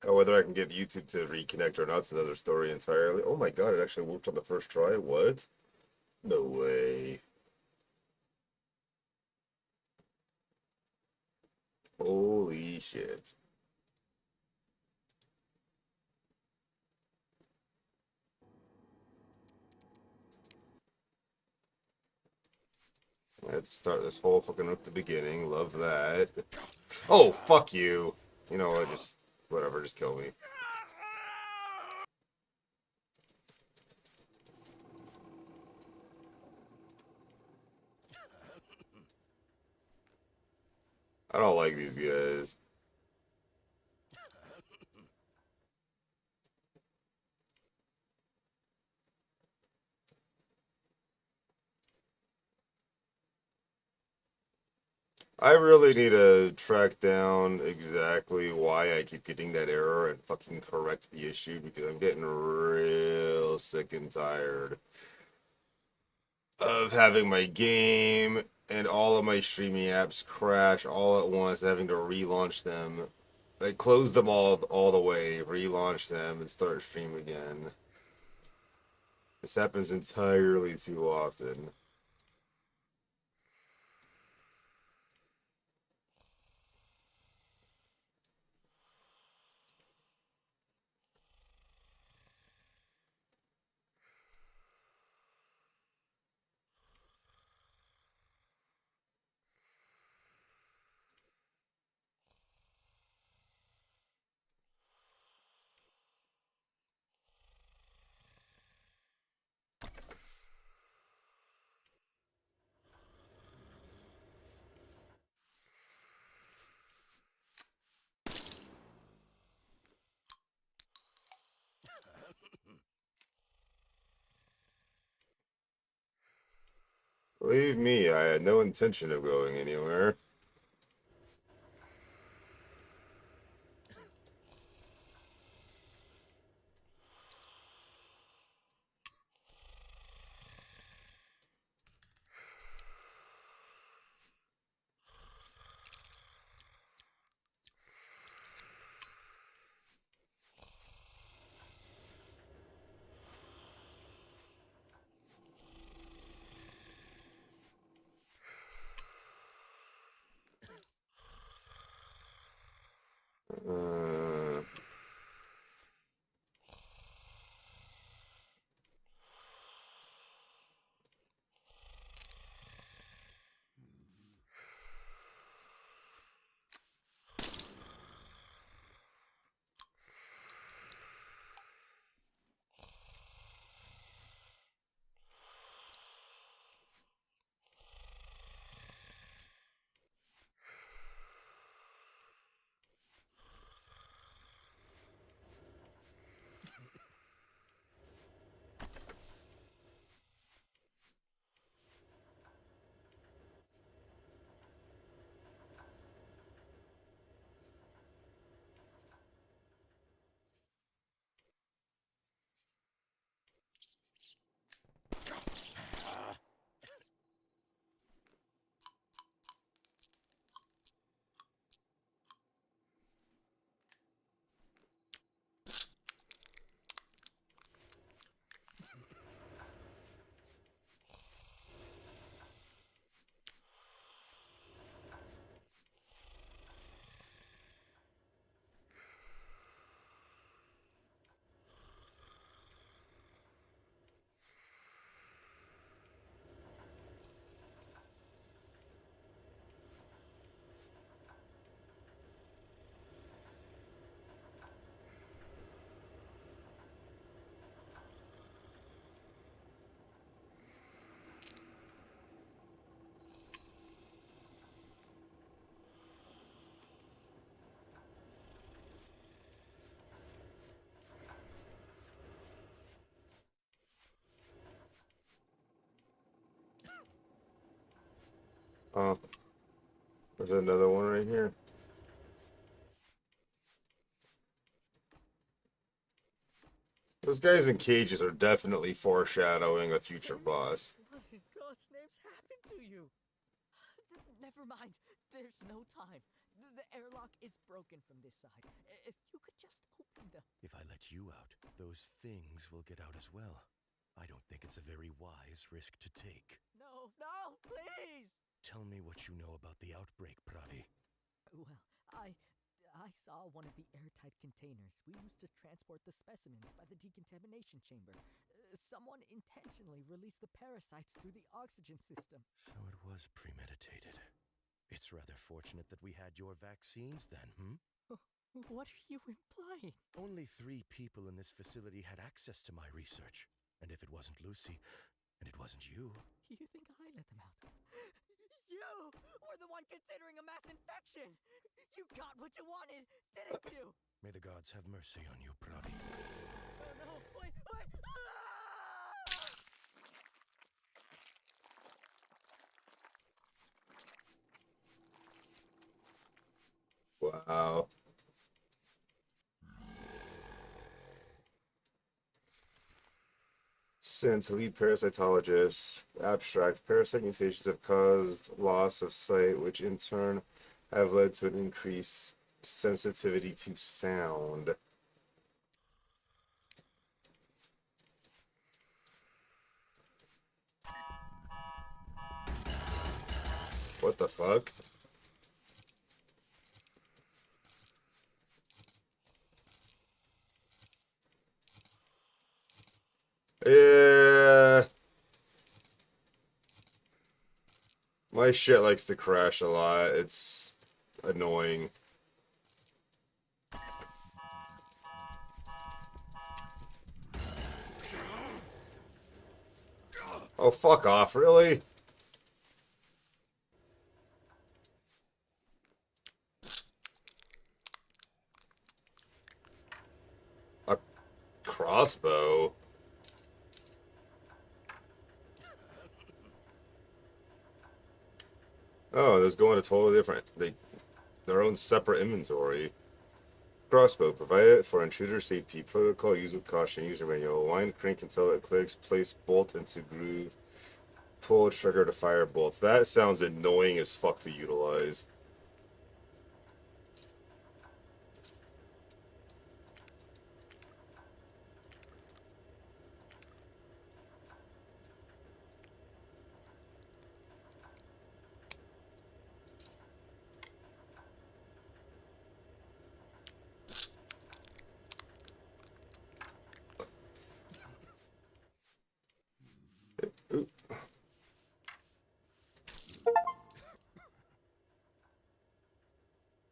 Whether I can get YouTube to reconnect or not's another story entirely. Oh my god, it actually worked on the first try. What? No way. Holy shit. Let's start this whole fucking up the beginning. Love that. Oh, fuck you. You know what? Just whatever. Just kill me. I don't like these guys. I really need to track down exactly why I keep getting that error and fucking correct the issue because I'm getting real sick and tired of having my game and all of my streaming apps crash all at once, having to relaunch them. I close them all the way, relaunch them, and start stream again. This happens entirely too often. Believe me, I had no intention of going anywhere. Uh, oh, there's another one right here. Those guys in cages are definitely foreshadowing a future Sense? boss. What in God's name's happened to you? Never mind. There's no time. The airlock is broken from this side. If you could just open the... If I let you out, those things will get out as well. I don't think it's a very wise risk to take. No, no, please! Tell me what you know about the outbreak, Pravi. Well, I saw one of the airtight containers we used to transport the specimens by the decontamination chamber. Someone intentionally released the parasites through the oxygen system. So it was premeditated. It's rather fortunate that we had your vaccines then, What are you implying? Only 3 people in this facility had access to my research. And if it wasn't Lucy, and it wasn't you... You think I let them out? You were the one considering a mass infection! You got what you wanted, didn't you? May the gods have mercy on you, Pravi. Oh no, wait! Wow. Since lead parasitologists abstract, parasite mutations have caused loss of sight, which in turn have led to an increased sensitivity to sound. What the fuck? Yeah. My shit likes to crash a lot. It's annoying. Oh, fuck off, really? A crossbow? Oh, those go into totally different. Their own separate inventory. Crossbow. Provided for intruder safety. Protocol used with caution. User manual. Wind crank until it clicks. Place bolt into groove. Pull trigger to fire bolts. That sounds annoying as fuck to utilize. Ooh.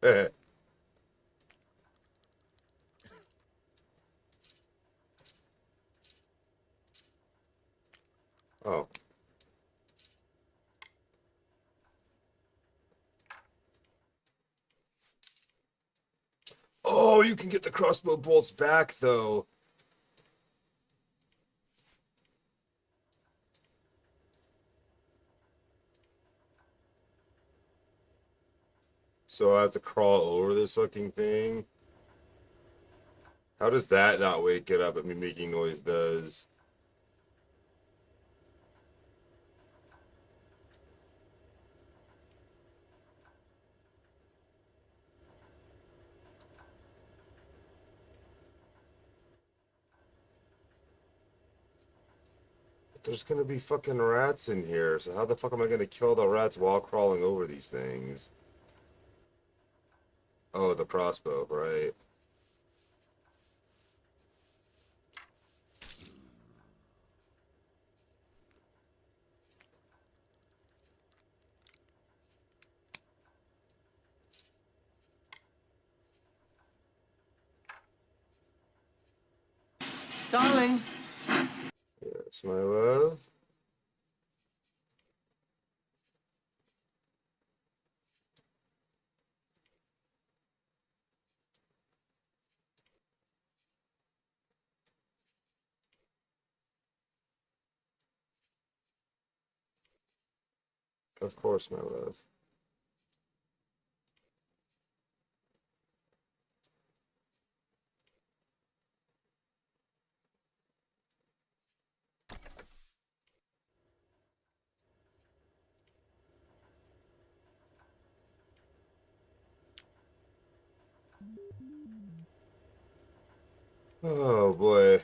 Eh. Oh. Oh, you can get the crossbow bolts back, though. So I have to crawl over this fucking thing. How does that not wake it up? I mean, making noise does. There's gonna be fucking rats in here, so how the fuck am I gonna kill the rats while crawling over these things? Oh, the crossbow, right. Darling. Yes, my love. Of course, my love. Oh boy.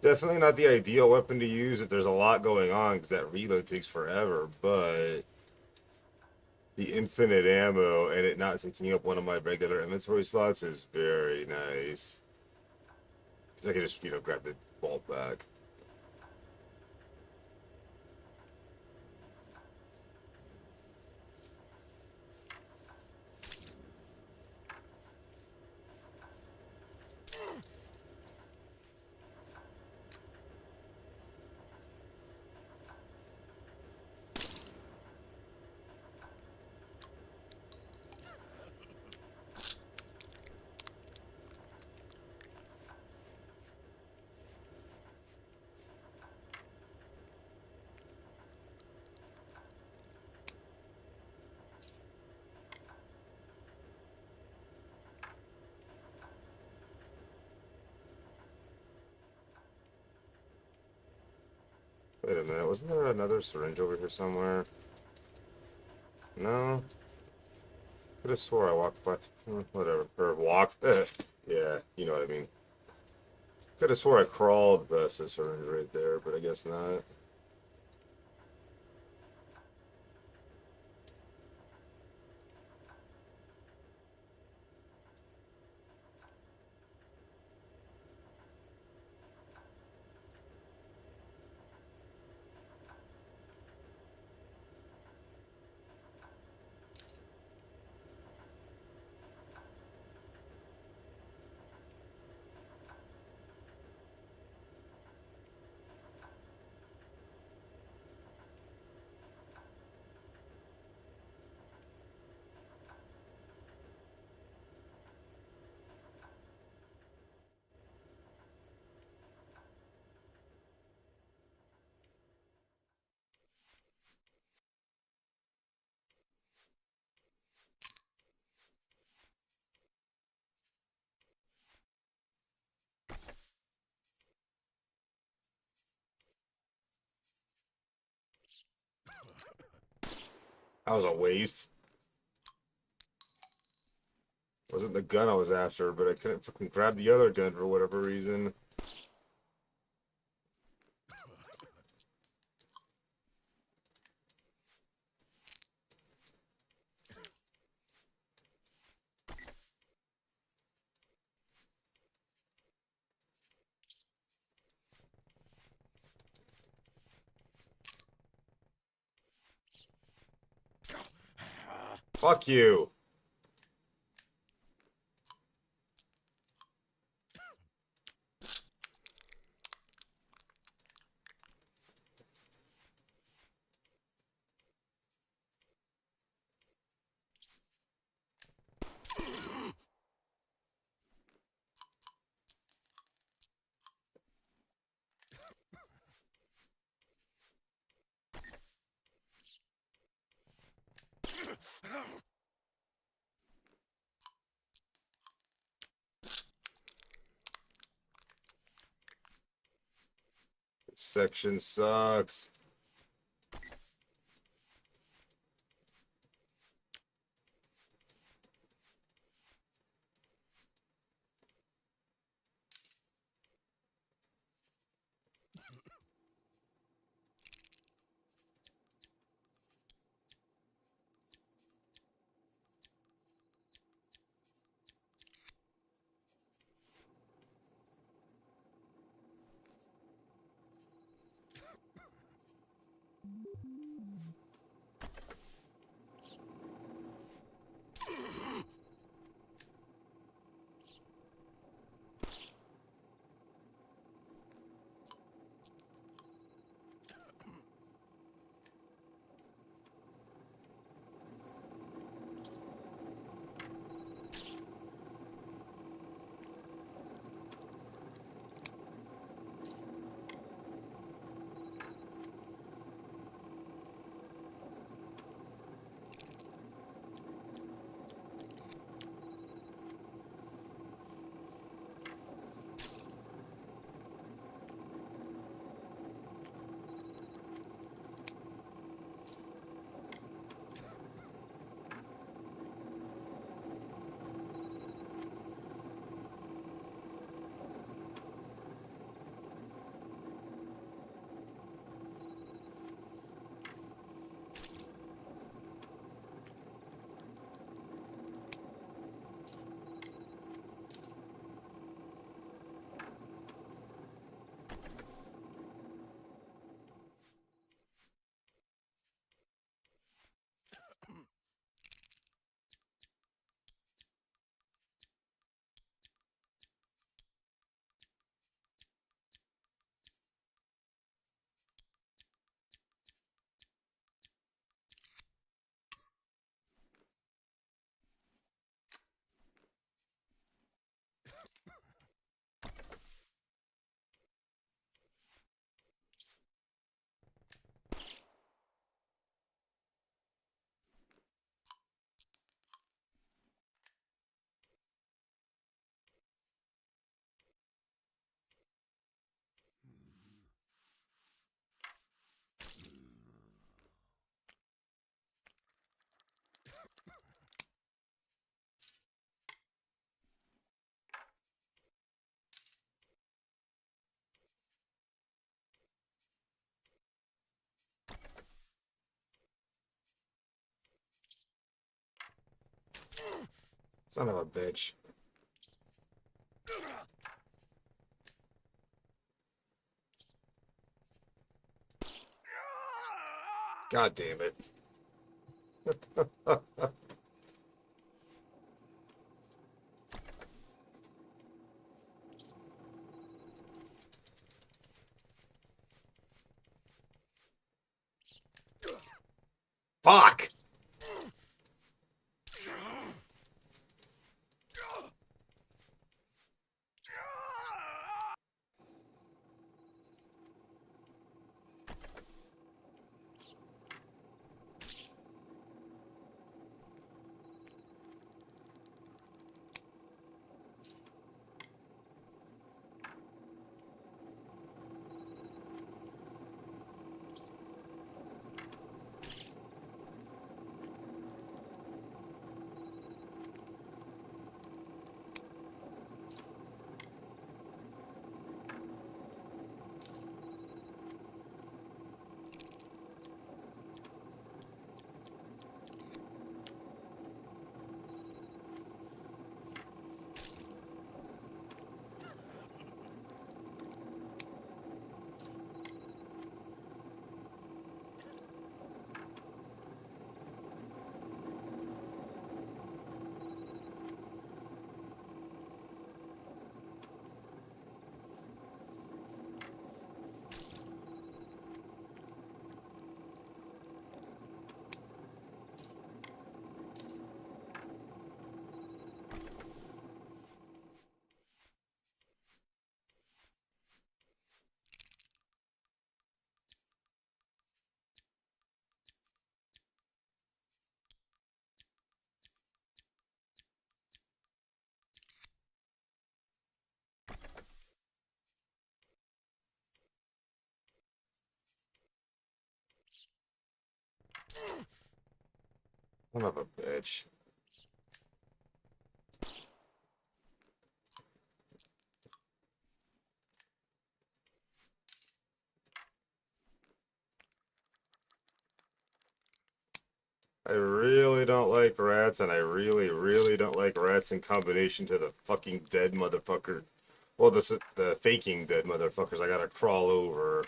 Definitely not the ideal weapon to use if there's a lot going on, because that reload takes forever, but the infinite ammo and it not taking up one of my regular inventory slots is very nice. Because I can just, grab the bolt back. Wait a minute, wasn't there another syringe over here somewhere? No? Could have swore I walked by. Whatever. Or walked. Yeah, you know what I mean. Could have swore I crawled past the syringe right there, but I guess not. That was a waste. Wasn't the gun I was after, but I couldn't fucking grab the other gun for whatever reason. Fuck you. This section sucks. Son of a bitch. God damn it. Fuck! Son of a bitch. I really don't like rats, and I really, really don't like rats in combination to the fucking dead motherfucker. Well, the faking dead motherfuckers I gotta crawl over.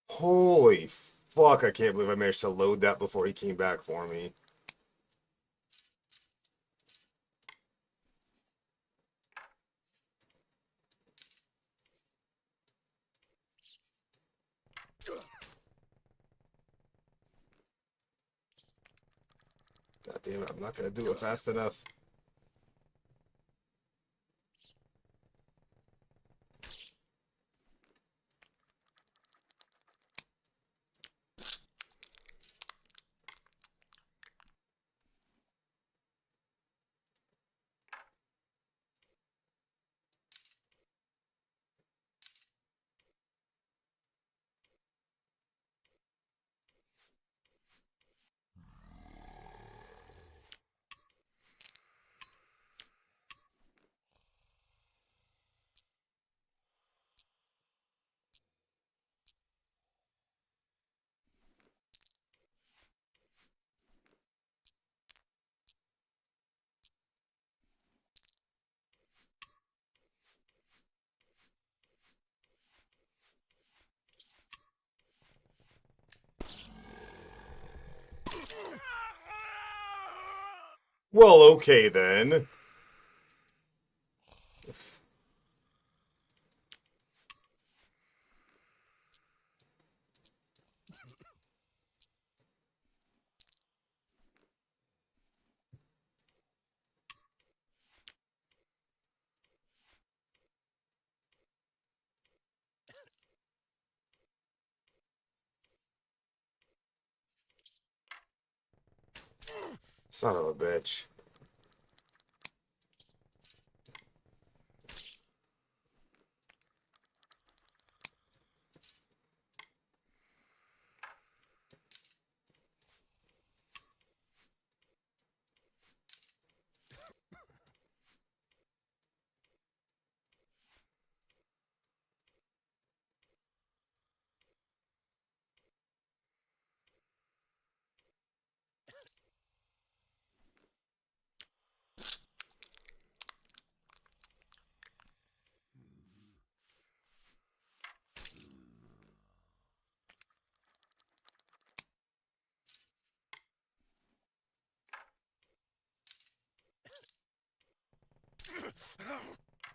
Holy fuck, I can't believe I managed to load that before he came back for me. God damn it, I'm not gonna do it fast enough. Well, okay then. Son of a bitch.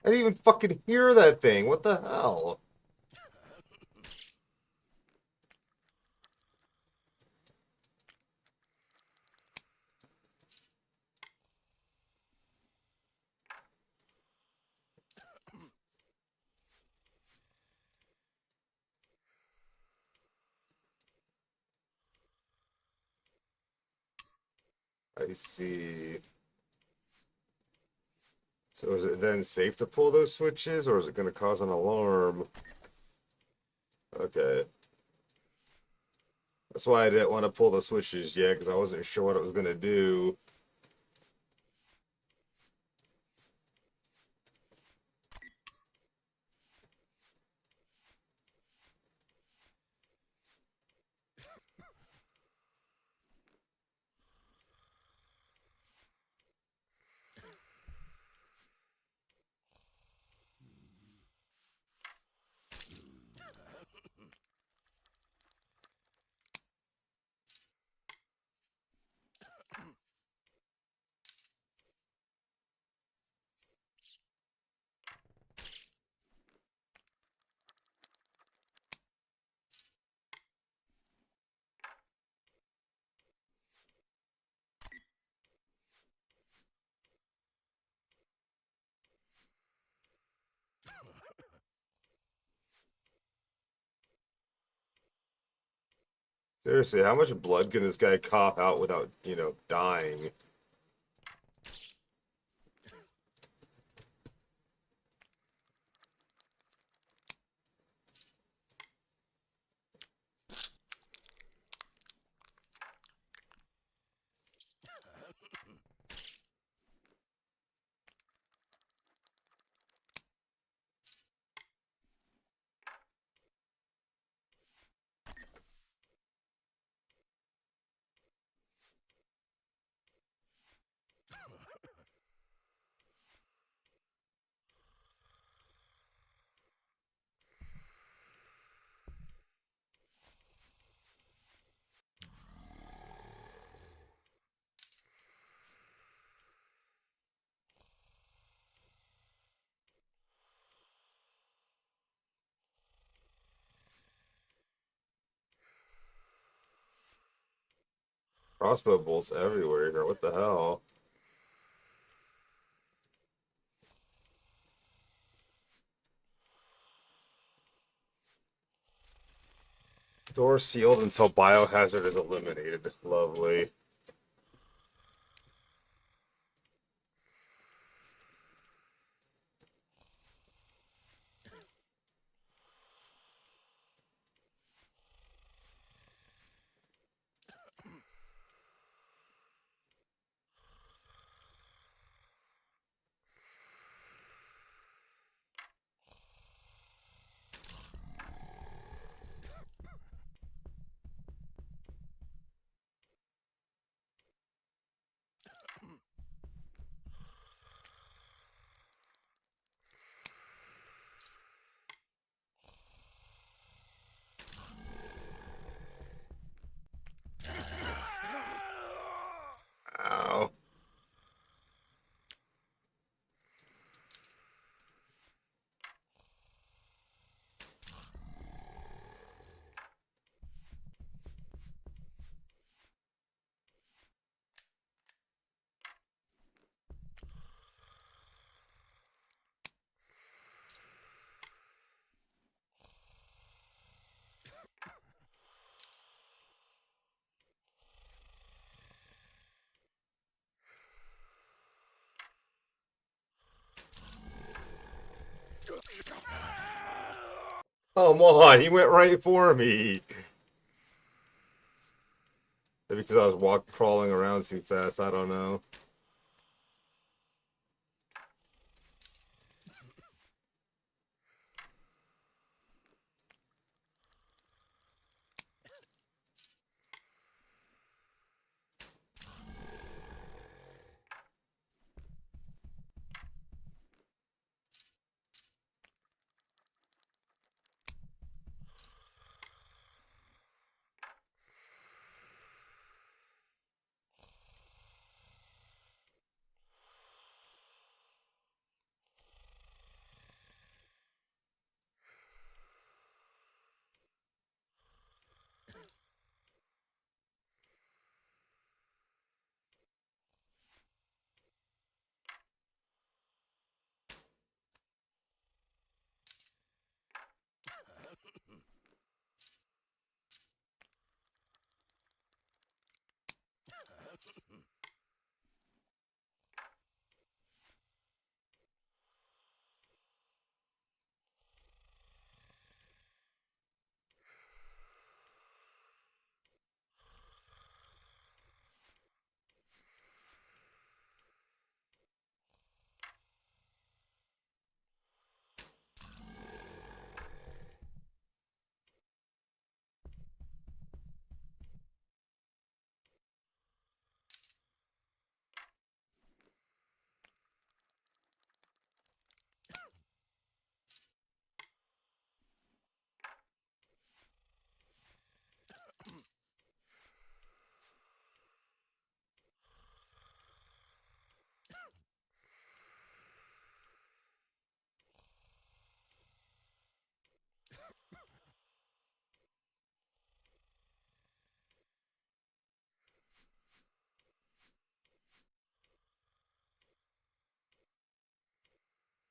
I didn't even fucking hear that thing. What the hell? I see. So is it then safe to pull those switches, or is it going to cause an alarm? Okay. That's why I didn't want to pull the switches yet, because I wasn't sure what it was going to do. Seriously, how much blood can this guy cough out without, dying? Crossbow bolts everywhere here. What the hell? Door sealed until biohazard is eliminated. Lovely. Ow. Come on, he went right for me. Maybe because I was crawling around too fast. I don't know.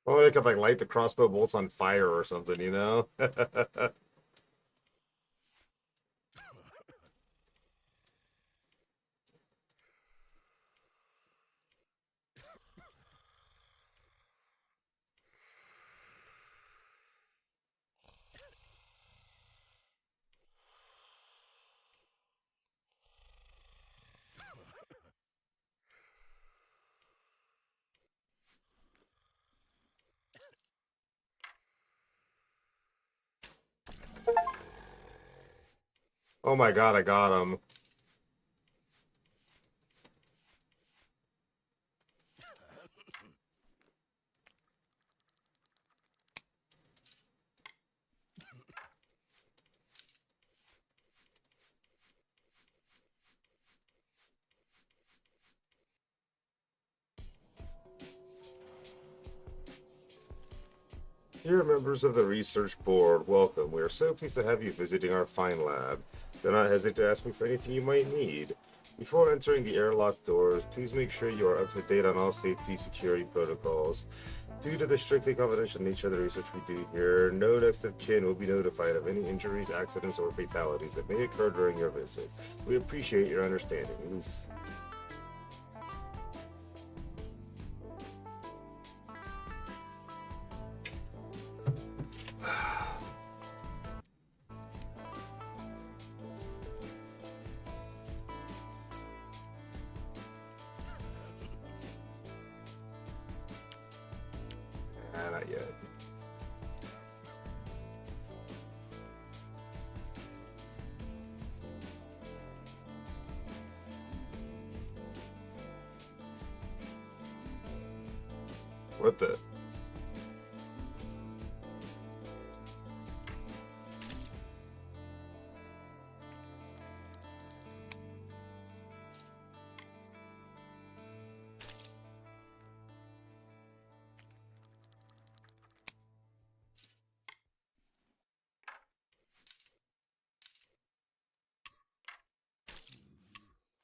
Well, they could like light the crossbow bolts on fire or something, you know? Oh my god, I got him. Dear members of the research board, welcome. We are so pleased to have you visiting our fine lab. Do not hesitate to ask me for anything you might need. Before entering the airlock doors, please make sure you are up to date on all safety security protocols. Due to the strictly confidential nature of the research we do here, no next of kin will be notified of any injuries, accidents, or fatalities that may occur during your visit. We appreciate your understanding. Luis. Not yet. What the?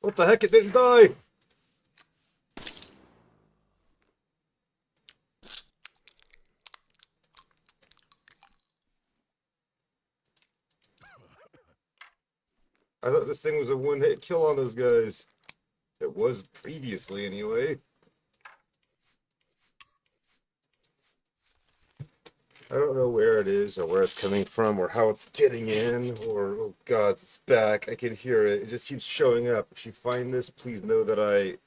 What the heck? It didn't die! I thought this thing was a one-hit kill on those guys. It was previously, anyway. I don't know where it is or where it's coming from or how it's getting in or, oh god, it's back. I can hear it. It just keeps showing up. If you find this, please know that I...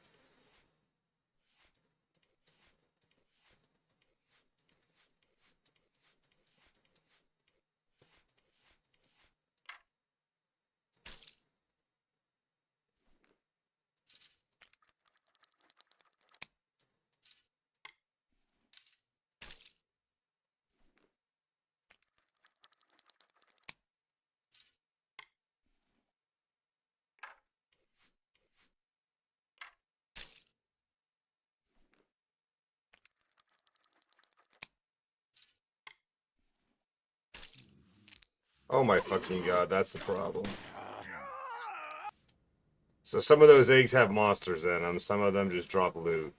Oh my fucking god, that's the problem. So some of those eggs have monsters in them, some of them just drop loot.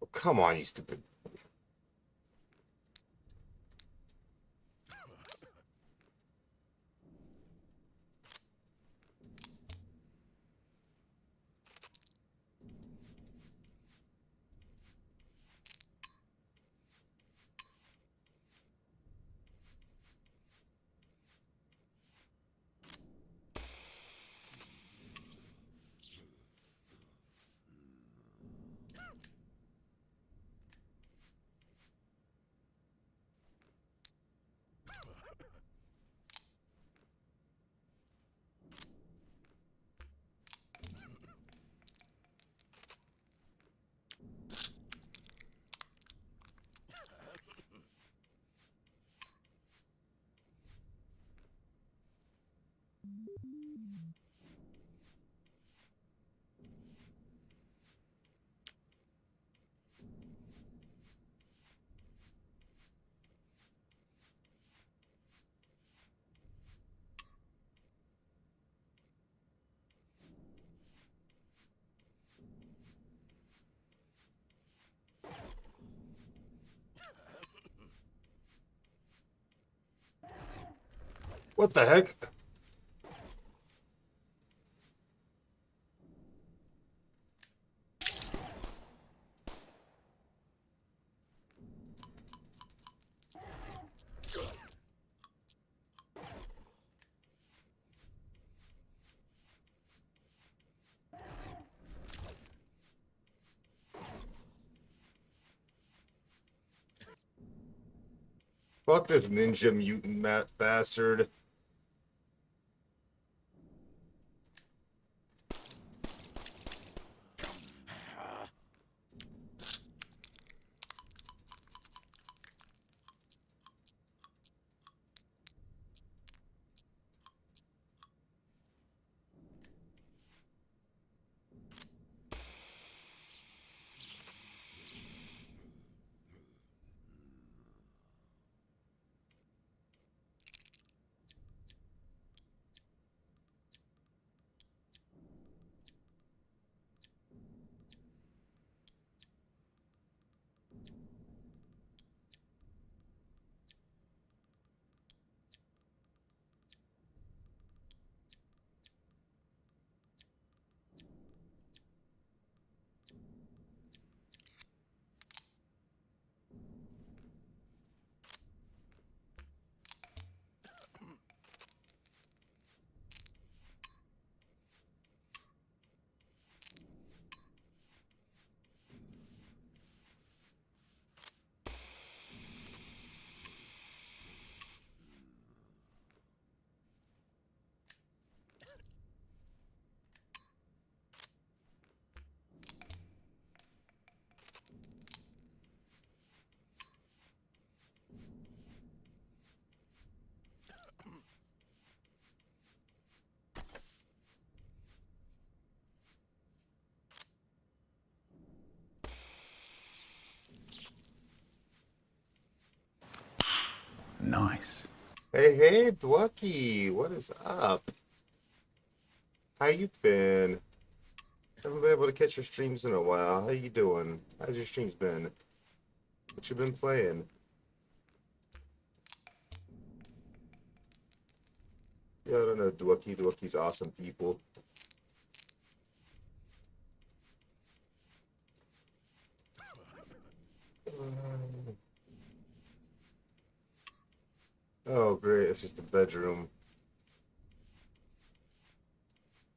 Oh, come on, you stupid... What the heck? Fuck this ninja mutant bastard. Nice. Hey, Dwucky, what is up? How you been? Haven't been able to catch your streams in a while. How you doing? How's your streams been? What you been playing? Yeah, I don't know, Dwucky. Dwucky's awesome people. Oh, great. It's just a bedroom.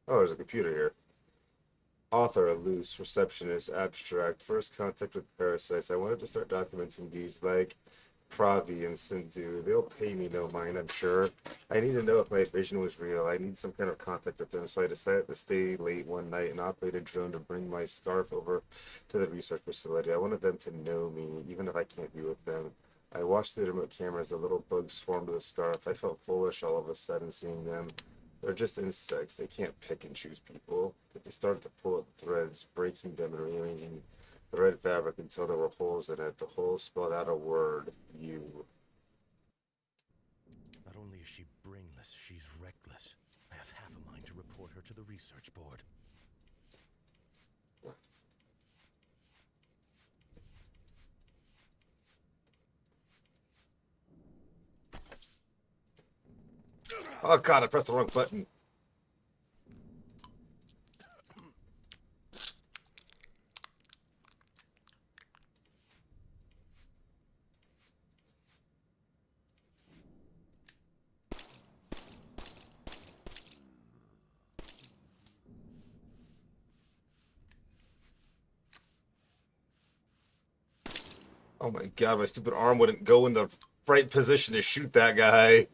Oh, there's a computer here. Author, loose, receptionist, abstract, first contact with parasites. I wanted to start documenting these like Pravi and Sindhu. They'll pay me no mind, I'm sure. I need to know if my vision was real. I need some kind of contact with them, so I decided to stay late one night and operate a drone to bring my scarf over to the research facility. I wanted them to know me, even if I can't be with them. I watched through the remote camera as the little bugs swarmed the scarf. I felt foolish all of a sudden seeing them. They're just insects. They can't pick and choose people. But they started to pull at threads, breaking them and rearranging the red fabric until there were holes in it. The holes spelled out a word, you. Not only is she brainless, she's reckless. I have half a mind to report her to the research board. Oh god, I pressed the wrong button. Oh my god, my stupid arm wouldn't go in the right position to shoot that guy.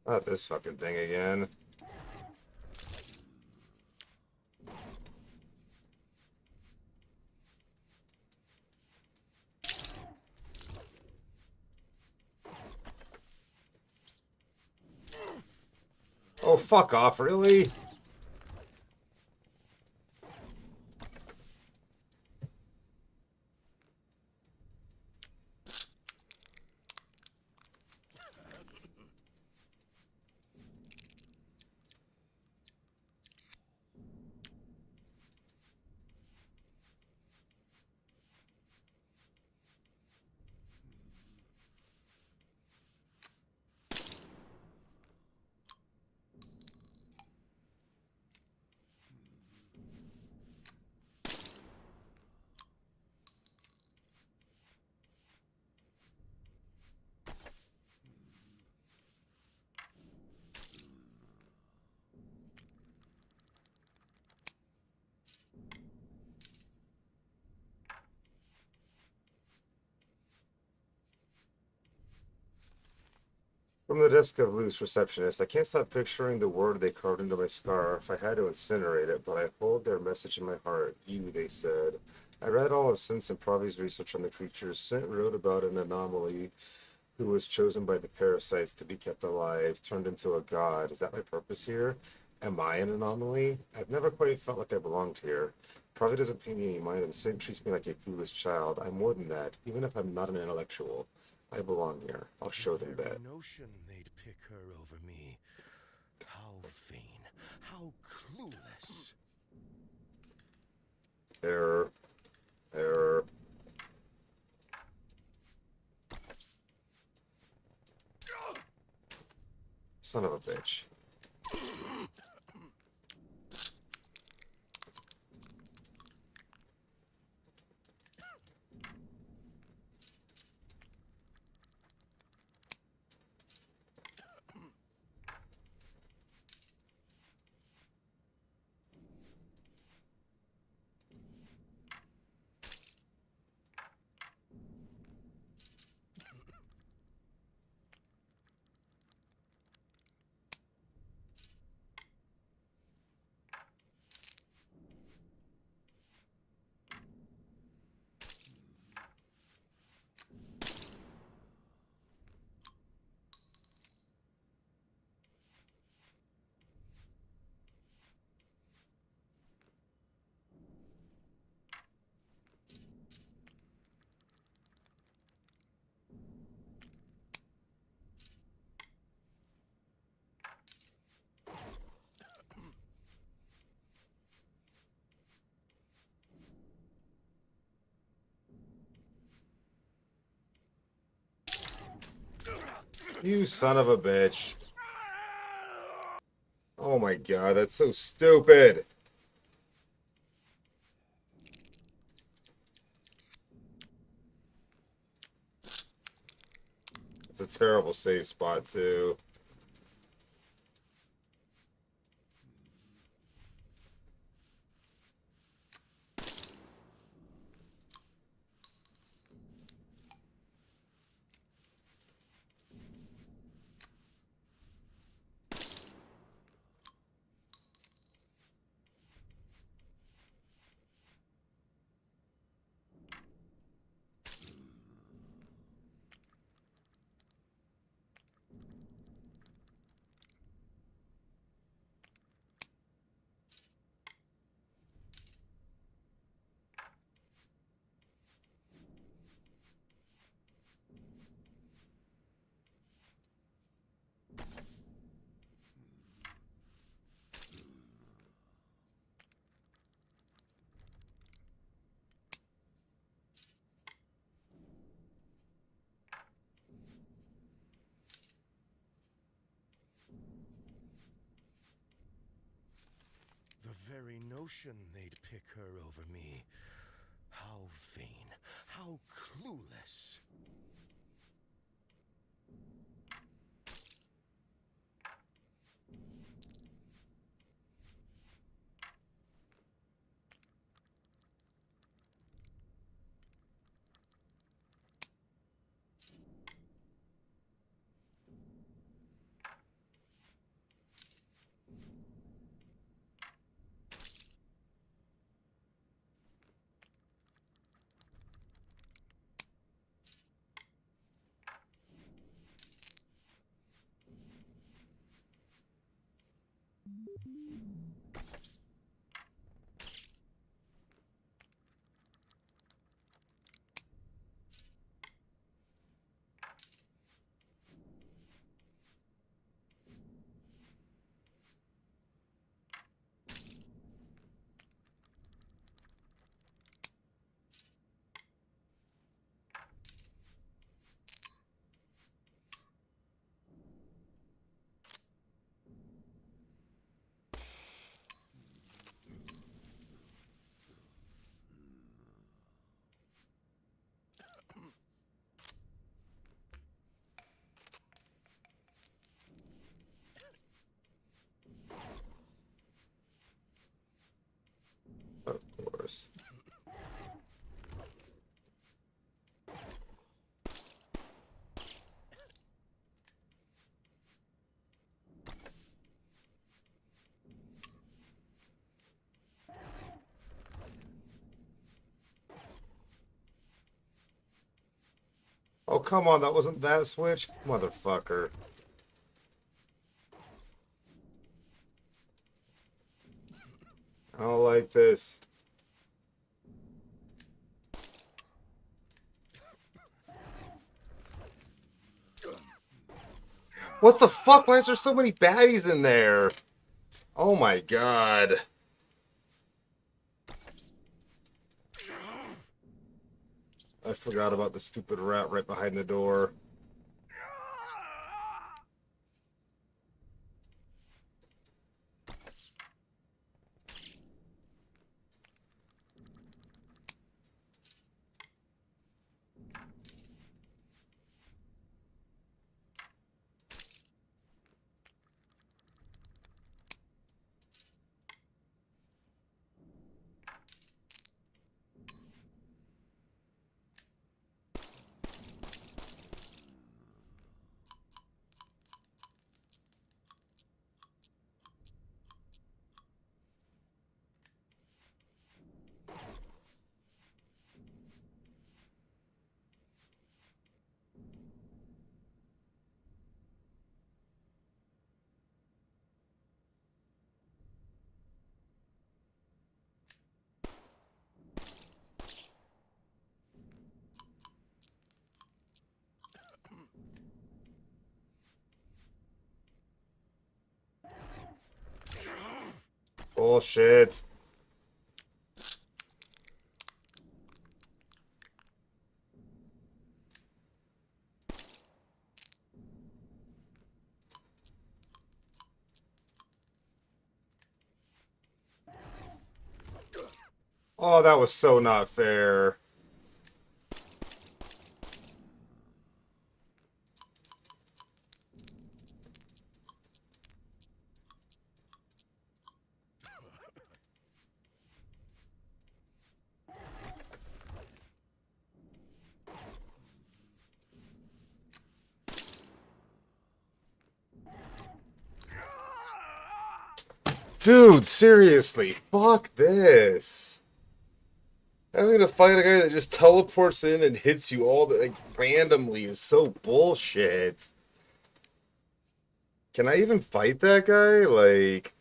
Not this fucking thing again. Oh, fuck off, really? From the desk of Luke's receptionist, I can't stop picturing the word they carved into my scarf. I had to incinerate it, but I hold their message in my heart. You, they said. I read all of Sint and Pravi's research on the creatures. Sint wrote about an anomaly who was chosen by the parasites to be kept alive, turned into a god. Is that my purpose here? Am I an anomaly? I've never quite felt like I belonged here. Pravi doesn't pay me any mind, and Sint treats me like a foolish child. I'm more than that, even if I'm not an intellectual. I belong here. I'll show them The that. notion they'd pick her over me. How vain. How clueless. Error. Error. Son of a bitch. You son of a bitch. Oh my god, that's so stupid. It's a terrible save spot, too. The very notion they'd pick her over me. How vain. How clueless. Of course. Oh, come on, that wasn't that switch? Motherfucker. I don't like this. What the fuck? Why is there so many baddies in there? Oh my god. I forgot about the stupid rat right behind the door. Bullshit. Oh, that was so not fair. Dude, seriously, fuck this. Having to fight a guy that just teleports in and hits you all like randomly is so bullshit. Can I even fight that guy? Like,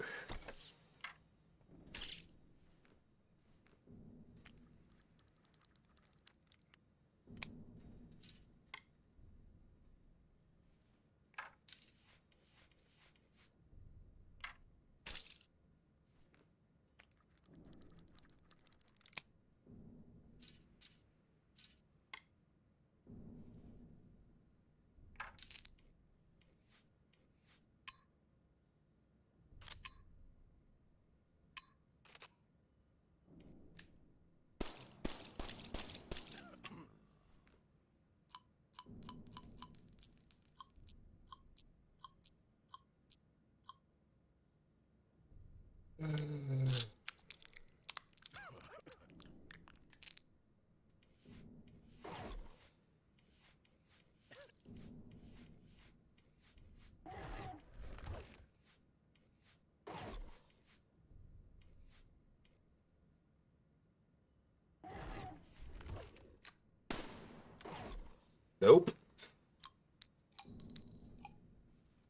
nope.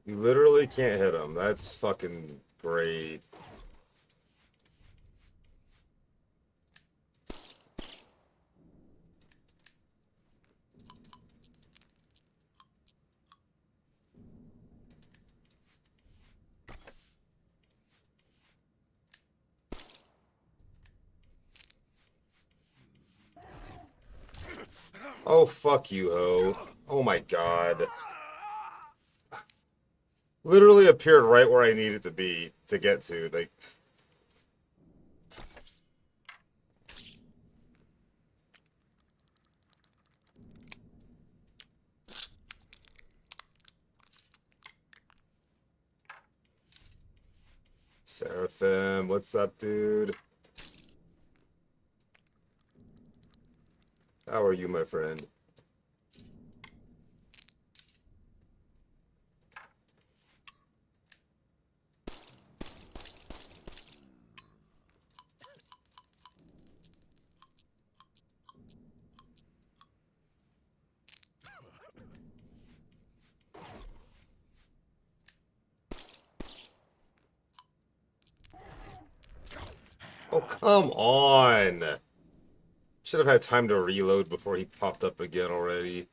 You literally can't hit him. That's fucking Great. Oh, fuck you, ho. Oh my god. Literally appeared right where I needed to be to get to. Like, Seraphim, what's up, dude? How are you, my friend? Oh, come on! Should have had time to reload before he popped up again already.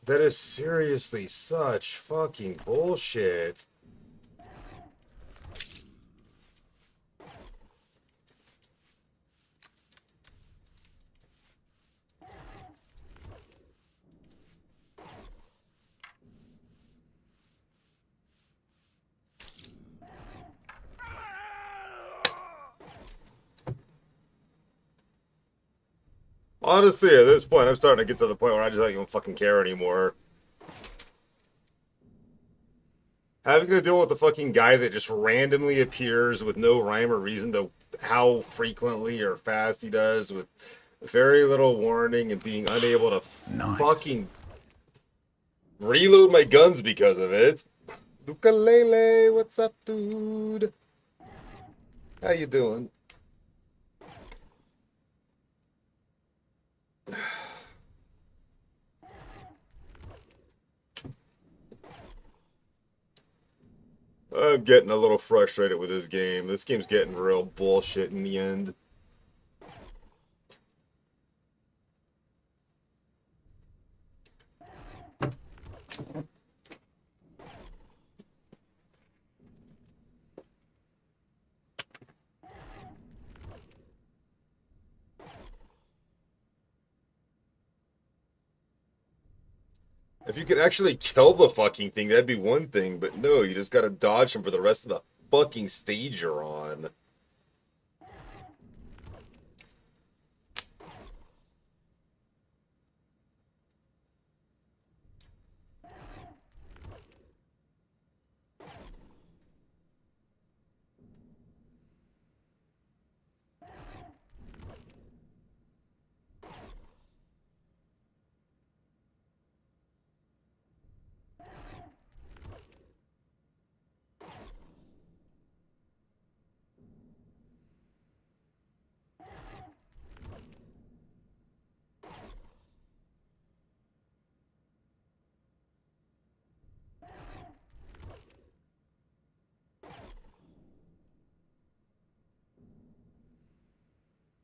That is seriously such fucking bullshit. Honestly, at this point, I'm starting to get to the point where I just don't even fucking care anymore. Having to deal with the fucking guy that just randomly appears with no rhyme or reason to how frequently or fast he does, with very little warning, and being unable to Nice. fucking reload my guns because of it. Ukulele, what's up, dude? How you doing? I'm getting a little frustrated with this game. This game's getting real bullshit in the end. If you could actually kill the fucking thing, that'd be one thing, but no, you just gotta dodge him for the rest of the fucking stage you're on.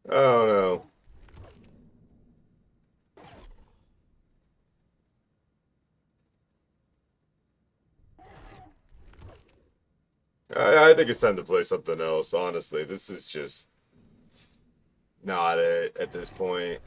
I don't know. I think it's time to play something else, honestly. This is just not it at this point.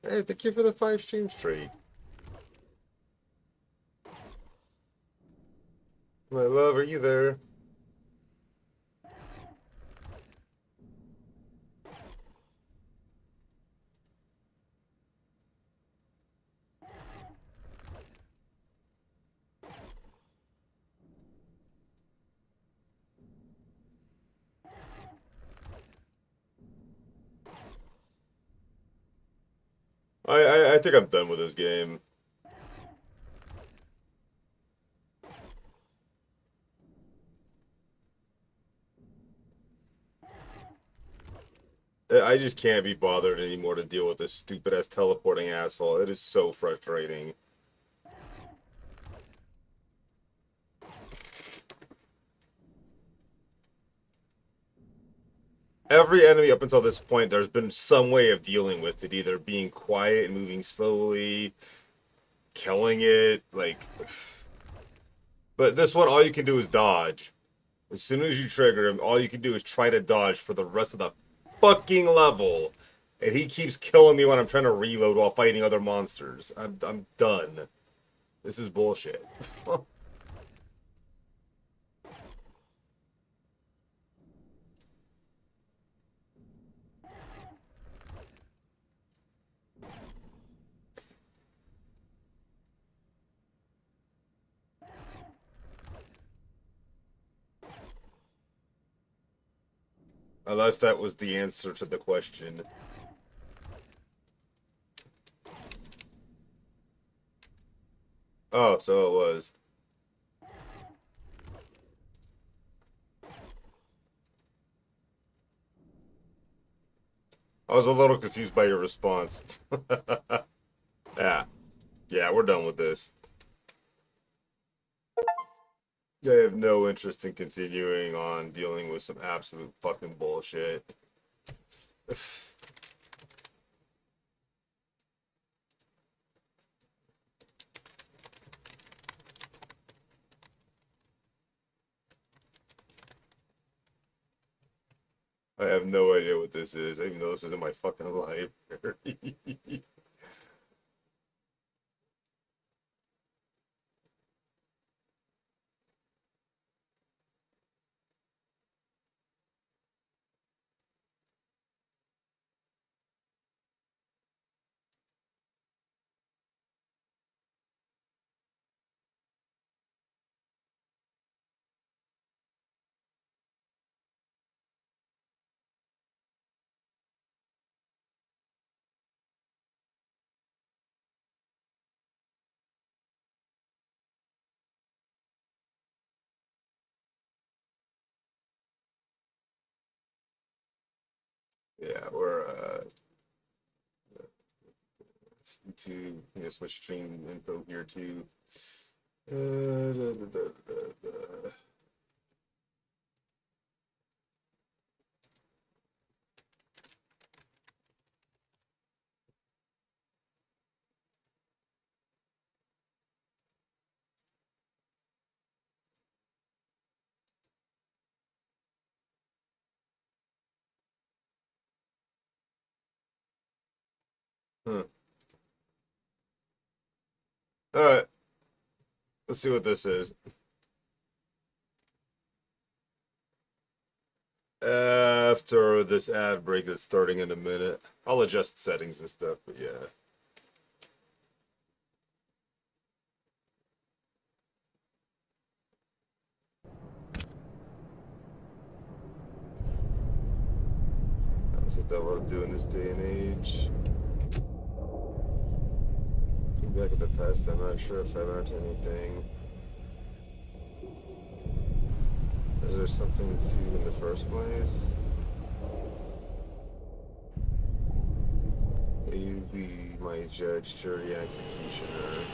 Hey, thank you for the 5 stream streak. My love, are you there? I think I'm done with this game. I just can't be bothered anymore to deal with this stupid ass teleporting asshole. It is so frustrating. Every enemy up until this point, there's been some way of dealing with it, either being quiet and moving slowly, killing it, like. But this one, all you can do is dodge. As soon as you trigger him, all you can do is try to dodge for the rest of the fucking level. And he keeps killing me when I'm trying to reload while fighting other monsters. I'm done. This is bullshit. Unless that was the answer to the question. Oh, so it was. I was a little confused by your response. Yeah. Yeah, we're done with this. I have no interest in continuing on dealing with some absolute fucking bullshit. I have no idea what this is. I even know this is in my fucking library. Yeah, we're to switch stream info here too. Da, da, da, da. Huh. All right, let's see what this is. After this ad break that's starting in a minute, I'll adjust settings and stuff, but yeah. That's what that will do in this day and age. Looking back at the past, I'm not sure if I learned anything. Is there something to in the first place? May you be my judge, jury, and executioner.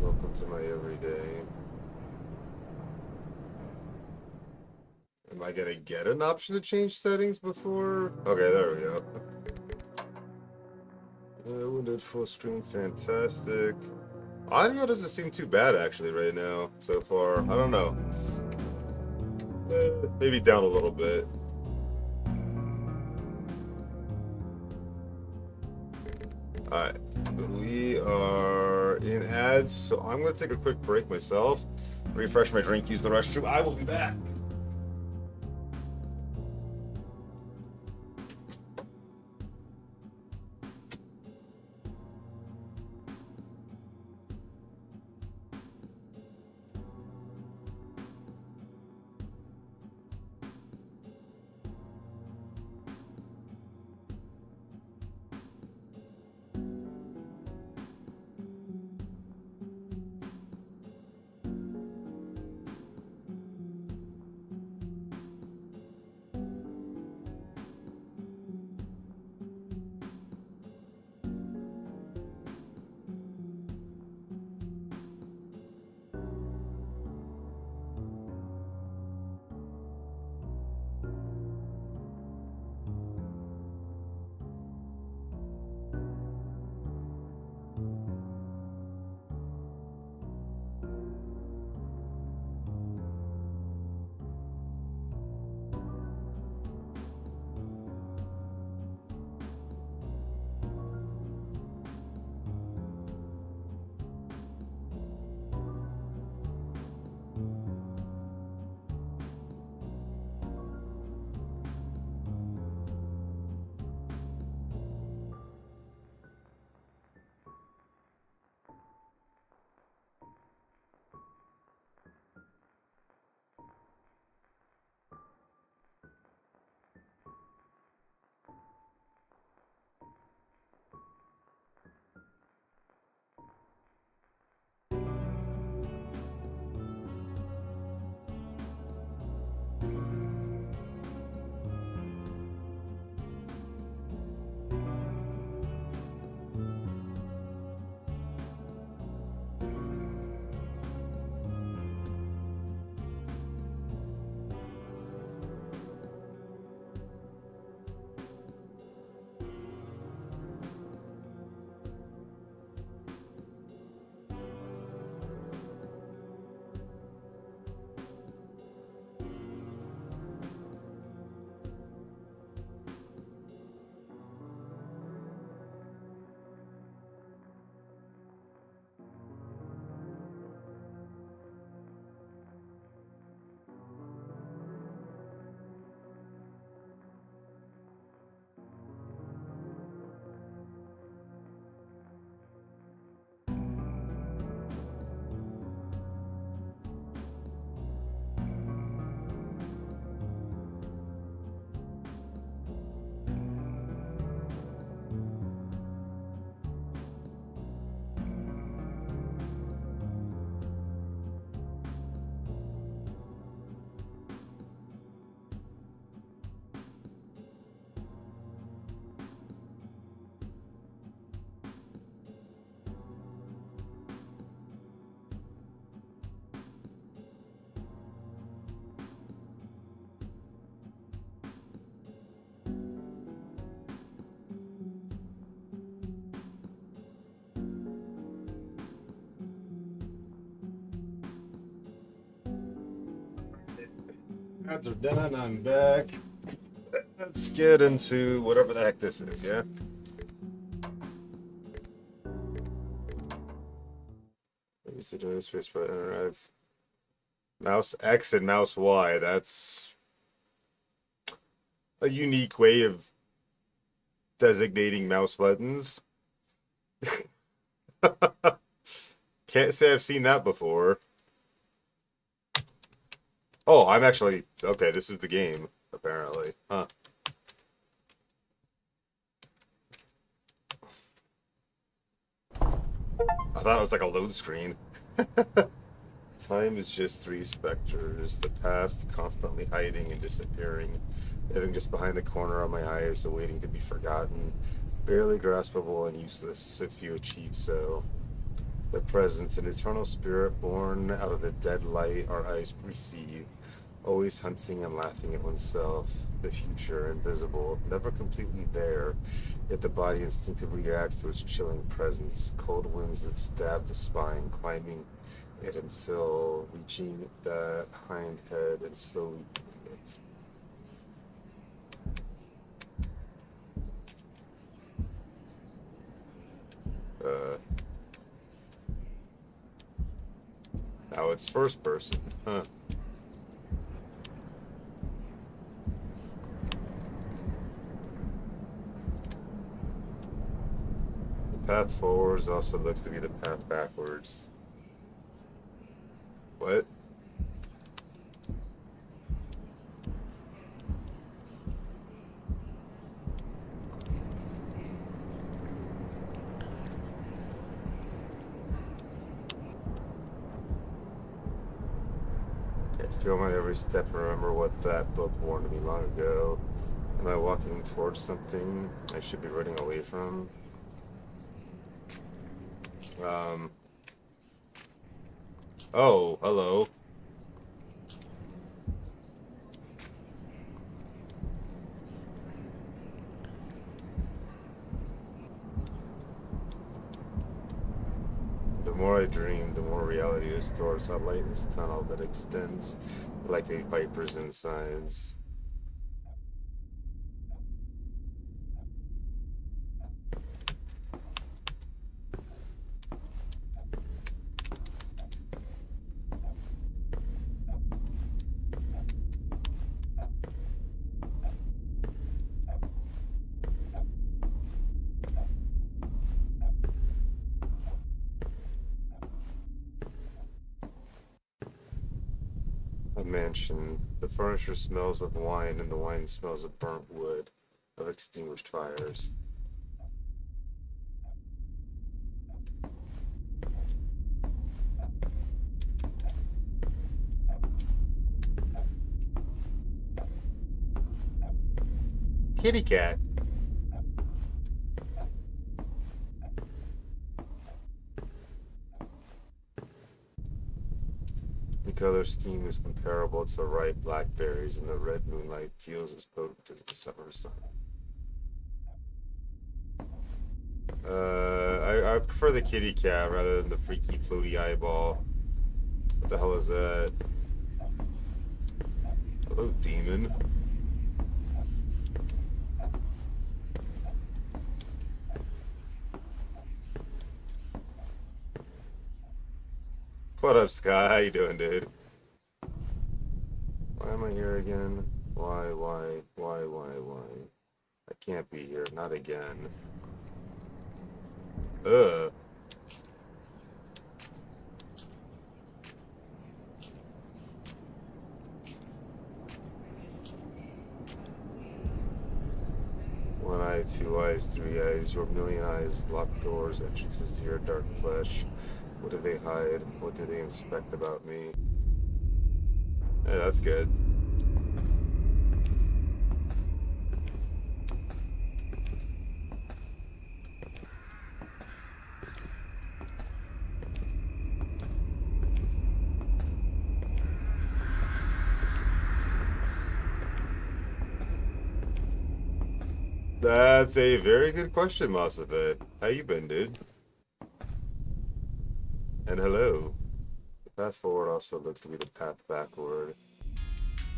Welcome to my everyday. Am I gonna get an option to change settings before? Okay, there we go. Wounded full screen, fantastic. Audio doesn't seem too bad actually right now so far. I don't know. Maybe down a little bit. Alright, we are in ads, so I'm gonna take a quick break myself, refresh my drink, use the restroom. I will be back. Ads are done. I'm back. Let's get into whatever the heck this is, yeah? Use the joy space by interact. Mouse X and mouse Y. That's a unique way of designating mouse buttons. Can't say I've seen that before. Oh, I'm actually... Okay, this is the game, apparently. Huh. I thought it was like a load screen. Time is just three specters. The past constantly hiding and disappearing. Living just behind the corner of my eyes, awaiting to be forgotten. Barely graspable and useless if you achieve so. The present, an eternal spirit born out of the dead light our eyes perceive. Always hunting and laughing at oneself. The future, invisible, never completely there. Yet the body instinctively reacts to its chilling presence. Cold winds that stab the spine, climbing it until reaching the hind head and slowly it. Now it's first person, huh? The path forwards also looks to be the path backwards. What? I feel my every step and remember what that book warned me long ago. Am I walking towards something I should be running away from? Oh, hello. The more I dream, the more reality distorts. A light in this tunnel that extends like a viper's insides. A mansion. The furniture smells of wine, and the wine smells of burnt wood, of extinguished fires. Kitty cat. The color scheme is comparable to ripe blackberries, and the red moonlight feels as potent as the summer sun. I prefer the kitty cat rather than the freaky floaty eyeball. What the hell is that? Hello, demon. What up, Sky? How you doing, dude? Why am I here again? Why? I can't be here. Not again. Ugh. One eye, two eyes, three eyes, your million eyes, locked doors, entrances to your dark flesh. What do they hide? What do they inspect about me? Yeah, that's good. That's a very good question, Mosafet. How you been, dude? And hello. The path forward also looks to be the path backward.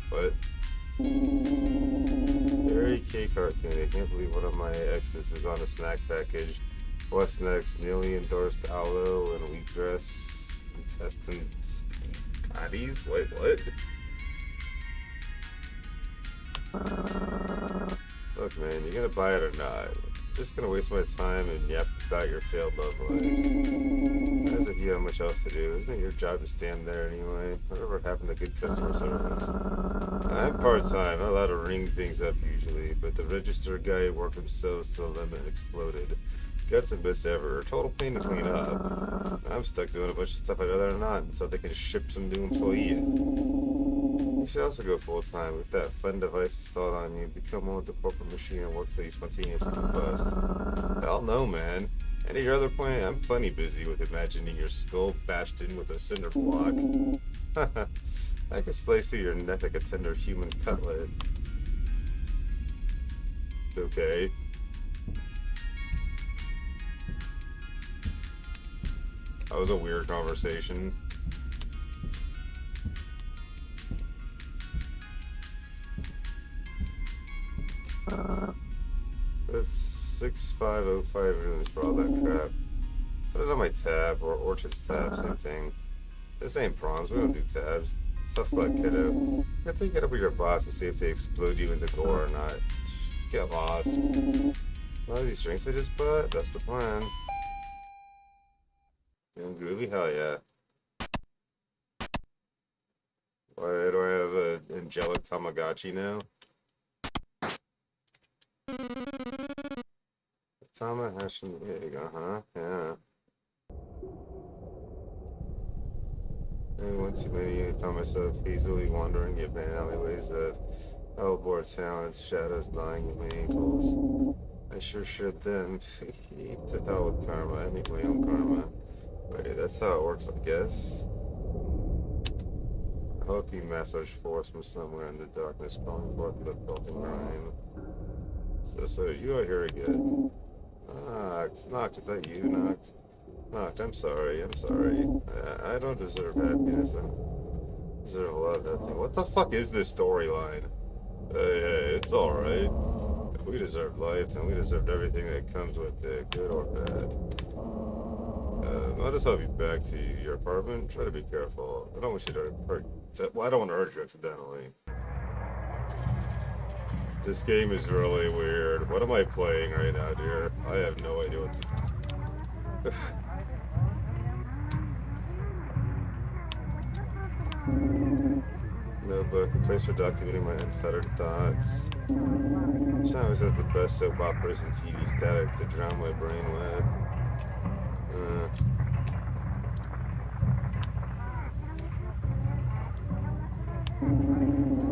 What? Harry K. Cartoon. I can't believe one of my exes is on a snack package. What's next? Newly endorsed aloe and wheatgrass intestine space patties? Wait, what? Look, man, you gonna buy it or not? I'm just gonna waste my time and yap about your failed love life. As if you have much else to do. Isn't it your job to stand there anyway? Whatever happened to good customer service? I'm part-time, not allowed to ring things up usually, but the register guy worked themselves to the limit and exploded. Guts and bits ever. Total pain to clean up. I'm stuck doing a bunch of stuff I'd rather not until they can ship some new employee in. You should also go full-time with that fun device installed on you. Become one with the corporate machine and work till you spontaneously combust. Hell no, man. Any your other point, I'm plenty busy with imagining your skull bashed in with a cinder block. I can slice through your neck like a tender human cutlet. Okay. That was a weird conversation. That's 6505 rooms for all that crap. Put it on my tab or Orchard's tab, same thing. This ain't prawns, we don't do tabs. Tough luck, kiddo. You gotta take it up with your boss to see if they explode you in the gore or not. Get lost. All these drinks I just bought, that's the plan. Feeling groovy? Hell yeah. Why do I have an angelic Tamagotchi now? Tamahashi, there you go, huh? Yeah. One too many, I found myself hazily wandering in alleyways of hellbore talents, shadows dying in my ankles. I sure should then. To hell with karma, I make my own karma. Wait, that's how it works, I guess. I hope you massage force from somewhere in the darkness, calling forth the filthy grime. So you are here again. Knocked, is that you, Knocked? Knocked, I'm sorry. I don't deserve happiness, I deserve love, that thing. What the fuck is this storyline? Hey, it's alright. If we deserved life, then we deserved everything that comes with it, good or bad. I'll just help you back to your apartment. Try to be careful. I don't want you to hurt. Well, I don't want to hurt you accidentally. This game is really weird. What am I playing right now, dear? I have no idea what to... Notebook, a place for documenting my unfettered thoughts. Sounds like the best soap operas and TV static to drown my brain with.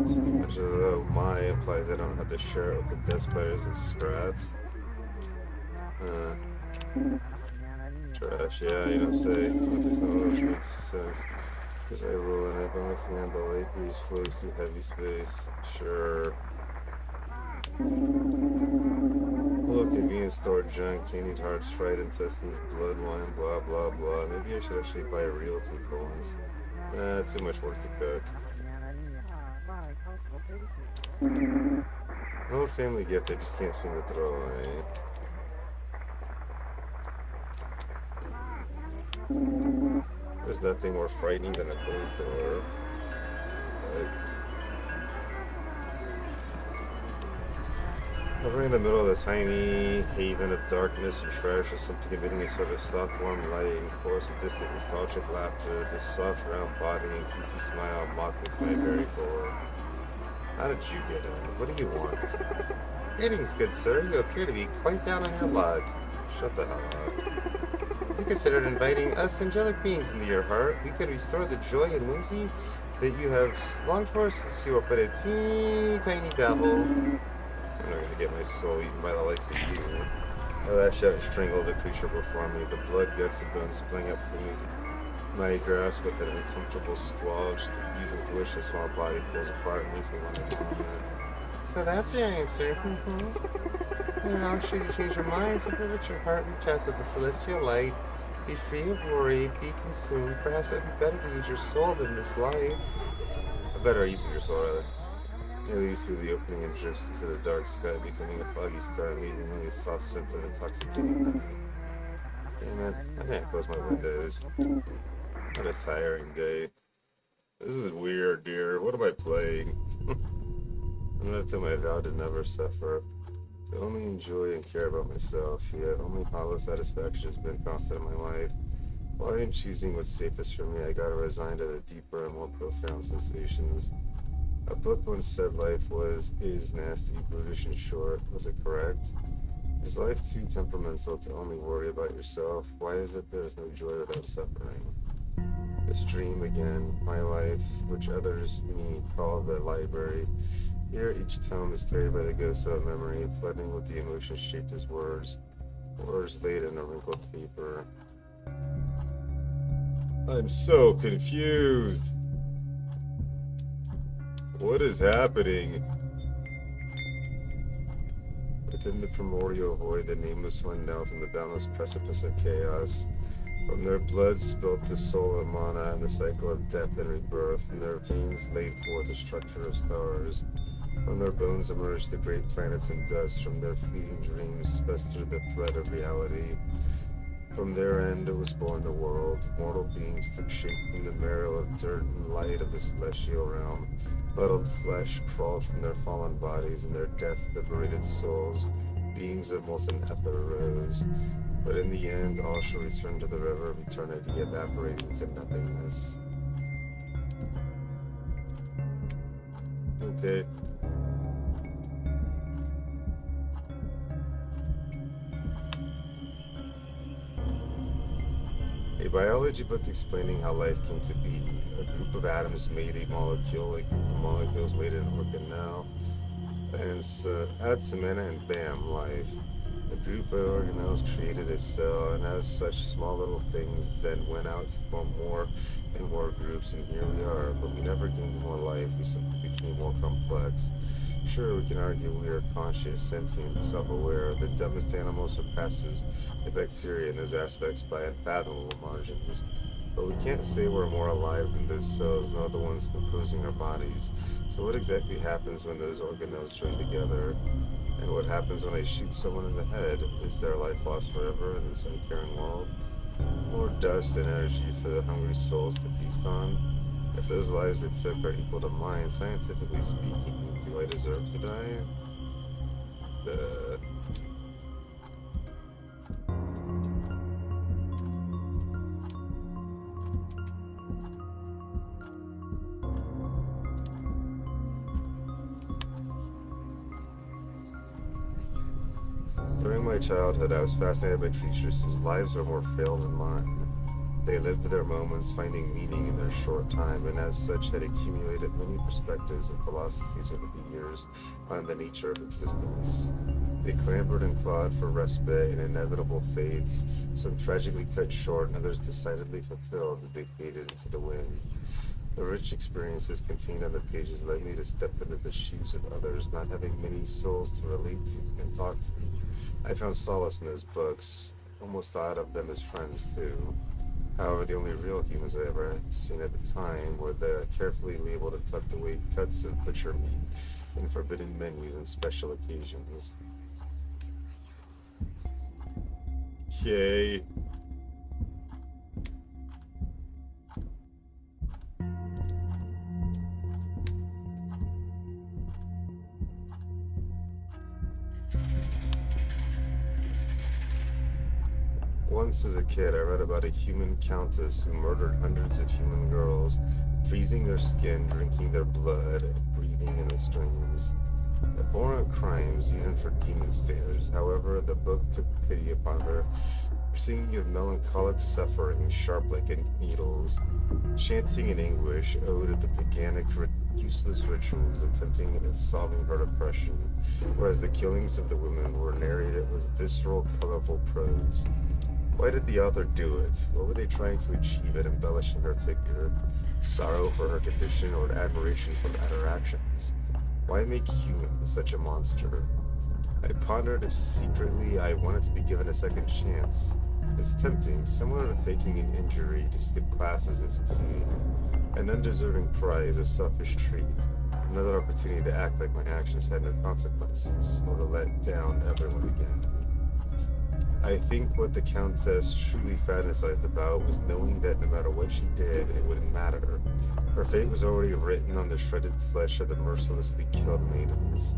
So much of the my implies I don't have to share it with the desk players and scrats. Trash, yeah, you don't say. There's no which makes sense. Because I roll in it, but my fan, the light breeze flows through heavy space. Sure. Look at me and store junk, candied hearts, fried intestines, blood wine, blah blah blah. Maybe I should actually buy real people ones. Too much work to cook. An old family gift I just can't seem to throw away. There's nothing more frightening than a closed door. Hovering in the middle of a tiny haven of darkness and trash is something emitting a sort of soft, warm light and chorus of distant nostalgic laughter. This soft, round body and kissy smile mock me to my very core. How did you get in? What do you want? Greetings, good sir. You appear to be quite down on your luck. Shut the hell up. You considered inviting us angelic beings into your heart. We could restore the joy and whimsy that you have longed for since you were but a teeny tiny dabble. I'm not gonna get my soul eaten by the likes of you. I lashed out and strangled the creature before me. The blood, guts, and bones sprang up to me. My grasp with an uncomfortable squall, just the ease with which a small body pulls apart and makes me want to vomit. So that's your answer. Well, should you change your mind, simply let your heart reach out to the celestial light. Be free of worry, be consumed. Perhaps it would be better to use your soul than this life. A better use of your soul, rather. It leads through the opening and drifts into the dark sky, becoming a foggy star, leaving only a soft scent of intoxicating night. Damn it, I can't close my windows. What a tiring day. This is weird, dear. What am I playing? I'm left to my vow to never suffer, to only enjoy and care about myself, yet only hollow satisfaction has been constant in my life. While I am choosing what's safest for me, I gotta resign to the deeper and more profound sensations. A book once said life is nasty, brutish, and short. Was it correct? Is life too temperamental to only worry about yourself? Why is it there is no joy without suffering? This dream again, my life, which others, me, call the library. Here each tome is carried by the ghost of memory, flooding with the emotions shaped as words laid in a wrinkled paper. I'm so confused. What is happening? Within the primordial void, the nameless one knelt in the boundless precipice of chaos. From their blood spilt the soul of mana and the cycle of death and rebirth. From their veins laid forth the structure of stars. From their bones emerged the great planets and dust. From their fleeting dreams festered the thread of reality. From their end was born the world. Mortal beings took shape from the marrow of dirt and light of the celestial realm. Huddled flesh crawled from their fallen bodies, and their death-liberated souls, beings of molten ether, rose. But in the end, all shall return to the river of eternity, evaporating to nothingness. Okay. A biology book explaining how life came to be. A group of atoms made a molecule, a group of molecules made an organelle, and add some in it and bam, life. A group of organelles created a cell, and as such, small little things then went out to form more and more groups, and here we are. But we never gained more life, we simply became more complex. Sure, we can argue we are conscious, sentient, self-aware. The dumbest animal surpasses the bacteria in those aspects by unfathomable margins. But we can't say we're more alive than those cells, nor the ones composing our bodies. So what exactly happens when those organelles join together? And what happens when I shoot someone in the head? Is their life lost forever in this uncaring world? More dust and energy for the hungry souls to feast on? If those lives they took are equal to mine, scientifically speaking, do I deserve to die? During my childhood, I was fascinated by creatures whose lives are more frail than mine. They lived their moments, finding meaning in their short time, and as such had accumulated many perspectives and philosophies over the years on the nature of existence. They clambered and clawed for respite and inevitable fates, some tragically cut short and others decidedly fulfilled as they faded into the wind. The rich experiences contained on the pages led me to step into the shoes of others, not having many souls to relate to and talk to. I found solace in those books, almost thought of them as friends too. However, the only real humans I ever seen at the time were the carefully labeled and tucked away cuts of butcher meat in forbidden menus and special occasions. Okay. Once as a kid, I read about a human countess who murdered hundreds of human girls, freezing their skin, drinking their blood, breathing in the streams. Abhorrent crimes, even for demon slayers. However, the book took pity upon her, singing of melancholic suffering, sharp like needles, chanting in anguish, ode at the paganic, useless rituals attempting at solving her depression, whereas the killings of the women were narrated with visceral, colorful prose. Why did the author do it? What were they trying to achieve in embellishing her figure? Sorrow for her condition or admiration for her actions? Why make human such a monster? I pondered if secretly I wanted to be given a second chance. It's tempting, similar to faking an injury to skip classes and succeed. An undeserving prize, a selfish treat. Another opportunity to act like my actions had no consequences, or to let down everyone again. I think what the Countess truly fantasized about was knowing that no matter what she did, it wouldn't matter. Her fate was already written on the shredded flesh of the mercilessly killed maidens.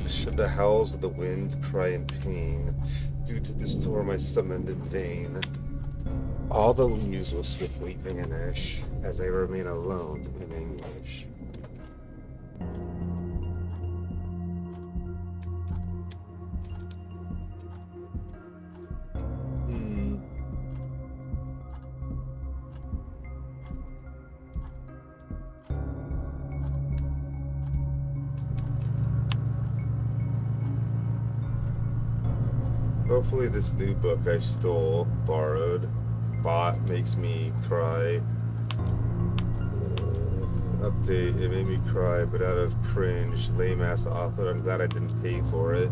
Should the howls of the wind cry in pain due to the storm I summoned in vain? All the leaves will swiftly vanish as I remain alone in anguish. Hmm. Hopefully this new book I stole, borrowed, bought makes me cry. Update, it made me cry, but out of cringe, lame ass author, I'm glad I didn't pay for it.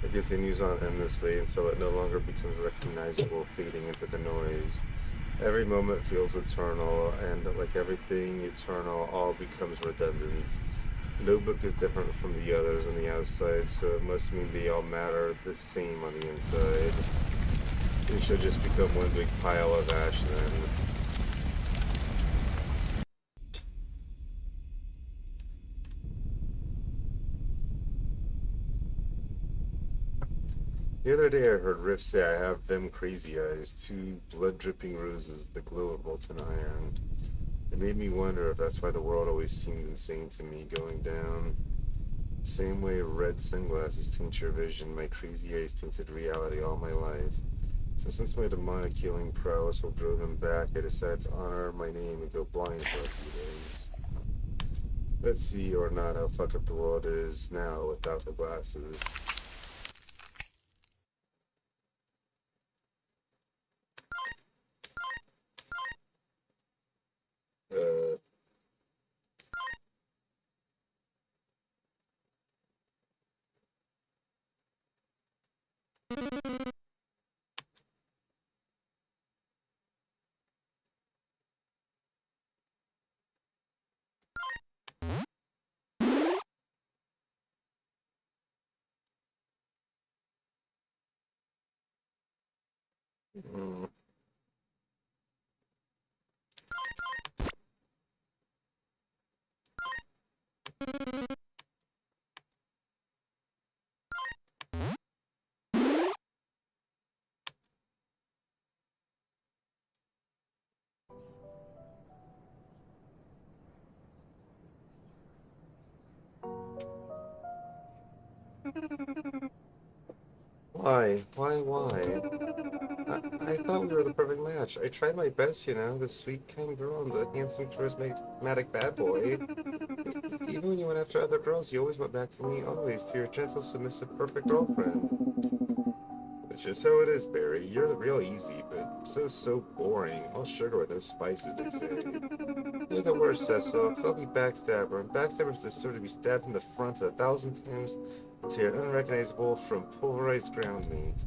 It continues on endlessly until it no longer becomes recognizable, fading into the noise. Every moment feels eternal, and like everything eternal, all becomes redundant. No book is different from the others on the outside, so it must mean they all matter the same on the inside. We should just become one big pile of ash then. The other day I heard Riff say I have them crazy eyes, two blood-dripping roses, the glow of molten iron. It made me wonder if that's why the world always seemed insane to me, going down. Same way red sunglasses taint your vision, my crazy eyes tainted reality all my life. So since my demonic healing prowess will draw them back, I decided to honor my name and go blind for a few days. Let's see or not how fucked up the world is now without the glasses. Uh... Mm. Why? Why? I thought we were the perfect match. I tried my best, you know, the sweet, kind girl and the handsome, charismatic bad boy. Even when you went after other girls, you always went back to me, always, to your gentle, submissive, perfect girlfriend. It's just how it is, Barry. You're the real easy, but so boring. All sugar with no spices, they say. You're the worst, Cecil. A filthy backstabber, and backstabbers deserve to be stabbed in the front 1,000 times until you're unrecognizable from pulverized ground meat.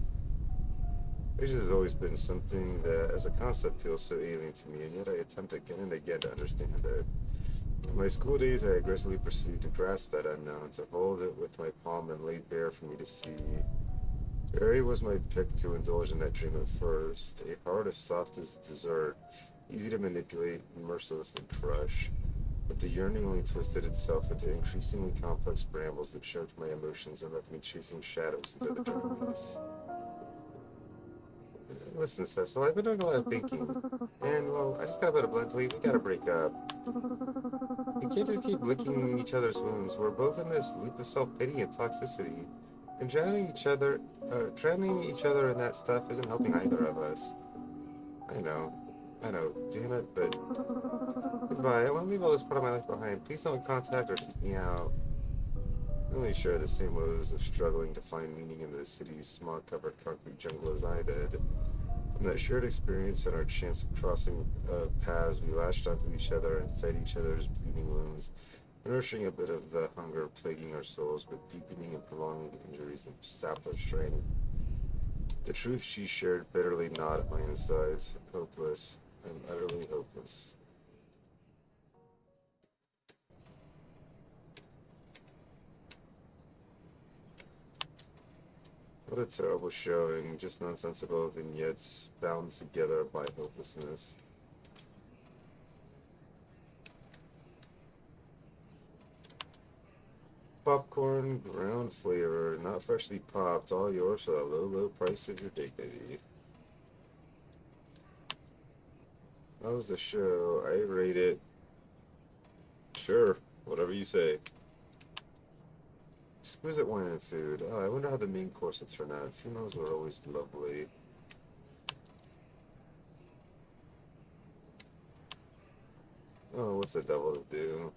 There's always been something that, as a concept, feels so alien to me, and yet I attempt again and again to understand it. In my school days, I aggressively pursued to grasp that unknown, to hold it with my palm and laid bare for me to see. Barry was my pick to indulge in that dream at first, a heart as soft as dessert, easy to manipulate and mercilessly crush. But the yearning only twisted itself into increasingly complex brambles that choked my emotions and left me chasing shadows into the darkness. Listen, Cecil, I've been doing a lot of thinking, and, well, I just gotta put it bluntly, we gotta break up. We can't just keep licking each other's wounds. We're both in this loop of self-pity and toxicity. And drowning each other in that stuff isn't helping either of us. I know, damn it, but goodbye. I want to leave all this part of my life behind. Please don't contact or seek me out. We only share the same woes of struggling to find meaning in the city's smog-covered concrete jungle as I did. From that shared experience and our chance of crossing paths, we latched onto each other and fed each other's bleeding wounds, nourishing a bit of the hunger plaguing our souls, but deepening and prolonging the injuries that sapped our strength. The truth she shared bitterly gnawed at my insides. Hopeless. I'm utterly hopeless. What a terrible showing, just nonsensical vignettes bound together by hopelessness. Popcorn, ground flavor, not freshly popped, all yours for the low, low price of your dignity. That was the show. I rate it. Sure, whatever you say. Exquisite wine and food. Oh, I wonder how the main course will turn out. Funerals were always lovely. Oh, what's the devil to do?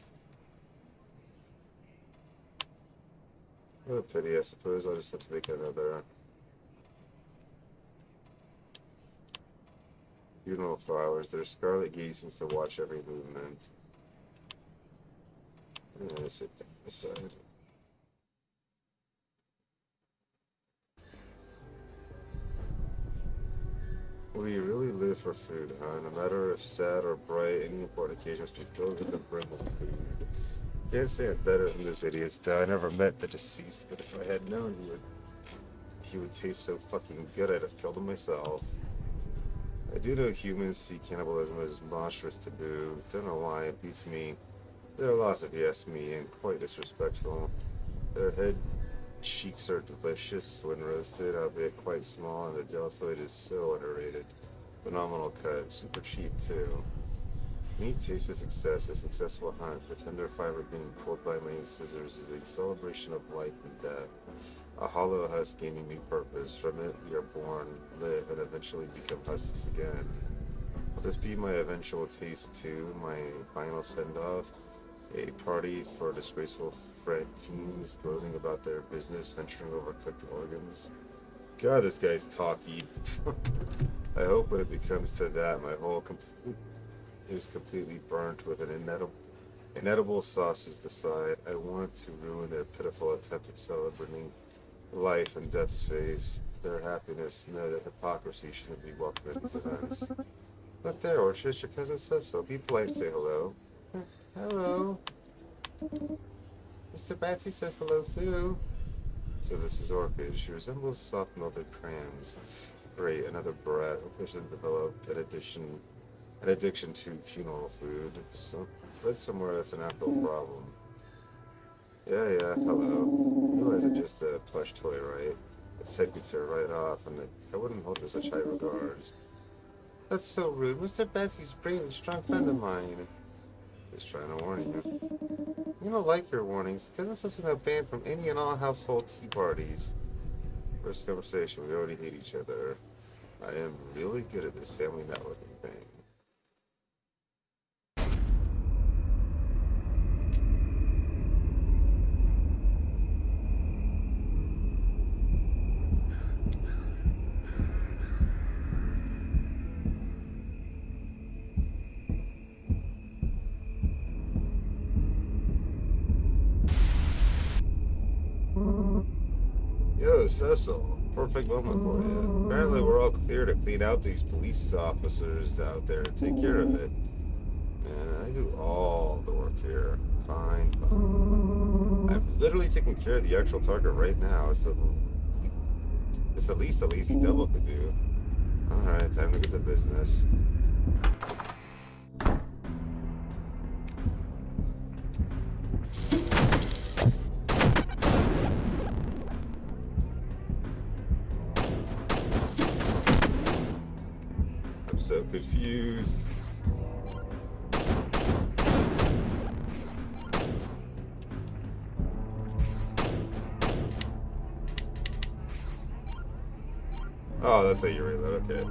What a pity, I suppose I'll just have to make another. Funeral flowers. Their scarlet gaze seems to watch every movement. I'm gonna sit down beside. We really live for food, huh? No matter if sad or bright, any important occasions we filled to the brim with food. Can't say I'm better than this idiot though. I never met the deceased, but if I had known he would taste so fucking good, I'd have killed him myself. I do know humans see cannibalism as monstrous taboo. Don't know why, it beats me. There are lots if you ask me, and quite disrespectful. Their head cheeks are delicious when roasted, albeit quite small, and the deltoid is so underrated. Phenomenal cut, super cheap too. Meat tastes a success, a successful hunt. The tender fiber being pulled by my scissors is a celebration of life and death. A hollow husk gaining new purpose. From it we are born, live, and eventually become husks again. Will this be my eventual taste too? My final send-off? A party for disgraceful fiends gloating about their business, venturing over cooked organs? God, this guy's talky. I hope when it becomes to that, my whole is completely burnt with an inedible sauce as the side. I want to ruin their pitiful attempt at celebrating life and death's face. Their happiness, no, their hypocrisy shouldn't be welcome at these events. Look there, Orchis, your cousin says so. Be polite and say hello. Hello. Mr. Batsy says hello too. So this is Orchid. She resembles soft melted crayons. Great, another brat. Hope she doesn't develop an addiction to funeral food. So live somewhere that's an actual problem. Yeah, hello. You realize it's just a plush toy, right? Its head gets her right off, and I wouldn't hold it in such high regards. That's so rude. Mr. Betsy's a brave and strong friend of mine. Just trying to warn you. You don't like your warnings. Cousin's listening to a ban from any and all household tea parties. First conversation, we already hate each other. I am really good at this family networking thing. Yo, Cecil. Perfect moment for you. Apparently we're all clear to clean out these police officers out there and take care of it. Man, I do all the work here. Fine. I'm literally taking care of the actual target right now. It's the least a lazy devil could do. Alright, time to get to business. So confused. Oh, that's how you reload, okay.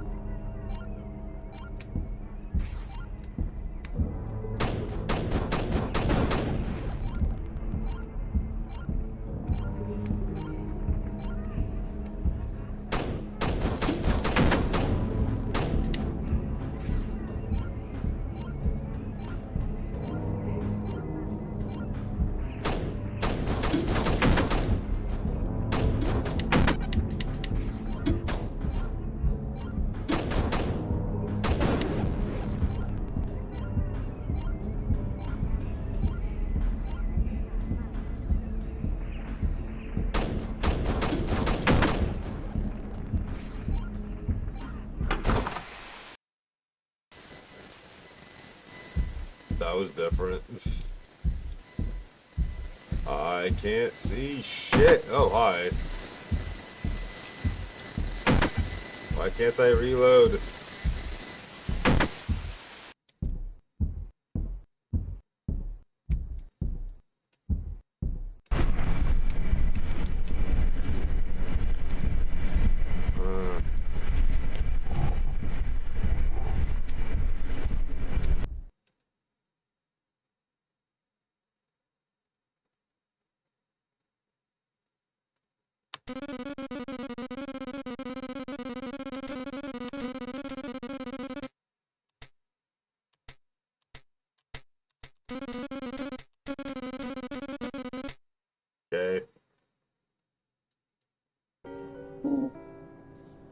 that was different. I can't see shit. Oh, hi. Why can't I reload? Okay.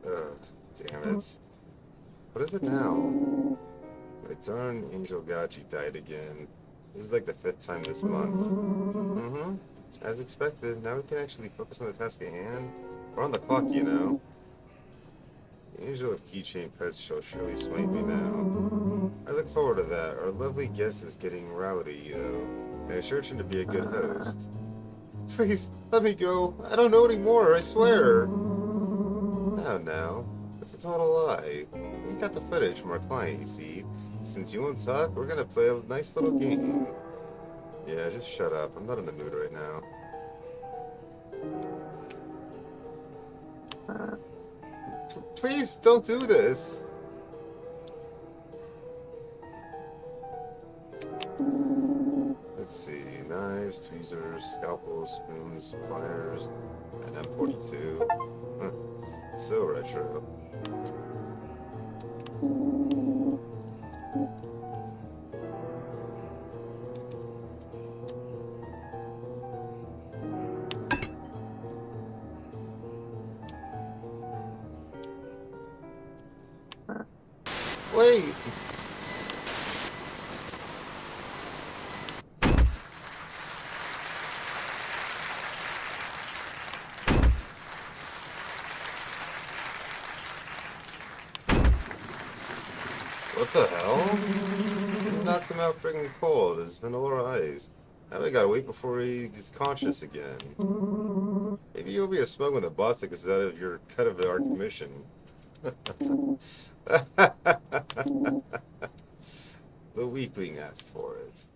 Ugh, damn it. What is it now? My darn Angel Gachi died again. This is like the 5th time this month. Mm-hmm. As expected, now we can actually focus on the task at hand. We're on the clock, you know. The Angel of Keychain Pets shall surely smite me now. I look forward to that. Our lovely guest is getting rowdy, though. And I assure him to be a good host. Please, let me go. I don't know anymore, I swear. Now. It's a total lie. We got the footage from our client, you see. Since you won't talk, we're gonna play a nice little game. Yeah, just shut up. I'm not in the mood right now. Please don't do this. Let's see. Knives, tweezers, scalpels, spoons, pliers, and M42. Huh. So retro. Wait! What the hell? You knocked him out freaking cold as vanilla ice. Now we gotta wait before he's conscious again. Maybe you'll be a smug when the boss takes us out of your cut of our commission. The weakling asked for it.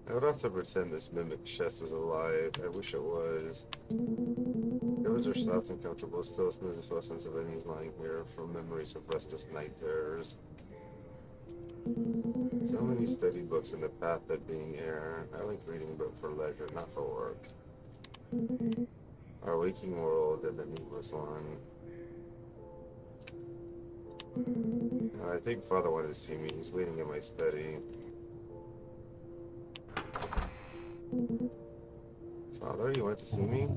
I would have to pretend this mimic chest was alive. I wish it was. Covers are soft and comfortable, still smooth as well sense of enemies lying here from memories of restless night terrors. So many study books in the path that being air. I like reading, but for leisure, not for work. Our waking world and the needless one. I think Father wanted to see me. He's waiting in my study. Father, you want to see me?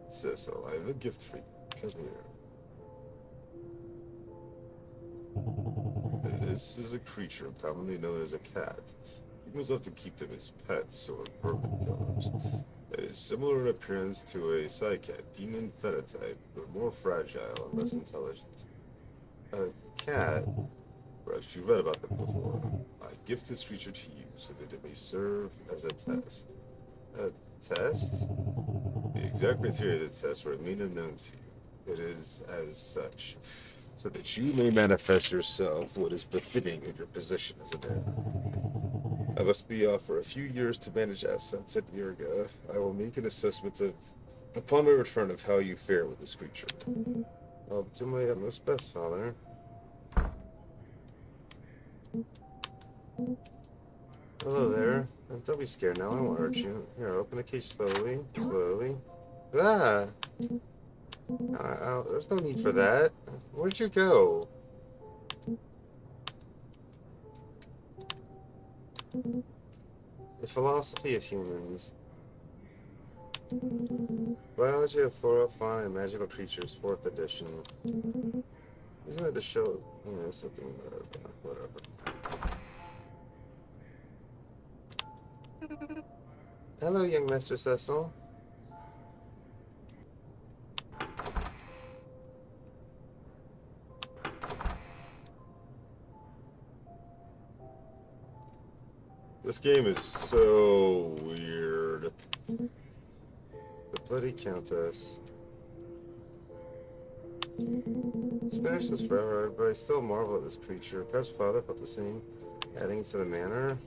Cecil, I have a gift for you. Come here. This is a creature commonly known as a cat. Humans often keep them as pets or bourbon colors. It is similar in appearance to a psycat, demon phenotype, but more fragile and less intelligent. A cat, perhaps you've read about them before. I gift this creature to you so that it may serve as a test. A test? The exact criteria of the test remain unknown to you. It is as such, so that you may manifest yourself what is befitting of your position as a man. I must be off for a few years to manage assets at Nirga. I will make an assessment upon my return of how you fare with this creature. I'll do my utmost best, Father. Hello there. Don't be scared now, I won't hurt you. Here, open the cage slowly. Slowly. Ah! There's no need for that. Where'd you go? The Philosophy of Humans. Biology of Flora, Fauna, and Magical Creatures, 4th edition. Isn't it the show? Yeah, something, whatever. Hello, young Master Cecil. This game is so weird. The Bloody Countess. Spanish is forever, but I still marvel at this creature. Perhaps father felt the same. Adding it to the manor.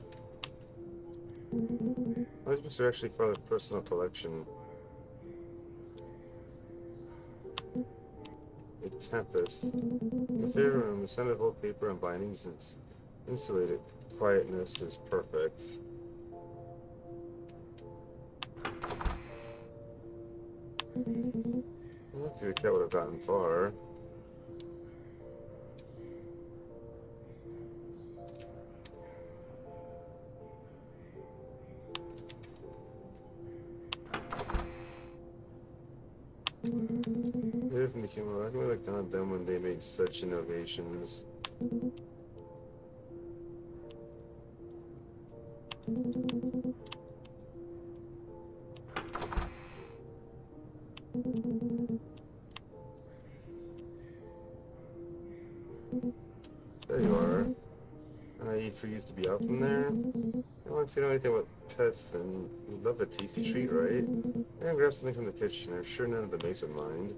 These books are actually father's personal collection. A Tempest. In the favor room, the scented wallpaper and bindings and insulated quietness is perfect. I don't think the cat would have gotten far. Maybe from the human, I can look down at them when they make such innovations. There you are. Naive for you to be out from there. Well, if you know anything about pets, then you'd love a tasty treat, right? I'm gonna grab something from the kitchen. I'm sure none of the maids would mind.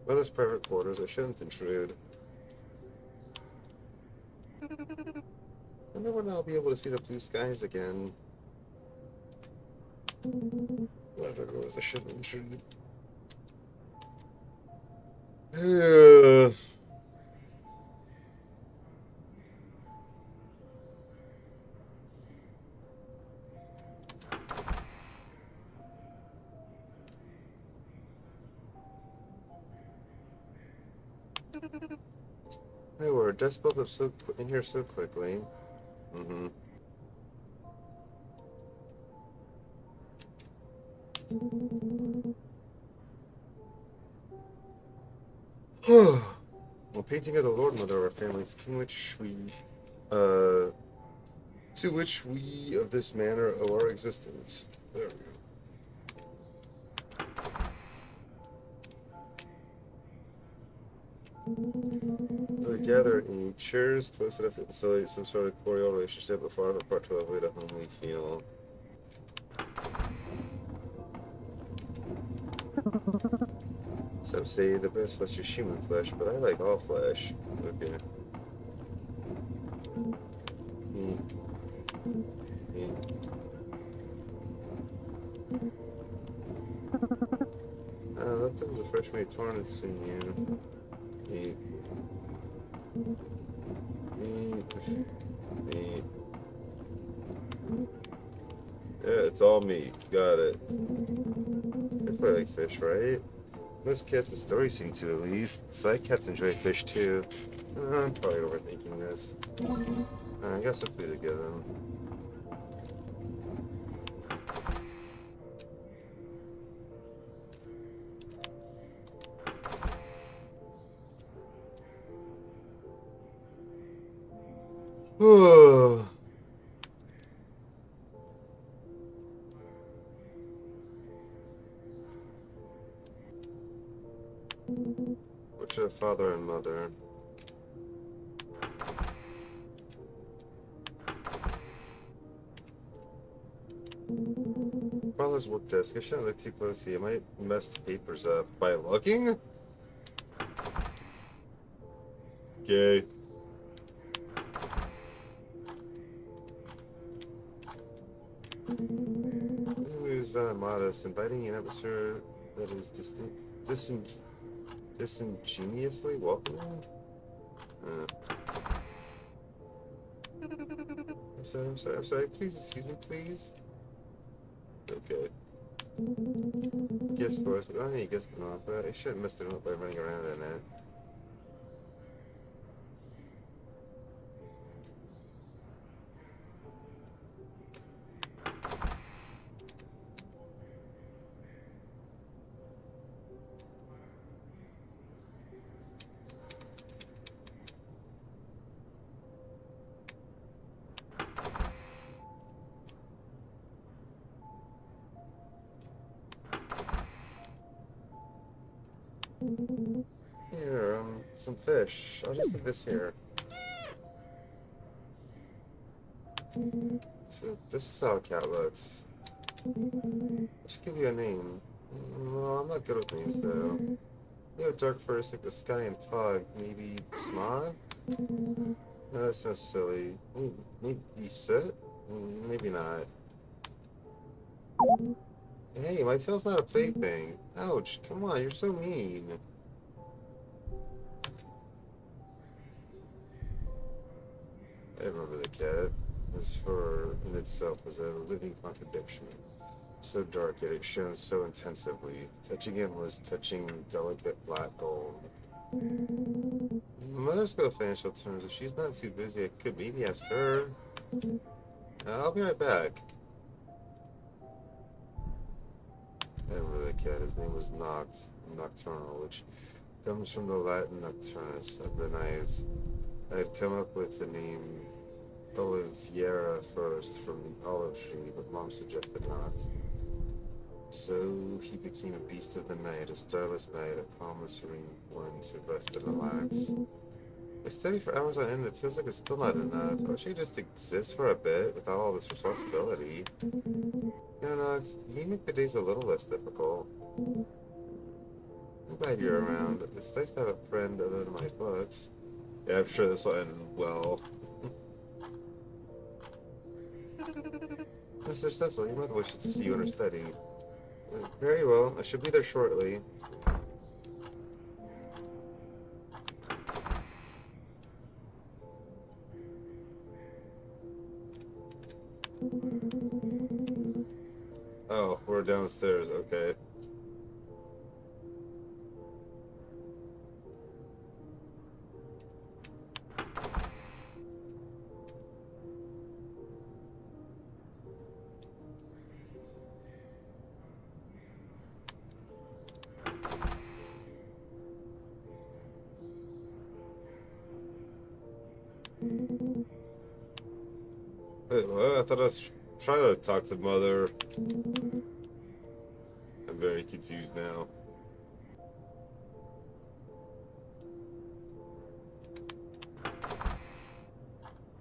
Mother's private quarters. I shouldn't intrude. I wonder when I'll be able to see the blue skies again. Whatever it goes, I shouldn't intrude. Hey, we're dust built up in here so quickly. Mm-hmm. Well, painting of the Lord Mother of our families, to which we of this manor owe our existence. There we go. We gather in chairs close enough to facilitate some sort of cordial relationship, but far apart to avoid a homely feel. Some say the best flesh is human flesh, but I like all flesh. Okay. That was a fresh made torn and sinew. Meat. Yeah, it's all meat. Got it. I probably like fish, right? Most cats in stories seem to, at least. Side cats enjoy fish too. I'm probably overthinking this. I got some food to give them. Which are father and mother? Father's work desk. I shouldn't look too closely. I might mess the papers up by looking. Okay. He was rather modest, inviting an atmosphere that is disingenuously welcoming. I'm sorry. Please excuse me, please. Okay. Guess course, but I need to guess the note, but I should have messed it up by running around in it. Here, some fish. I'll just leave this here. So this is how a cat looks. I should give you a name. Well, I'm not good with names though. You have dark furs like the sky and fog. Maybe Smog? No, that sounds silly. Maybe Soot? Maybe not. Hey, my tail's not a plaything. Ouch, come on, you're so mean. I remember the cat. As for in itself as a living contradiction. So dark, yet it shone so intensively. Touching it was touching delicate black gold. My mother's got financial terms. If she's not too busy, I could maybe ask her. I'll be right back. I remember the cat. His name was Nocturnal, which comes from the Latin nocturnus of the night. I had come up with the name Oliviera first from the olive tree, but Mom suggested not. So he became a beast of the night, a starless night, a calm and serene one to rest and relax. I study for hours on end, it feels like it's still not enough. I wish I could just exist for a bit without all this responsibility. You know, Nox, you make the days a little less difficult. I'm glad you're around. It's nice to have a friend other than my books. Yeah, I'm sure this will end well. Mr. Cecil, your mother wishes to see you in her study. Very well, I should be there shortly. Oh, we're downstairs, okay. Wait, what? I thought I was trying to talk to Mother. I'm very confused now.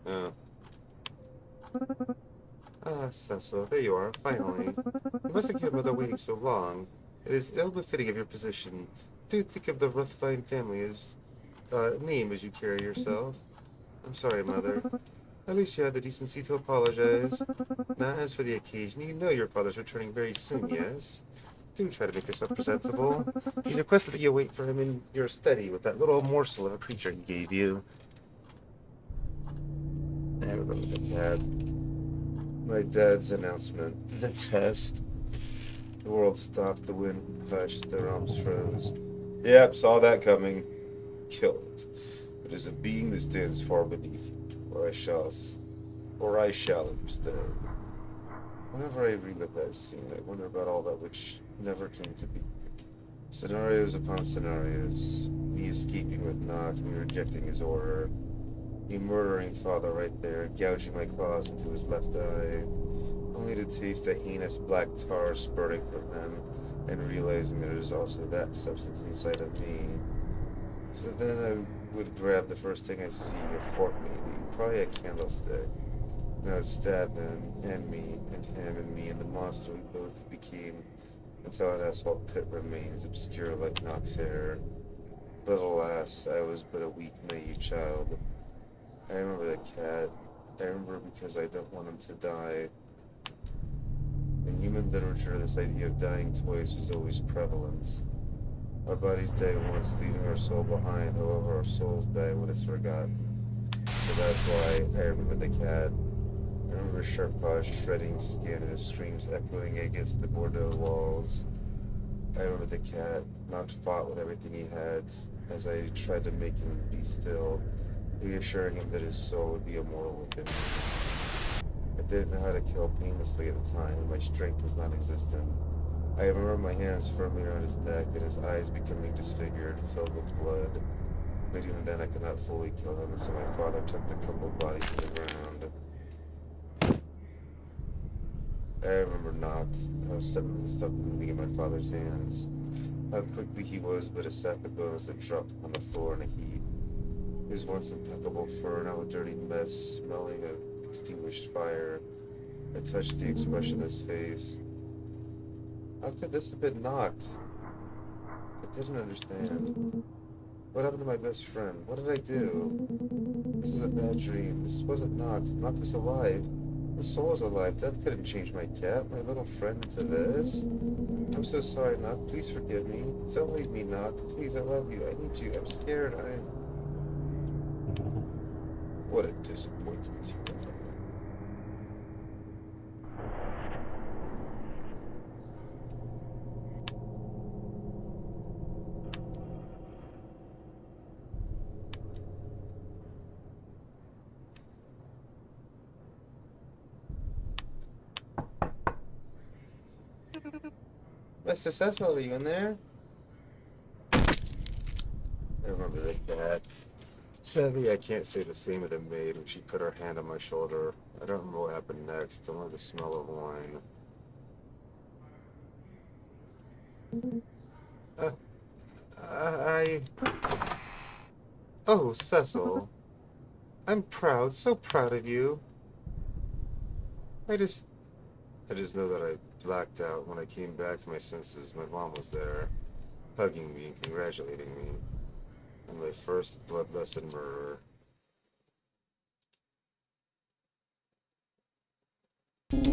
Oh. Ah, Cecil, there you are, finally. You must have kept Mother waiting so long. It is ill-befitting of your position. Do think of the Ruthven family as name as you carry yourself. I'm sorry, Mother. At least you had the decency to apologize. Now, as for the occasion, you know your father's returning very soon, yes? Do try to make yourself presentable. He's requested that you wait for him in your study with that little morsel of a creature he gave you. I remember the cat. My dad's announcement. The test. The world stopped, the wind hushed, the realms froze. Yep, saw that coming. Kill it. It is a being that stands far beneath you, or I shall instead. Whenever I relive that scene, I wonder about all that which never came to be. Scenarios upon scenarios. Me escaping with Noct, me rejecting his order. Me murdering father right there, gouging my claws into his left eye. Only to taste the heinous black tar spurting from him, and realizing there is also that substance inside of me. So then I would grab the first thing I see, a fork maybe, probably a candlestick. And I would stab him, and me, and him, and me, and the monster we both became, until an asphalt pit remains, obscure like Noct's hair. But alas, I was but a weak, naive child. I remember the cat. I remember because I don't want him to die. In human literature, this idea of dying twice was always prevalent. Our bodies die once, leaving our soul behind. However, our souls die when it's forgotten. So that's why I remember the cat. I remember sharp paws shredding skin and his screams echoing against the Bordeaux walls. I remember the cat. Noct fought with everything he had as I tried to make him be still, reassuring him that his soul would be immortal within me. I didn't know how to kill painlessly at the time, and my strength was non-existent. I remember my hands firmly around his neck and his eyes becoming disfigured, filled with blood. But even then I could not fully kill him, and so my father took the crumpled body to the ground. I remember Noct, how suddenly stopped moving in my father's hands. How quickly he was but a sack of bones that dropped on the floor in a heap. His once impeccable fur, now a dirty mess, smelling of extinguished fire. I touched the expressionless face. How could this have been knocked? I didn't understand. What happened to my best friend? What did I do? This is a bad dream. This wasn't knocked. Knocked was alive. The soul is alive. Death couldn't change my cat, my little friend, into this. I'm so sorry, Knock. Please forgive me. Don't leave me, Knock. Please, I love you. I need you. I'm scared. What a disappointment you are. Mr. Cecil, are you in there? I remember that cat. Sadly, I can't say the same of the maid when she put her hand on my shoulder. I don't remember what happened next, only the smell of wine. Oh, Cecil. I'm proud, so proud of you. I just know that I blacked out. When I came back to my senses, my mom was there, hugging me and congratulating me on my first blood-lesson murder. If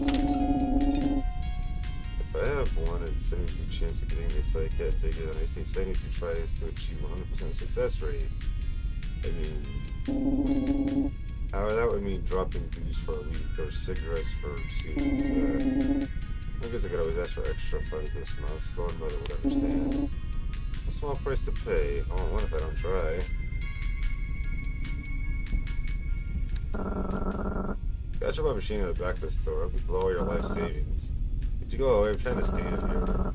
I have 1 in 72 chance of getting the psychiatric figure, then I say 72 tries to achieve 100% success rate. I mean, that would mean dropping booze for a week or cigarettes for 2 weeks. I guess I could always ask for extra funds this month. Lord Mother would understand. A small price to pay. I won't win if I don't try. Got your machine in the back of the store. It'll blow all your life savings. Could you go away? I'm trying to stand here.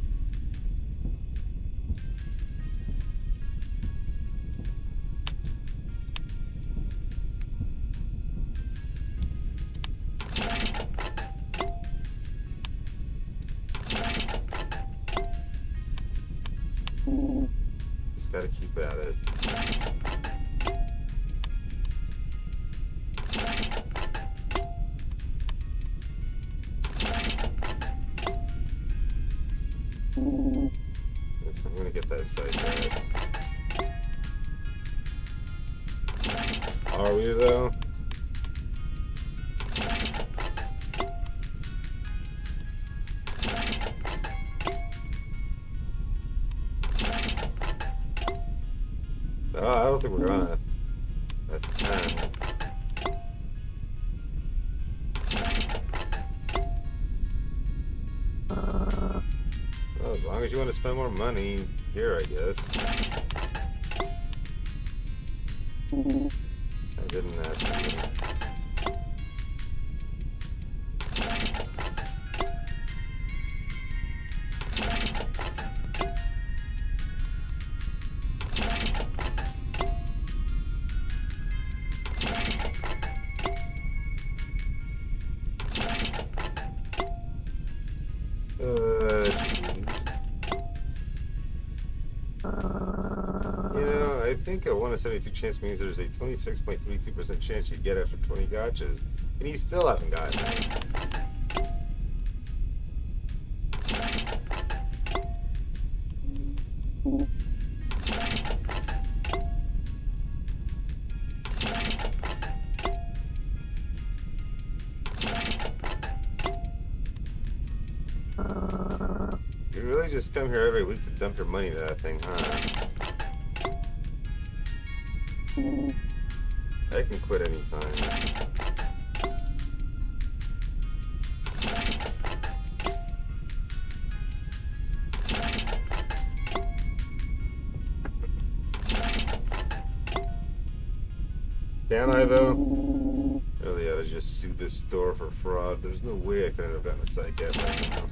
Just gotta keep at it. I'm gonna get that side back. Are we though? I don't think we're gonna. That's 10. Well, as long as you want to spend more money here, I guess. I didn't ask you. Jeez. You know, I think a 1 in 72 chance means there's a 26.32% chance you get after 20 gotchas, and you still haven't gotten it. You really just come here every week to dump your money into that thing, huh? I can quit anytime. Can I, though? Really ought to just sue this store for fraud. There's no way I could have gotten a psychiatrist right now.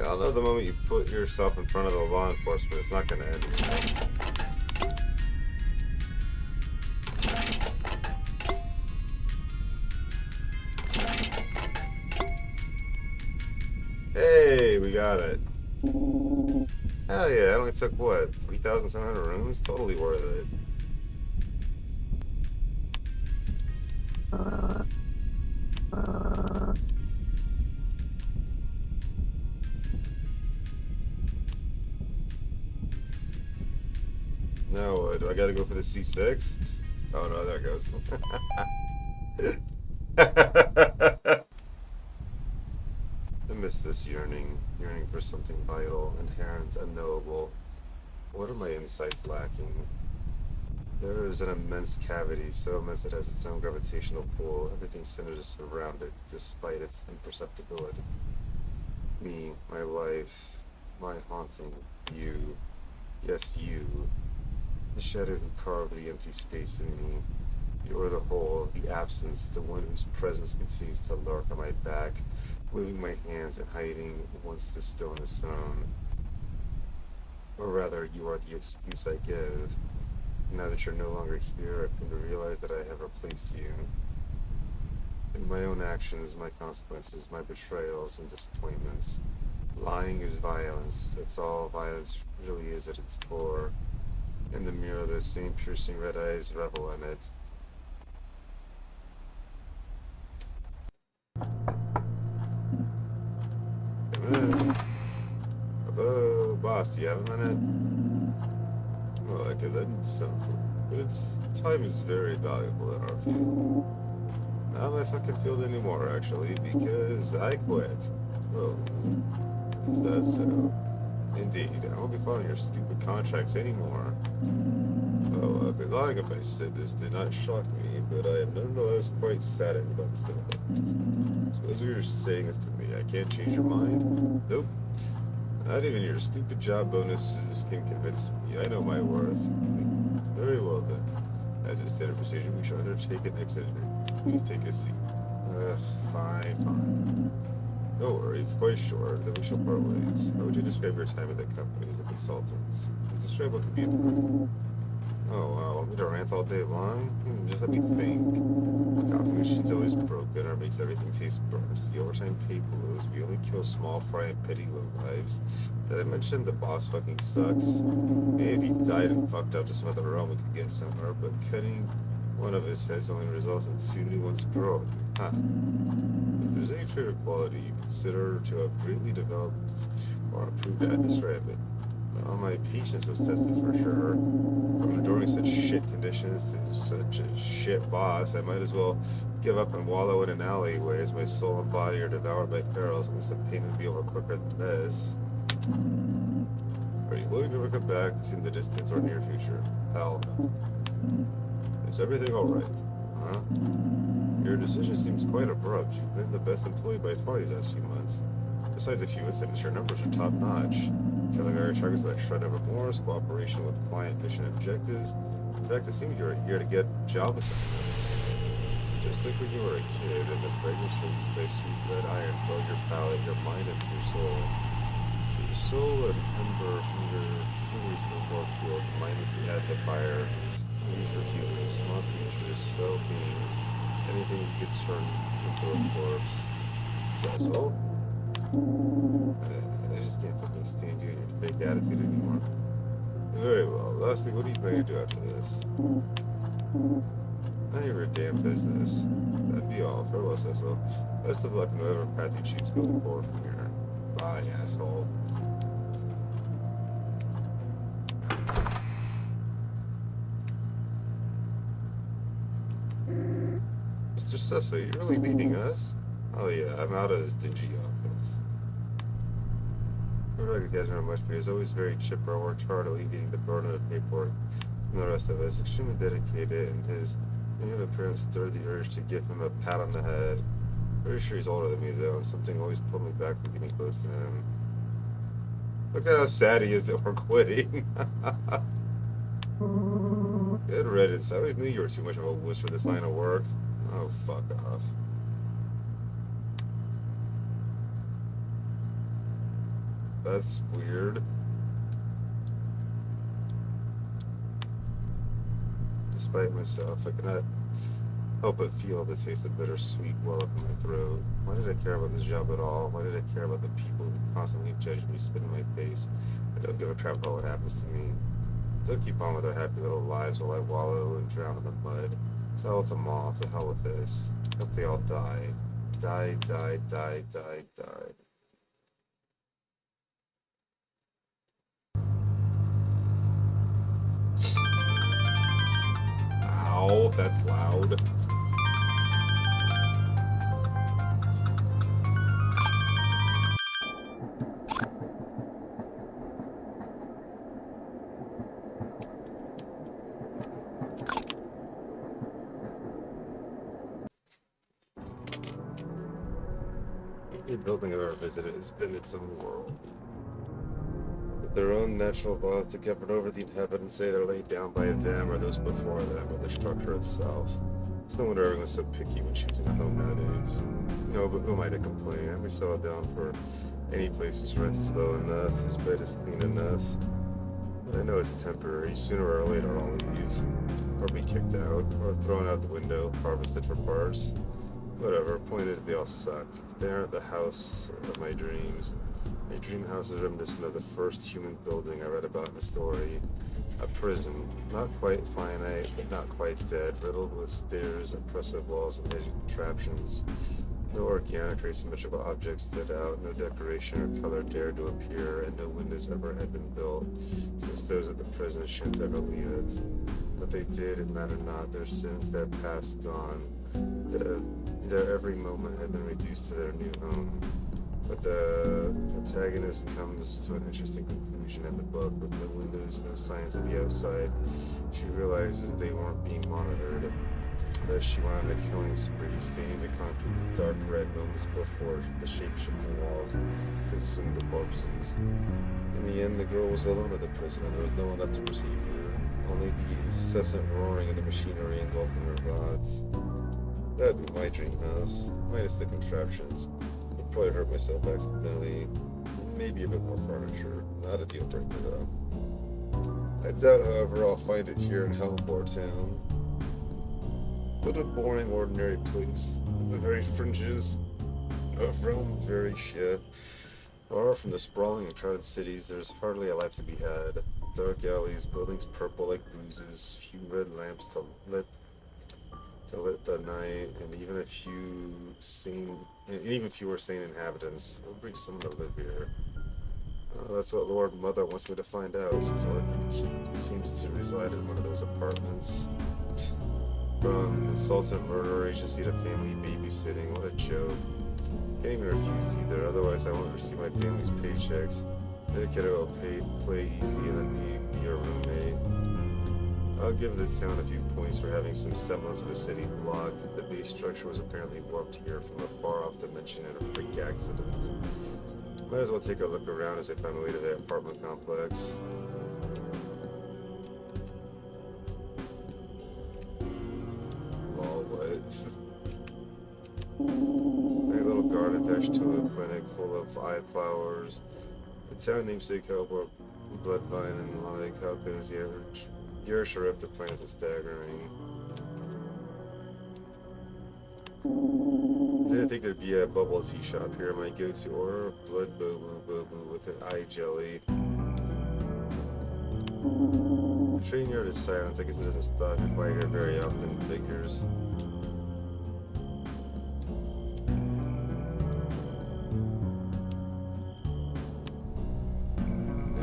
I'll know the moment moment you put yourself in front of the law enforcement, it's not gonna end well. Hey, we got it. Hell yeah, it only took what, 3,700 rooms? Totally worth it. No, do I gotta go for the C6? Oh no, there it goes. I miss this yearning for something vital, inherent, unknowable. What are my insights lacking? There is an immense cavity, so immense it has its own gravitational pull. Everything centers around it, despite its imperceptibility. Me, my life, my haunting, you. Yes, you. The shadow who carved the empty space in me. You are the whole, the absence, the one whose presence continues to lurk on my back, moving my hands and hiding once the stillness thrown. Or rather, you are the excuse I give. Now that you're no longer here, I've come to realize that I have replaced you. In my own actions, my consequences, my betrayals and disappointments. Lying is violence. That's all violence really is at its core. In the mirror, those same piercing red eyes revel in it. Come in. Hello, boss, do you have a minute? Well, okay, that sounds cool. But its time is very valuable in our field. Not my fucking field anymore, actually, because I quit. Oh, is that so? Indeed, I won't be following your stupid contracts anymore. Oh, I'd be lying if I said this did not shock me, but I am nonetheless quite saddened by this development. Suppose you're saying this to me, I can't change your mind? Nope. Not even your stupid job bonuses can convince me. I know my worth. Very well then. As a standard procedure, we shall undertake an exit. Please take a seat. Fine. Don't worry, it's quite short, then we shall part ways. How would you describe your time at the company as a consultant? Describe what could be improved. Oh wow, want me to rant all day long? Just let me think. The coffee machine's always broken or makes everything taste burnt. The overtime pay blows. We only kill small fry and petty lowlives. Did I mention the boss fucking sucks? Maybe if he died and fucked up to some other realm we could get somewhere, but cutting one of his heads only results in two new ones growing. Huh. If there's any trait or quality you consider to have greatly developed or improved at, describe it. Well, my patience was tested for sure. From enduring such shit conditions to such a shit boss, I might as well give up and wallow in an alleyway as my soul and body are devoured by perils, unless the pain would be over quicker than this. Are you willing to come back to the distant or near future? Hell no. Is everything alright? Huh? Your decision seems quite abrupt. You've been the best employee by far these last few months. Besides a few incidents, your numbers are top-notch. Killing our targets like shred of remorse, cooperation with client mission objectives. In fact, it seemed you were here to get job assignments. Just like when you were a kid, and the fragrance from by sweet red iron filled your palate, your mind, and your soul. Your soul and ember hungry for more fuel to mindlessly add the fire. Hungry for humans, small creatures, feral beings, anything that gets turned into a corpse. Cecil? I just can't fucking stand you and your fake attitude anymore. Very well. Lastly, what are you going to do after this? None of your damn business. That'd be all. Farewell, Cecil. Best of luck in whatever path you choose going forward from here. Bye, asshole. Mr. Cecil, you're really leaving us? Oh yeah, I'm out of this dingy office. I feel like you guys are much, but he's always very chipper, worked hard alleviating the burden of paperwork from the rest of us. Extremely dedicated, and his new appearance stirred the urge to give him a pat on the head. Pretty sure he's older than me though, and something always pulled me back from getting close to him. Look at how sad he is that we're quitting. Good riddance. I always knew you were too much of a wuss for this line of work. Oh, fuck off. That's weird. Despite myself, I cannot help but feel the taste of bittersweet well up in my throat. Why did I care about this job at all? Why did I care about the people who constantly judge me, spit in my face, and don't give a crap about what happens to me? They'll keep on with their happy little lives while I wallow and drown in the mud. To hell with them all, to hell with this. Hope they all die. Die, die, die, die, die. Ow, that's loud. Every building I've ever visited has been its own world. With their own natural laws to govern over the inhabitants, say they're laid down by them or those before them, or the structure itself. It's no wonder everyone's so picky when choosing a home nowadays. No, but who am I to complain? I'm settle down for any place whose rent is low enough, whose bed is clean enough. But I know it's temporary. Sooner or later I'll leave, or be kicked out, or thrown out the window, harvested for parts. Whatever, point is they all suck. They aren't the house of my dreams. My dream house is reminiscent of the first human building I read about in a story. A prison, not quite finite, but not quite dead, riddled with stairs, oppressive walls, and hidden contraptions. No organic or asymmetrical objects stood out, no decoration or color dared to appear, and no windows ever had been built, since those at the prison shan't ever leave it. What they did, it mattered not, their sins, their past gone. Their every moment had been reduced to their new home. But the protagonist comes to an interesting conclusion in the book. With no windows, no signs of the outside, she realizes they weren't being monitored. Thus she went on a killing spree, staining the concrete with dark red moments before the shape-shifting walls consumed the corpses. In the end, the girl was alone at the prison, and there was no one left to perceive her. Only the incessant roaring of the machinery engulfing her thoughts. That'd be my dream house, minus the contraptions. I'd probably hurt myself accidentally. Maybe a bit more furniture. Not a deal breaker though. I doubt, however, I'll find it here in Hellbore Town. What a boring, ordinary place. The very fringes of Rome, very shit. Far from the sprawling and crowded cities, there's hardly a life to be had. Dark alleys, buildings purple like bruises, few red lamps to lit the night, and even fewer sane inhabitants. What brings someone to live here? That's what Lord Mother wants me to find out, since all I seems to reside in one of those apartments. From consultant murder agency to family babysitting, what a joke. Can't even refuse either, otherwise I won't receive my family's paychecks. The kiddo will play easy and let me be your roommate. I'll give the town a few points for having some semblance of a city block. The base structure was apparently warped here from a far-off dimension in a freak accident. Might as well take a look around as I find my way to the apartment complex. Lol, what? A little garden attached to a clinic full of flowers. The town namesake Hellbore Bloodvine and like how cozy Garish are up to plants is staggering. Didn't think there'd be a bubble tea shop here. My go-to order, blood bobu with an eye jelly. The train yard is silent. I guess it doesn't stop and by here very often. Figures.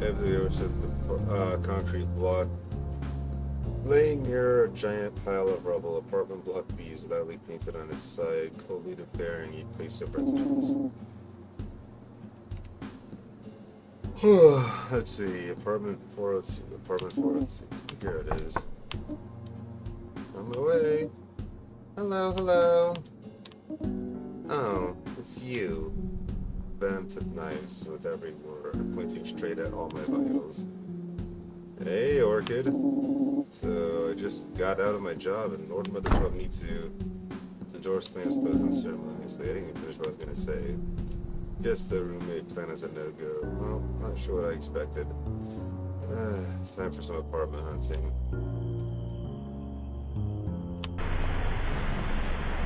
Heavily overset the concrete block. Laying near a giant pile of rubble, apartment block B is loudly painted on its side, coldly to bare and neat place of residence. Let's see, apartment 402, here it is. On my way. Hello, hello. Oh, it's you. Ben took knives with every word, pointing straight at all my vitals. Hey, Orchid. So I just got out of my job and Lord Mother told me to. The door slams closed unceremoniously. I didn't even finish what I was gonna say. Guess the roommate plan is a no-go. Well, not sure what I expected. It's time for some apartment hunting.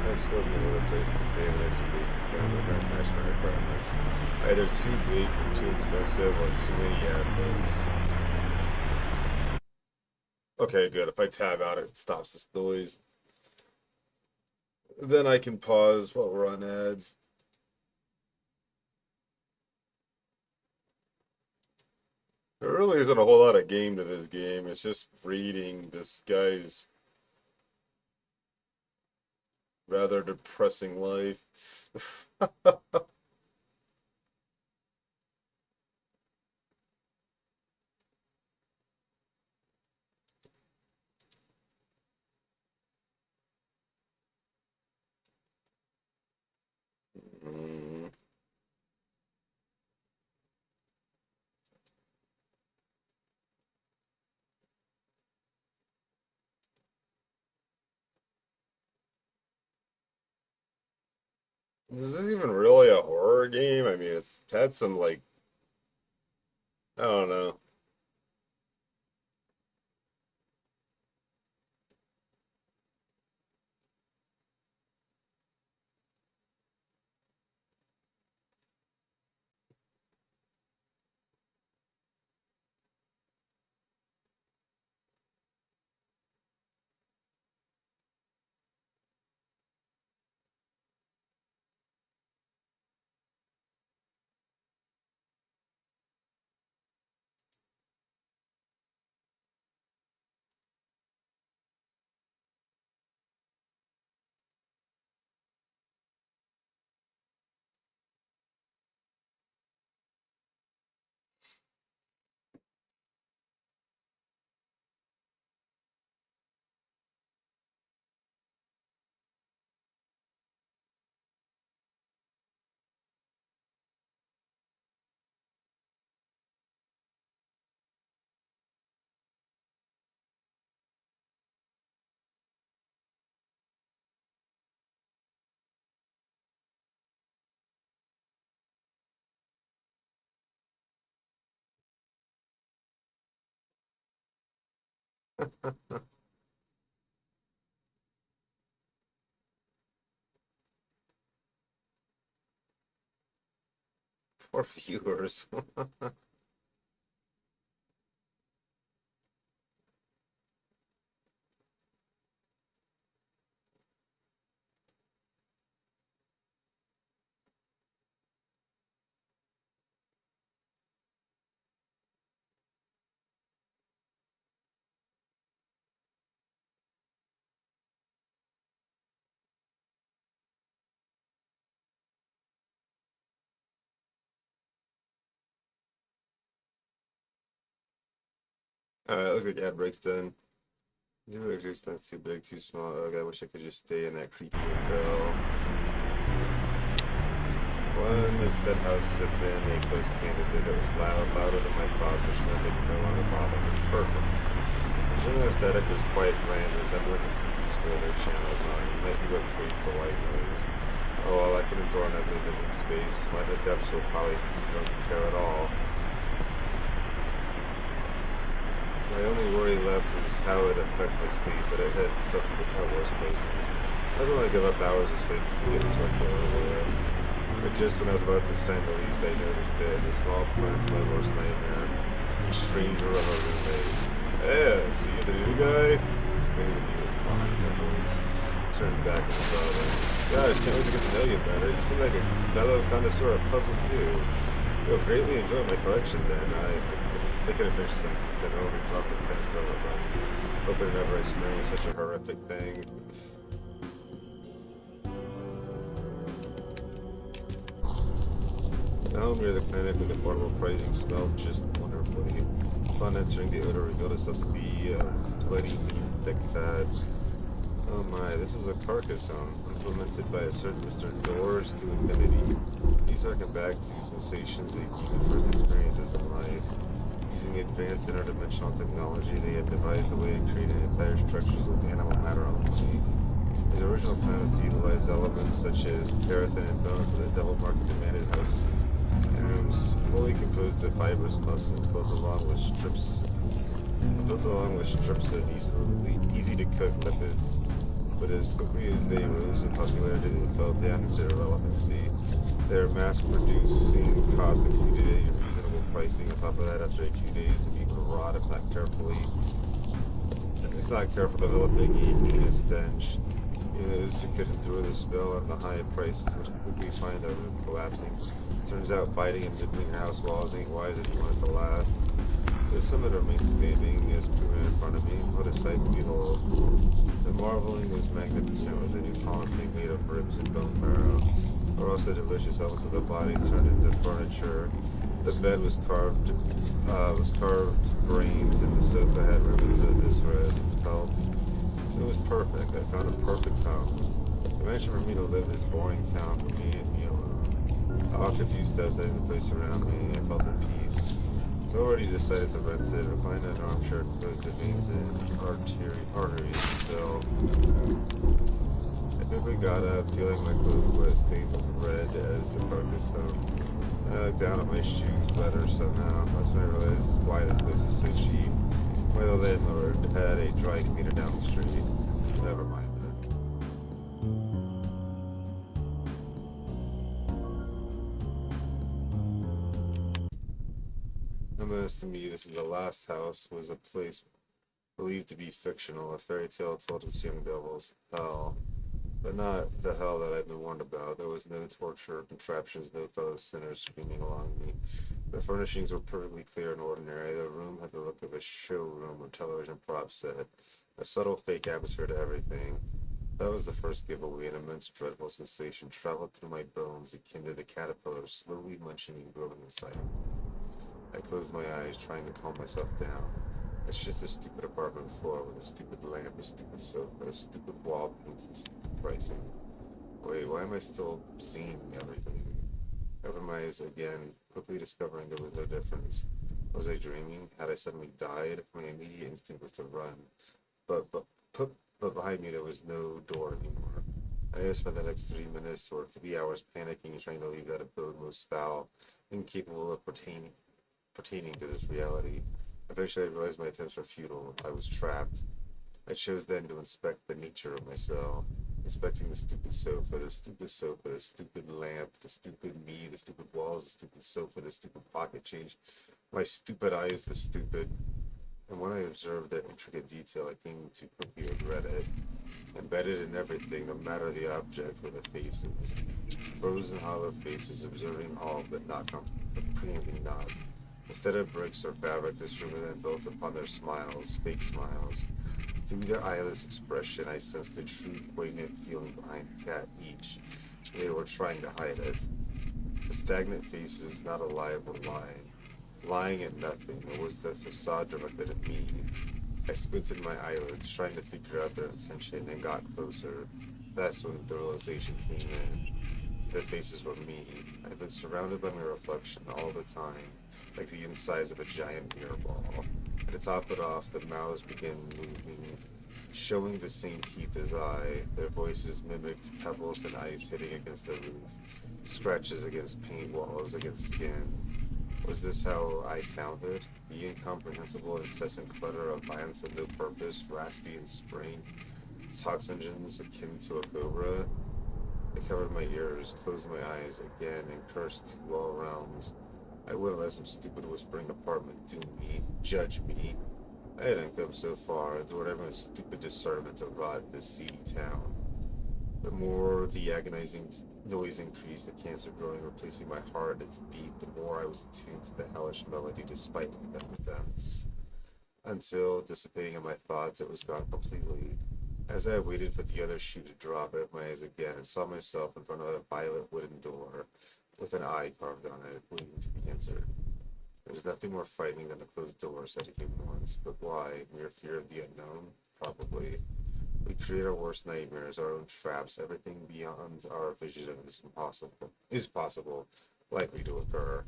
I explored many other places to stay in the next few days to plan that match my requirements. Either too big or too expensive or too many airports. Okay, good. If I tab out, it stops this noise. Then I can pause while we're on ads. There really isn't a whole lot of game to this game. It's just reading this guy's rather depressing life. Mm. Is this even really a horror game? I mean, it's had some, like, I don't know. Poor viewers. Alright, looks like ad break's done. New expense too big, too small. Okay, I wish I could just stay in that creepy hotel. One of said houses had been a close candidate that was loud, louder than my thoughts, which meant they could no longer bother me. Perfect. The general aesthetic was quite bland, resembling a TV screen with channels on. It might be what creates the white noise. Oh, well, I can endure an ugly living space. My hookups will probably be too drunk to care at all. My only worry left was how it affected my sleep, but it had slept at worse places. I was willing to give up hours of sleep just to get this one over with. But just when I was about to sign the lease, I noticed it. The small print, my worst nightmare. A stranger of a roommate. Hey, so you the new guy? Staying with you from behind my boys. Turned back and saw them. Gosh, can't wait to get to know you better. You seem like a fellow connoisseur of puzzles too. You'll greatly enjoy my collection then. They could have finished the sentence and said, "Oh, we dropped the pen and started running. Hoping I never experienced such a horrific thing." Now near the clinic with the affordable pricing smelled just wonderfully. Upon entering, the odor revealed itself to be bloody meat, thick fat. Oh my, this was a carcass home, implemented by a certain Mr. Doors to infinity. These harken back to sensations that human first experiences in life. Using advanced interdimensional technology, they had devised a way to create entire structures of animal matter only. His original plan was to utilize elements such as keratin and bones, but the devil market demanded houses and rooms fully composed of fibrous muscles, built along with strips of easy to cook lipids. But as quickly as they rose in popularity, they fell down into irrelevancy. Their mass-producing cost exceeded any reasonable pricing. On top of that, after a few days, the meat would rot if not careful, developing a heinous stench. Those who could endure the spell of the high prices would quickly find their roof collapsing. Turns out biting and nibbling house walls ain't wise if you want it to last. The summit remained standing as proven in front of me. What a sight to behold. The marveling was magnificent, with the new columns being made of ribs and bone marrow, or also delicious elements of the body turned into furniture. The bed was carved brains, and the sofa had ribbons of viscera as its pelt. It was perfect. I found a perfect home. The mansion for me to live in this boring town for me and me alone. I walked a few steps out of the place around me, and I felt at peace. So I already decided to rent it, recline in an armchair composed of veins and arteries until I quickly got up, feeling my clothes were stained with red as the carcass hung. I looked down at my shoes better somehow. That's when I realized why this place was so cheap. Why the landlord had a dry cleaner down the street. Never mind that. Unbeknownst to me, this is the last house was a place believed to be fictional, a fairy tale told with young devils. Hell. But not the hell that I've been warned about. There was no torture contraptions, no fellow sinners screaming along me. The furnishings were perfectly clear and ordinary. The room had the look of a showroom or television prop set, a subtle fake atmosphere to everything. That was the first giveaway. An immense dreadful sensation traveled through my bones, akin to the caterpillar slowly munching and growing inside me. I closed my eyes, trying to calm myself down. It's just a stupid apartment floor with a stupid lamp, a stupid sofa, a stupid wall paints, and stupid pricing. Wait, why am I still seeing everything? Opened my eyes again, quickly discovering there was no difference. Was I dreaming? Had I suddenly died? My immediate instinct was to run. But behind me there was no door anymore. I spent the next 3 minutes or 3 hours panicking and trying to leave that abode most foul, incapable of pertaining to this reality. Eventually I realized my attempts were futile. I was trapped. I chose then to inspect the nature of my cell. Inspecting the stupid sofa, the stupid lamp, the stupid me, the stupid walls, the stupid sofa, the stupid pocket change, my stupid eyes, the stupid. And when I observed that intricate detail, I came to quickly regret it. Embedded in everything, no matter the object, were the faces. Frozen hollow faces, observing all but not comprehending not. Instead of bricks or fabric, this room had been built upon their smiles, fake smiles. Through their eyeless expression, I sensed the true, poignant feeling behind cat each. They were trying to hide it. The stagnant faces, not alive, were lying. Lying at nothing. It was the facade directed at me. I squinted my eyelids, trying to figure out their intention, and got closer. That's when the realization came in. The faces were me. I had been surrounded by my reflection all the time, like the insides of a giant mirror ball. And to top it off, the mouths began moving, showing the same teeth as I. Their voices mimicked pebbles and ice hitting against the roof, scratches against paint walls, against skin. Was this how I sounded? The incomprehensible, incessant clutter of violence with no purpose, raspy and spring, tox engines akin to a cobra? I covered my ears, closed my eyes again, and cursed to all realms. I wouldn't let some stupid whispering apartment doom me, judge me. I hadn't come so far, endured everyone's stupid discernment to rot in this seedy town. The more the agonizing noise increased, the cancer growing, replacing my heart and its beat, the more I was attuned to the hellish melody despite my attempts. Until, dissipating in my thoughts, it was gone completely. As I waited for the other shoe to drop, I opened my eyes again and saw myself in front of a violet wooden door, with an eye carved on it, waiting to be entered. There was nothing more frightening than a closed door, said it came once, but why? Mere fear of the unknown? Probably. We create our worst nightmares, our own traps. Everything beyond our vision is possible, likely to occur.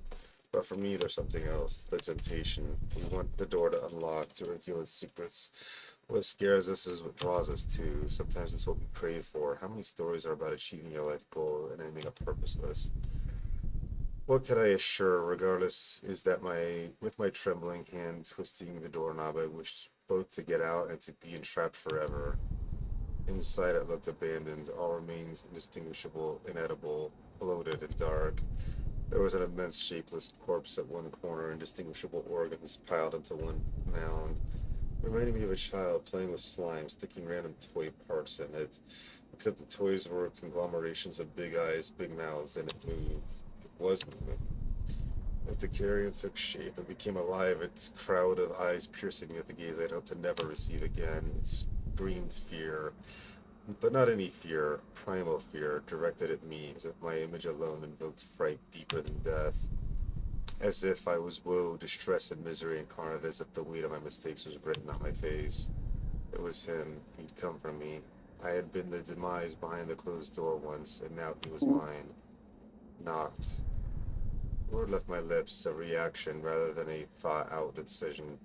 But for me, there's something else. The temptation. We want the door to unlock, to reveal its secrets. What scares us is what draws us to. Sometimes it's what we crave for. How many stories are about achieving your life goal and ending up purposeless? What can I assure, regardless, is that with my trembling hand twisting the doorknob, I wished both to get out and to be entrapped forever. Inside it looked abandoned, all remains indistinguishable, inedible, bloated and dark. There was an immense shapeless corpse at one corner, indistinguishable organs piled into one mound. Reminding me of a child playing with slime, sticking random toy parts in it. Except the toys were conglomerations of big eyes, big mouths, and it moved. It was moving. As the carrion took shape and became alive, its crowd of eyes piercing me with a gaze I'd hoped to never receive again. It screamed fear. But not any fear, primal fear, directed at me, as if my image alone invoked fright deeper than death. As if I was woe, distress, and misery incarnate, as if the weight of my mistakes was written on my face. It was him. He'd come from me. I had been the demise behind the closed door once, and now he was mine. Knocked. Word left my lips, a reaction rather than a thought-out decision.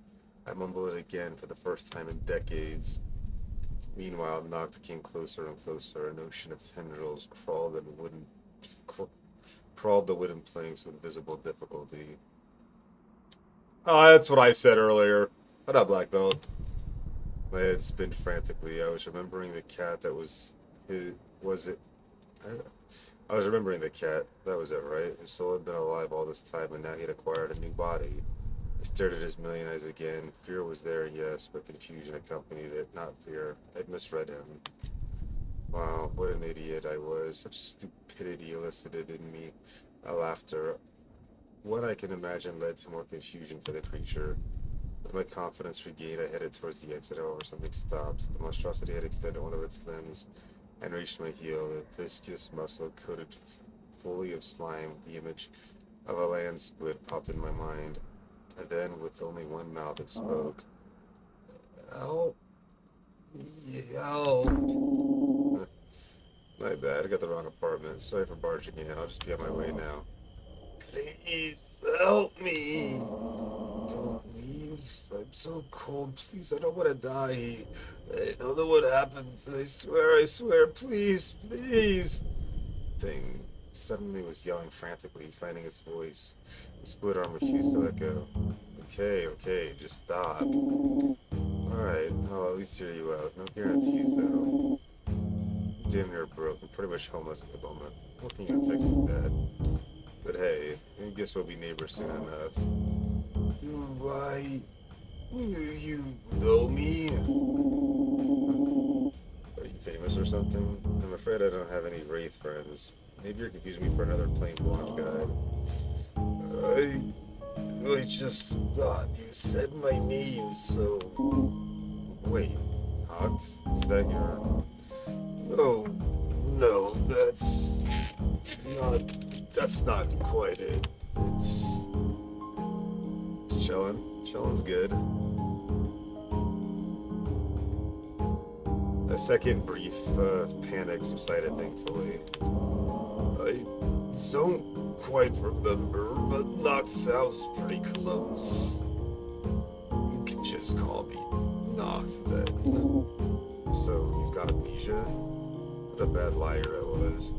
I mumbled it again for the first time in decades. Meanwhile, Knocked came closer and closer. An ocean of tendrils crawled the wooden planks with visible difficulty. Oh, that's what I said earlier. What up, Black Belt? My head spinned frantically. I was remembering the cat that was his. Was it? I was remembering the cat. That was it, right? His soul had been alive all this time, and now he had acquired a new body. I stared at his million eyes again. Fear was there, yes, but confusion accompanied it, not fear. I'd misread him. Wow, what an idiot I was. Such stupidity elicited in me a laughter. What I can imagine led to more confusion for the creature. With my confidence regained, I headed towards the exit, however something stopped. The monstrosity had extended one of its limbs and reached my heel. A viscous muscle coated fully of slime. The image of a land squid popped in my mind. And then, with only one mouth, it spoke. Help. Help. My bad, I got the wrong apartment. Sorry for barging in. I'll just be on my way now. Please, help me. Don't leave. I'm so cold. Please, I don't want to die. I don't know what happened. I swear, please, please. Thing suddenly was yelling frantically, finding its voice. The squid arm refused to let go. Okay, just stop. Alright, I'll at least hear you out. No guarantees, though. Damn near broke. I'm pretty much homeless at the moment. Working on fixing that. But hey, I guess we'll be neighbors soon enough. Do you know me? Are you famous or something? I'm afraid I don't have any Wraith friends. Maybe you're confusing me for another plain blonde guy. I just thought you said my name, so... Wait, Hogged? Is that your... Oh, no, that's not quite it. It's chillin'. Chillin's good. A second brief panic subsided, thankfully. I don't quite remember, but Knocked sounds pretty close. You can just call me Knocked then. So, you've got amnesia? What a bad liar I was.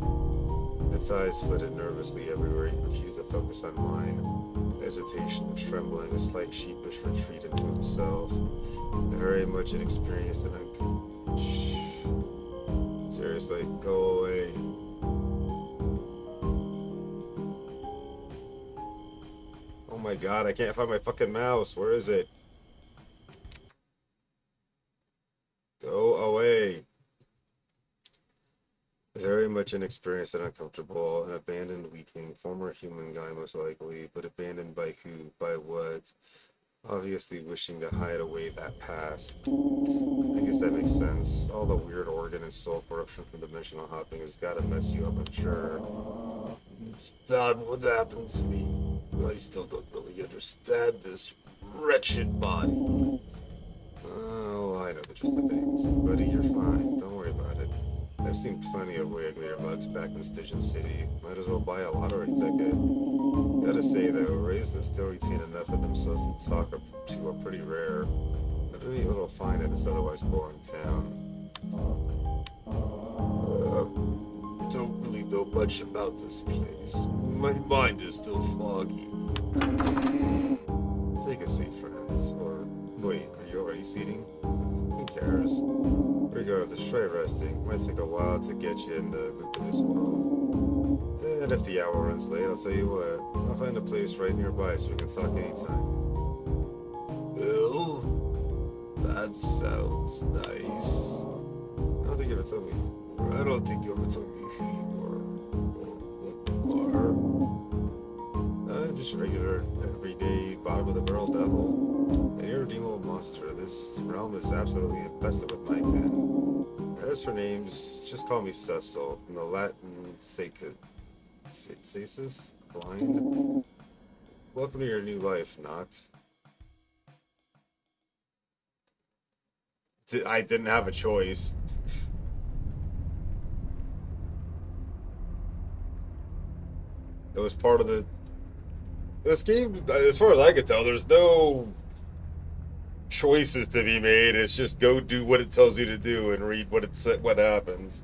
Its eyes flitted nervously everywhere. He refused to focus on mine. Hesitation, trembling, a slight sheepish retreat into himself. Very much inexperienced and seriously, go away. Oh my god, I can't find my fucking mouse. Where is it? Go away. Very much inexperienced and uncomfortable, an abandoned weakling, former human guy most likely, but abandoned by who, by what? Obviously wishing to hide away that past. I guess that makes sense. All the weird organ and soul corruption from dimensional hopping has gotta mess you up, I'm sure. Not what happened to me. I still don't really understand this wretched body. Oh, I know the gist of things. Buddy, you're fine. Don't worry about it. I've seen plenty of way uglier bugs back in Stygian City. Might as well buy a lottery ticket. Gotta say though, rays that still retain enough of themselves to talk to are pretty rare. And What a neat little find in this otherwise boring town. Don't really know much about this place. My mind is still foggy. Take a seat, friends. Or, wait, are you already seating? Who cares? Regardless, try resting. Might take a while to get you in the loop of this world. And if the hour runs late, I'll tell you what. I'll find a place right nearby so we can talk anytime. Bill? That sounds nice. I don't think you ever told me. I don't think you ever told me who you are. Or what you are. I'm just a regular, everyday, bottom of the barrel devil. An irredeemable monster. This realm is absolutely infested with nightmen. As for names, just call me Cecil. From the Latin Caesus? Blind? Welcome to your new life, not. I didn't have a choice. It was part of the... This game, as far as I could tell, there's no choices to be made. It's just go do what it tells you to do and read what happens.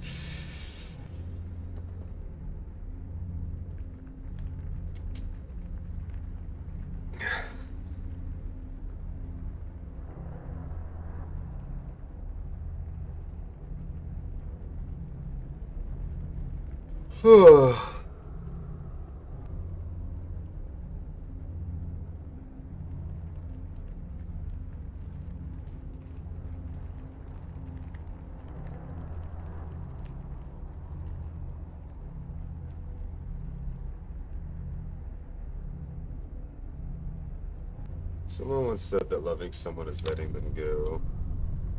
Someone once said that loving someone is letting them go.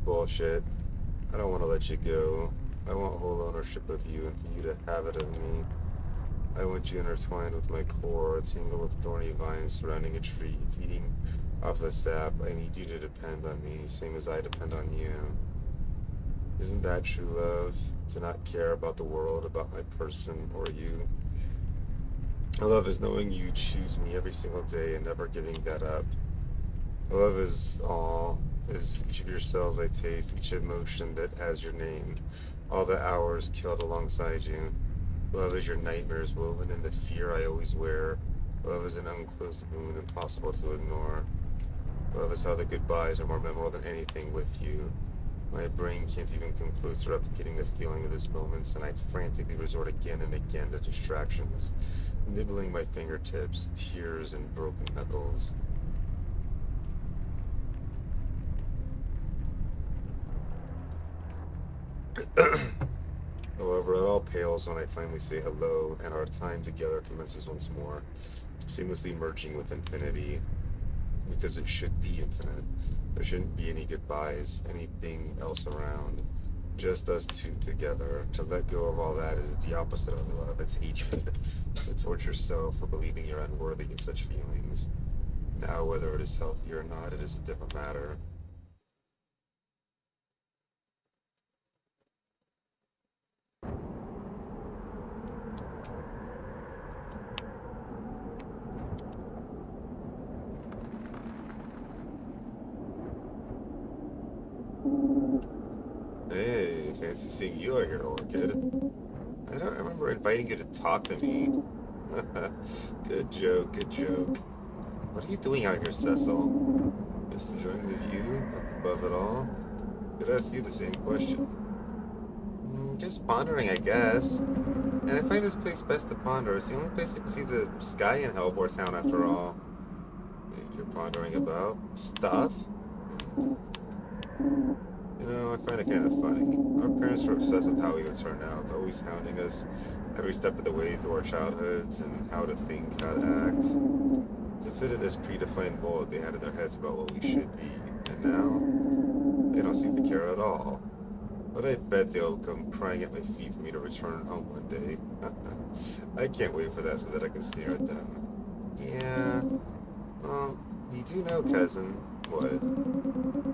Bullshit. I don't want to let you go. I want whole ownership of you and for you to have it of me. I want you intertwined with my core, a tangle of thorny vines surrounding a tree, feeding off the sap. I need you to depend on me, same as I depend on you. Isn't that true love? To not care about the world, about my person, or you? Love is knowing you choose me every single day and never giving that up. Love is all, is each of your cells I taste, each emotion that has your name, all the hours killed alongside you. Love is your nightmares woven in the fear I always wear. Love is an unclosed wound impossible to ignore. Love is how the goodbyes are more memorable than anything with you. My brain can't even come close to replicating the feeling of those moments, and I frantically resort again and again to distractions, nibbling my fingertips, tears, and broken knuckles. However, it all pales when I finally say hello and our time together commences once more, seamlessly merging with infinity, because it should be infinite. There shouldn't be any goodbyes, anything else around, just us two together. To let go of all that is the opposite of love. It's hatred. It's towards yourself for believing you're unworthy of such feelings. Now, whether it is healthy or not, it is a different matter. Hey, fancy seeing you out here, Orchid. I don't remember inviting you to talk to me. Good joke, good joke. What are you doing out here, Cecil? Just enjoying the view up above it all? Could ask you the same question. Just pondering, I guess. And I find this place best to ponder. It's the only place I can see the sky in Hellbore Town, after all. You're pondering about stuff? You know, I find it kind of funny. Our parents were obsessed with how we would turn out, always hounding us every step of the way through our childhoods and how to think, how to act. To fit in this predefined mold they had in their heads about what we should be. And now, they don't seem to care at all. But I bet they'll come crying at my feet for me to return home one day. I can't wait for that so that I can sneer at them. Yeah, well, you do know, cousin, what?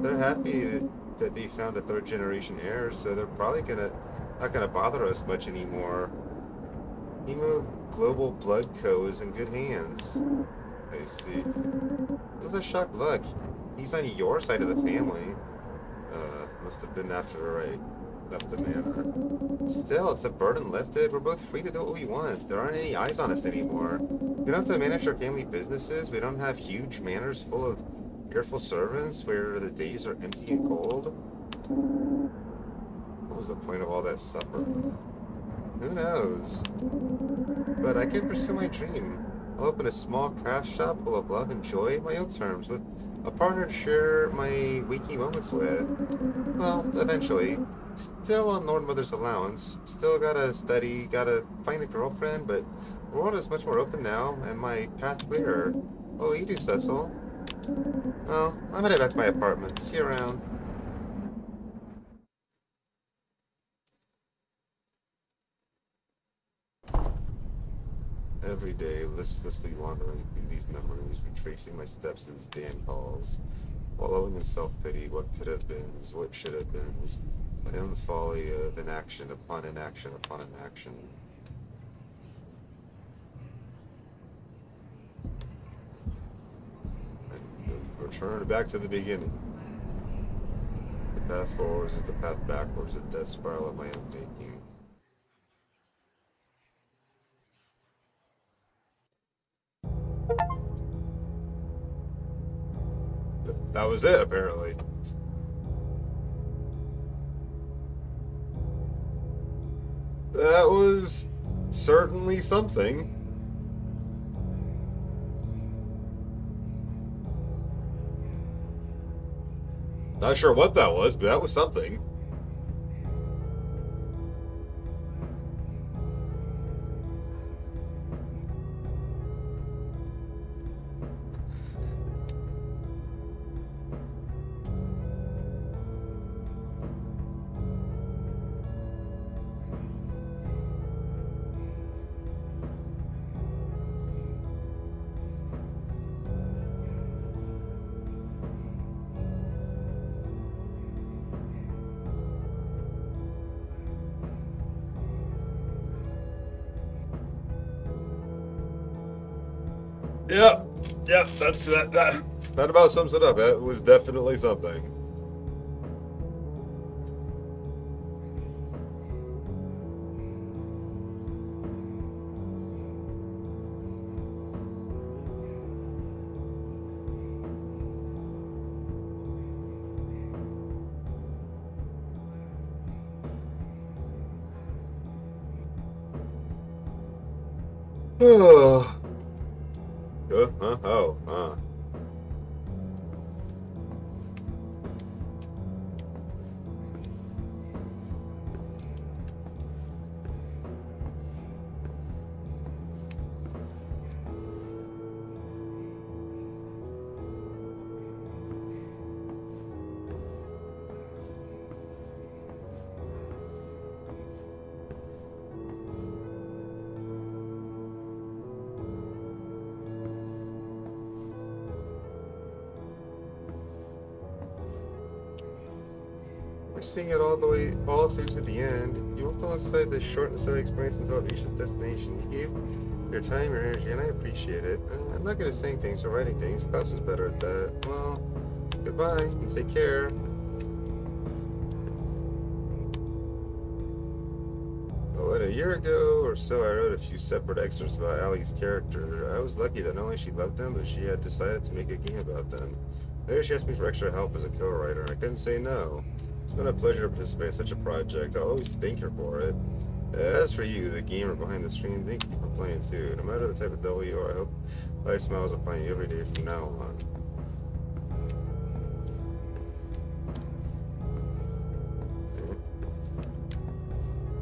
They're happy that they found a third generation heir, so they're probably not gonna bother us much anymore. Hemo Global Blood Co. is in good hands. I see. What a shock luck. He's on your side of the family. Must have been after I left the manor. Still, it's a burden lifted. We're both free to do what we want. There aren't any eyes on us anymore. We don't have to manage our family businesses. We don't have huge manors full of fearful servants where the days are empty and cold. What was the point of all that suffering? Who knows? But I can pursue my dream. I'll open a small craft shop full of love and joy on my own terms, with a partner to share my waking moments with. Well, eventually. Still on Lord Mother's allowance. Still gotta study, gotta find a girlfriend, but the world is much more open now, and my path clearer. What will you do, Cecil? Well, I'm headed back to my apartment. See you around. Every day, listlessly wandering through these memories, retracing my steps as Dan calls, wallowing in self-pity, what could have been, what should have been, my own folly of inaction upon inaction upon inaction. And return back to the beginning. The path forwards is the path backwards, a death spiral of my own making. That was it, apparently. That was certainly something. Not sure what that was, but that was something. Yep, that's that about sums it up. It was definitely something. Oh. Oh. We're seeing it all through to the end. You walked alongside this short and steady experience until it reached its destination. You gave your time, your energy, and I appreciate it. I'm not good at saying things or writing things. Klaus is better at that. Well, goodbye, and take care. What, a year ago or so, I wrote a few separate excerpts about Allie's character. I was lucky that not only she loved them, but she had decided to make a game about them. Later, she asked me for extra help as a co-writer, and I couldn't say no. It's been a pleasure to participate in such a project. I'll always thank her for it. As for you, the gamer behind the screen, thank you for playing too. No matter the type of devil you are, I hope life smiles upon you every day from now on.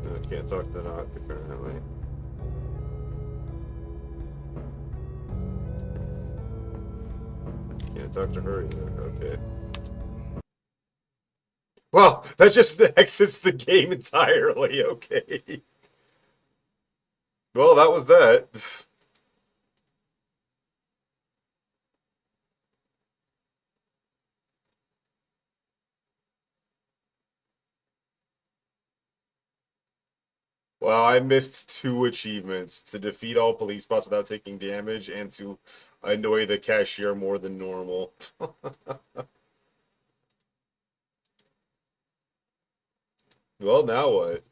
No, I can't talk to the Nocta currently. Can't talk to her either. Okay. Well, that just exits the game entirely. Okay. Well, that was that. Well, I missed 2 achievements: to defeat all police bots without taking damage and to annoy the cashier more than normal. Well, now what?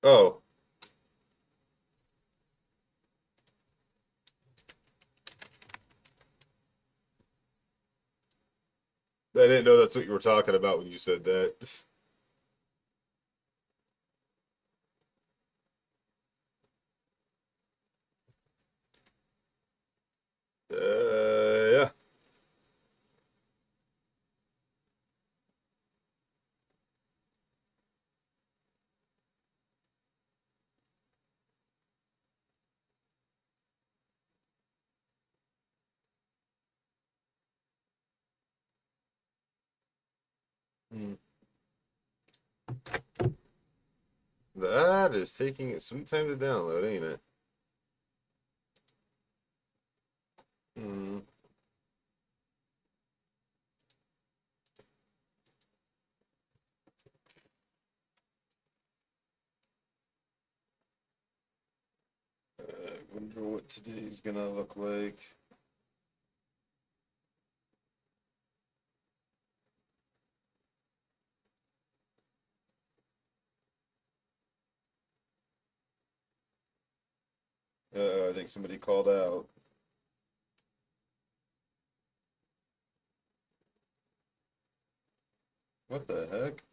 Oh. I didn't know that's what you were talking about when you said that. Yeah. Hmm. That is taking its sweet time to download, ain't it? Hmm. I wonder what today's gonna look like. I think somebody called out. What the heck?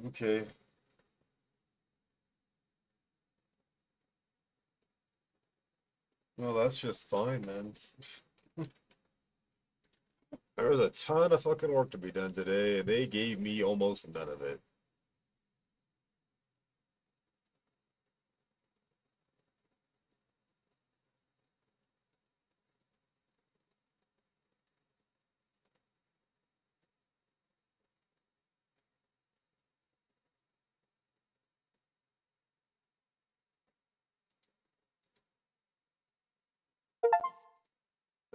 Okay. Well, that's just fine then. There was a ton of fucking work to be done today, and they gave me almost none of it.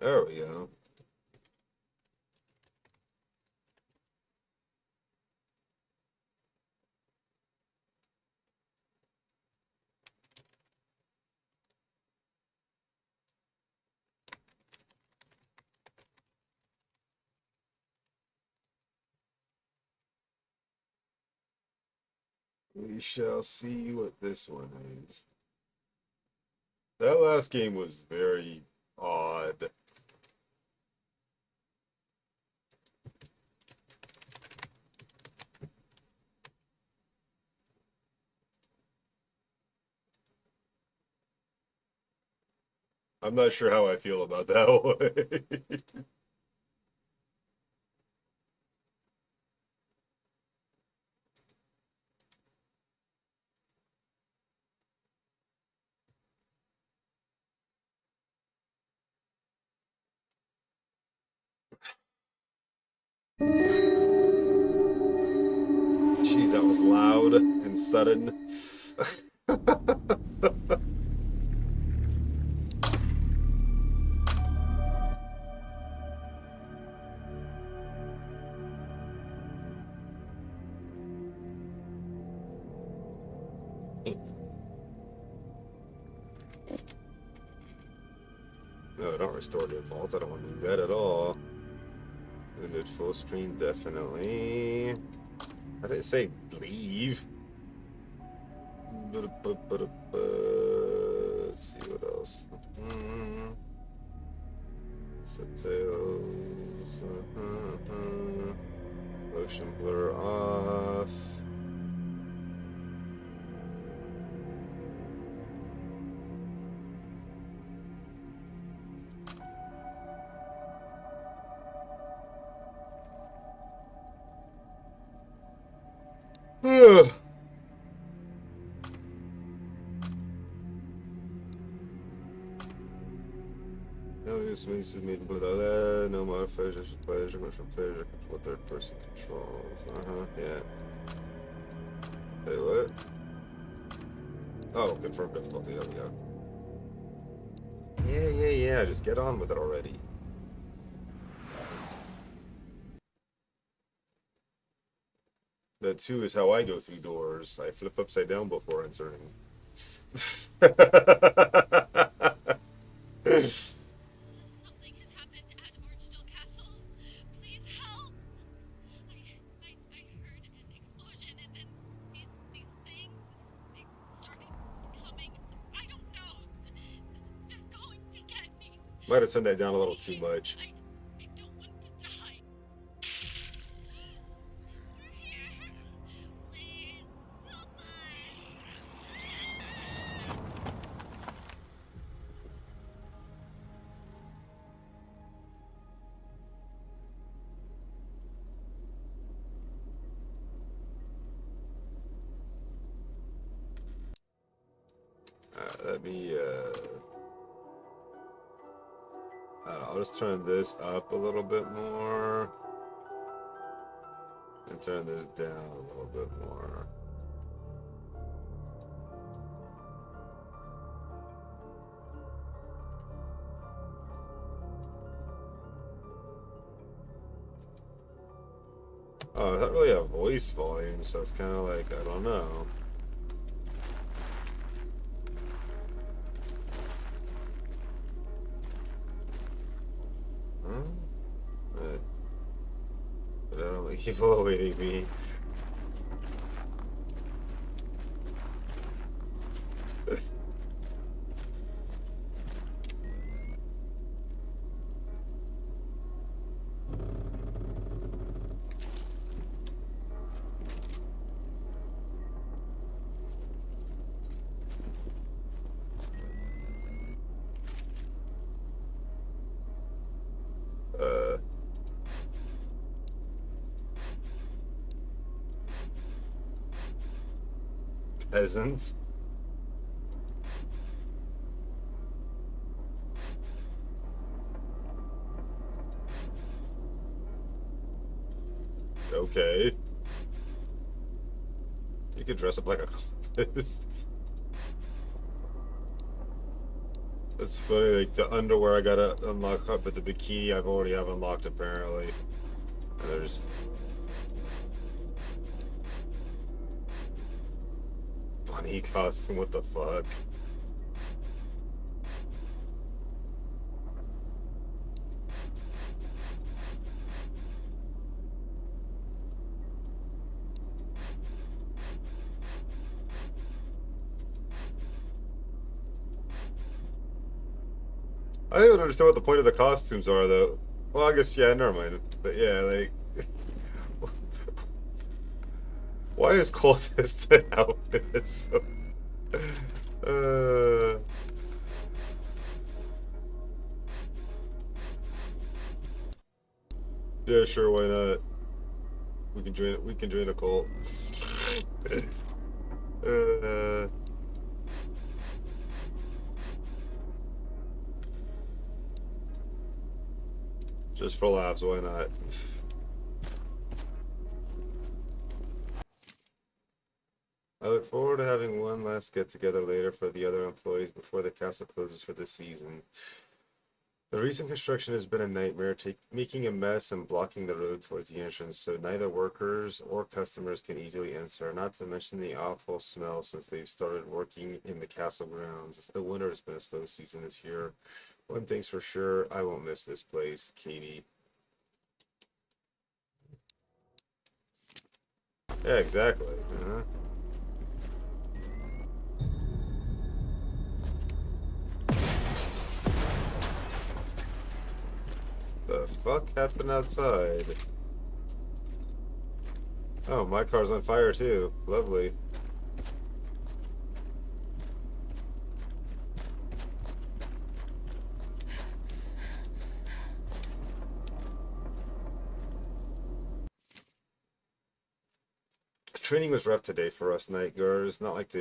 There we go. We shall see what this one is. That last game was very odd. I'm not sure how I feel about that one. Jeez, that was loud and sudden. No, don't restore defaults. I don't want to do that at all. Limited full screen, definitely. I didn't say leave. Let's see what else. Subtitles. Motion blur off. No use means to meet without no modifiers, just players, commercial players, control third person controls. Yeah. Wait, what? Oh, confirm difficulty. There we go. Yeah. Just get on with it already. That too is how I go through doors. I flip upside down before entering. Something has happened at Archdale Castle. Please help! I heard an explosion and then these things they started coming. I don't know. They're going to get me. Might have turned that down a little too much. I don't want to die. They're here. Please help us. Let me, I'll just turn this up a little bit more. And turn this down a little bit more. Oh, it's not really a voice volume, so it's kind of like, I don't know. Huh? But I don't keep awaiting me. Peasants. Okay. You could dress up like a cultist. That's funny, like the underwear I gotta unlock up, but the bikini I've already have unlocked apparently. And there's funny costume, what the fuck? I don't understand what the point of the costumes are though. Well, I guess, yeah, never mind. But yeah, like, why is cultist an outfit so? Yeah, sure, why not? We can join. We can join a cult. uh, just for laughs, why not? I look forward to having one last get together later for the other employees before the castle closes for the season. The recent construction has been a nightmare, making a mess and blocking the road towards the entrance, so neither workers or customers can easily enter, not to mention the awful smell since they've started working in the castle grounds. The winter has been a slow season this year. One thing's for sure, I won't miss this place, Katie. Yeah, exactly. The fuck happened outside? Oh, my car's on fire too. Lovely. Training was rough today for us night guards. Not like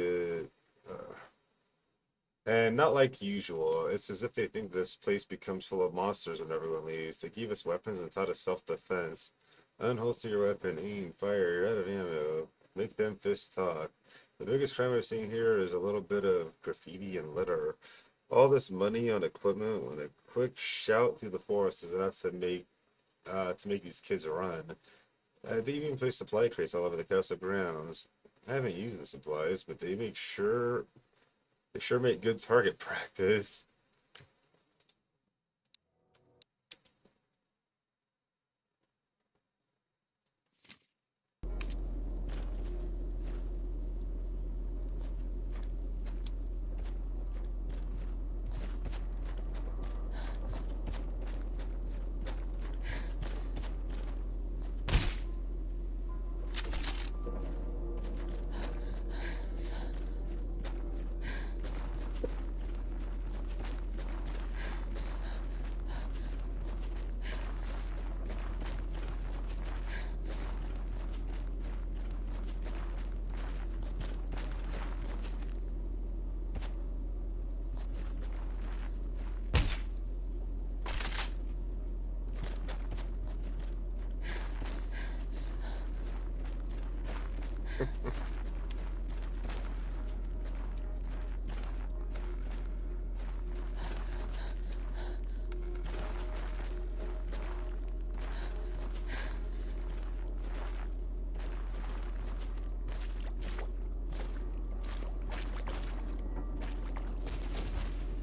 and not like usual. It's as if they think this place becomes full of monsters when everyone leaves. They give us weapons and taught us self-defense. Unholster your weapon, aim, fire, you're out of ammo. Make them fists talk. The biggest crime I've seen here is a little bit of graffiti and litter. All this money on equipment when a quick shout through the forest is enough to make these kids run. They even place supply crates all over the castle grounds. I haven't used the supplies, but they sure make good target practice.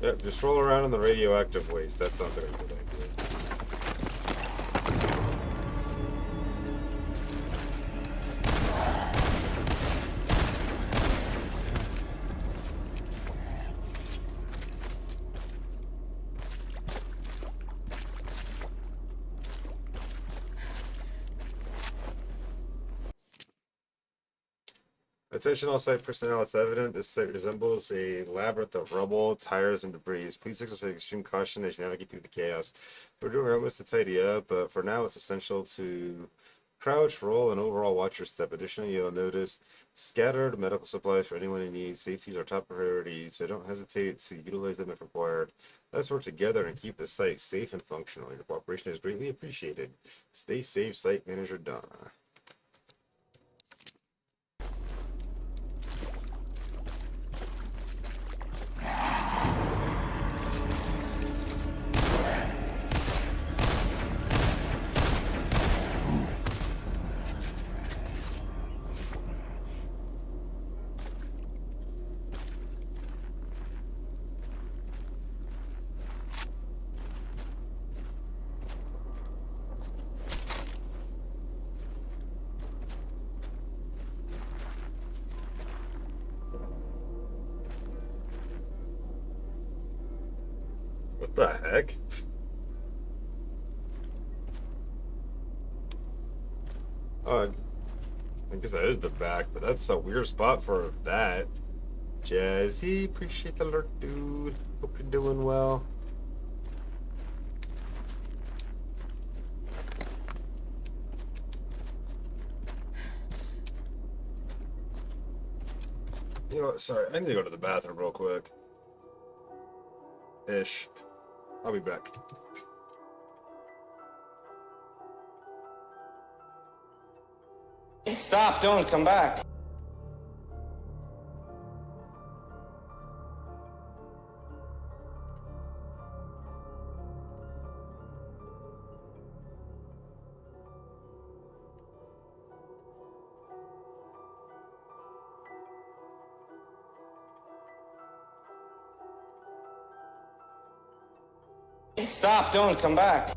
Yep, just roll around in the radioactive waste. That sounds like a good idea. Attention all site personnel, it's evident this site resembles a labyrinth of rubble, tires, and debris. Please exercise extreme caution as you navigate through the chaos. We're doing our utmost to tidy up, but for now it's essential to crouch, roll, and overall watch your step. Additionally, you'll notice scattered medical supplies for anyone in need. Safety is our top priority, so don't hesitate to utilize them if required. Let's work together and keep the site safe and functional. Your cooperation is greatly appreciated. Stay safe, Site Manager Donna. What the heck? I guess that is the back, but that's a weird spot for that. Jazzy, appreciate the alert, dude. Hope you're doing well. You know what? Sorry, I need to go to the bathroom real quick. Ish. I'll be back. Stop, don't come back. Stop, don't come back.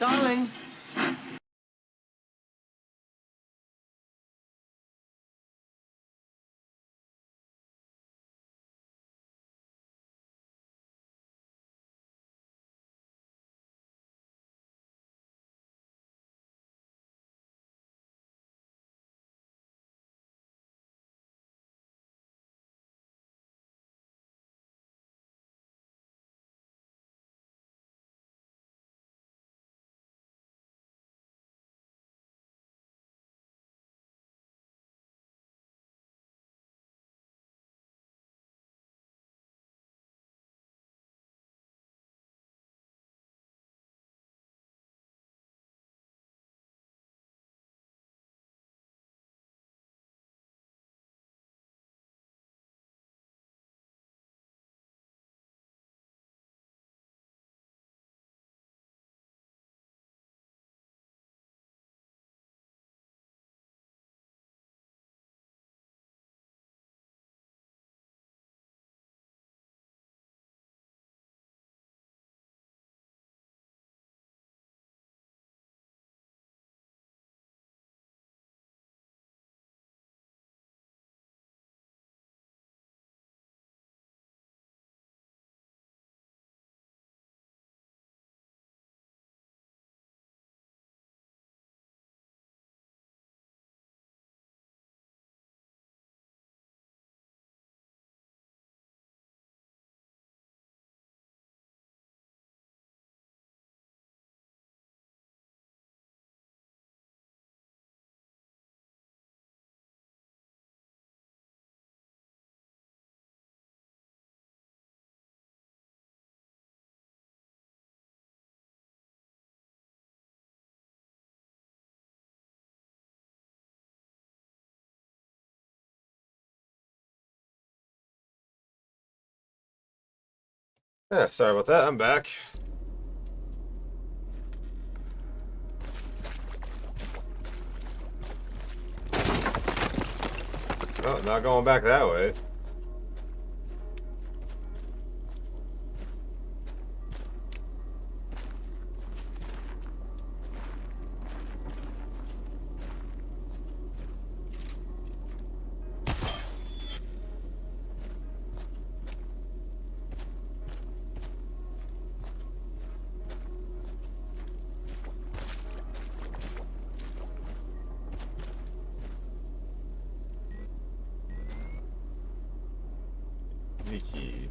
Darling. Yeah, sorry about that. I'm back. Oh, not going back that way. Sneaky.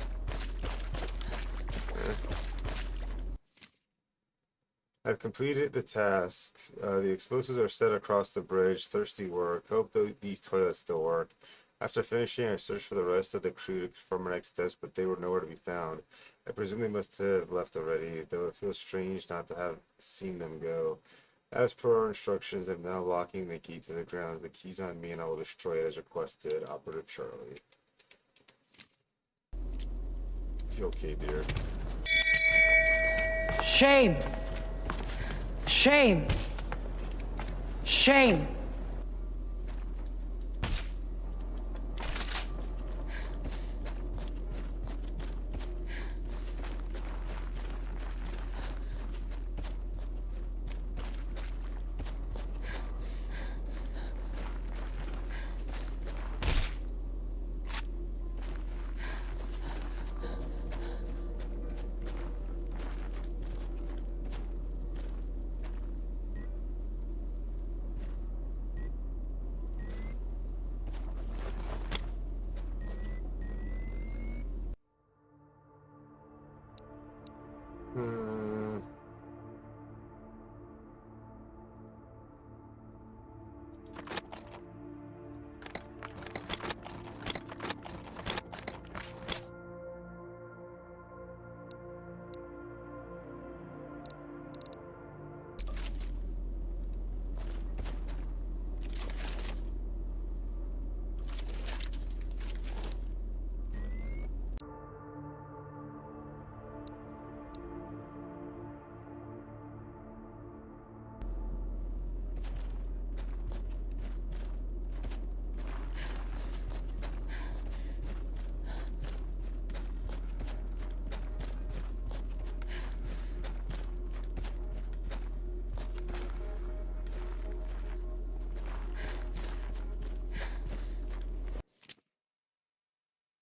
I've completed the task. The explosives are set across the bridge. Thirsty work. Hope these toilets still work. After finishing, I searched for the rest of the crew to confirm our next steps, but they were nowhere to be found. I presume they must have left already, though it feels strange not to have seen them go. As per our instructions, I'm now locking the key to the grounds. The key's on me, and I will destroy it as requested. Operative Charlie. You okay, dear? Shame! Shame! Shame!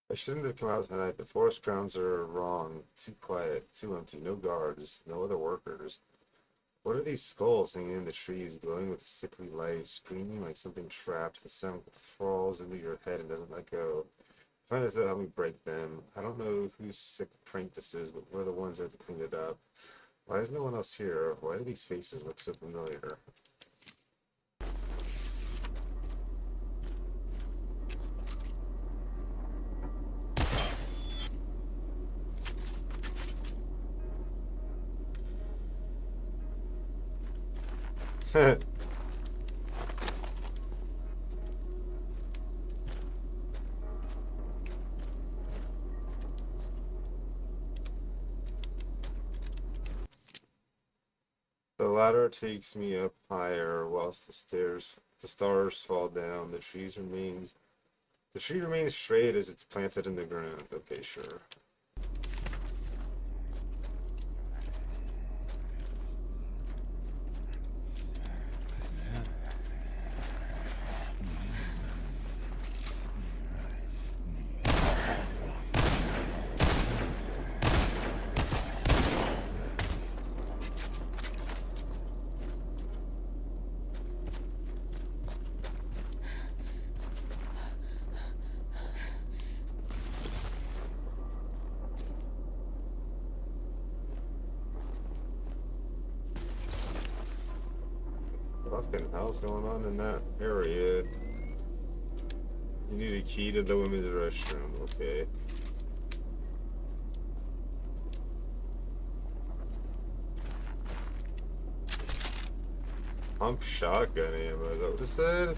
I shouldn't have come out tonight. The forest grounds are wrong. Too quiet, too empty, no guards, no other workers. What are these skulls hanging in the trees, glowing with sickly light, screaming like something trapped? The sound crawls into your head and doesn't let go. Find out how we break them. I don't know whose sick prank this is, but we're the ones that have to clean it up. Why is no one else here? Why do these faces look so familiar? The ladder takes me up higher, whilst the stars fall down. The tree remains straight as it's planted in the ground. Okay, sure. Fucking hell's going on in that area? You need a key to the women's restroom, okay. Pump shotgun ammo, is that what it said?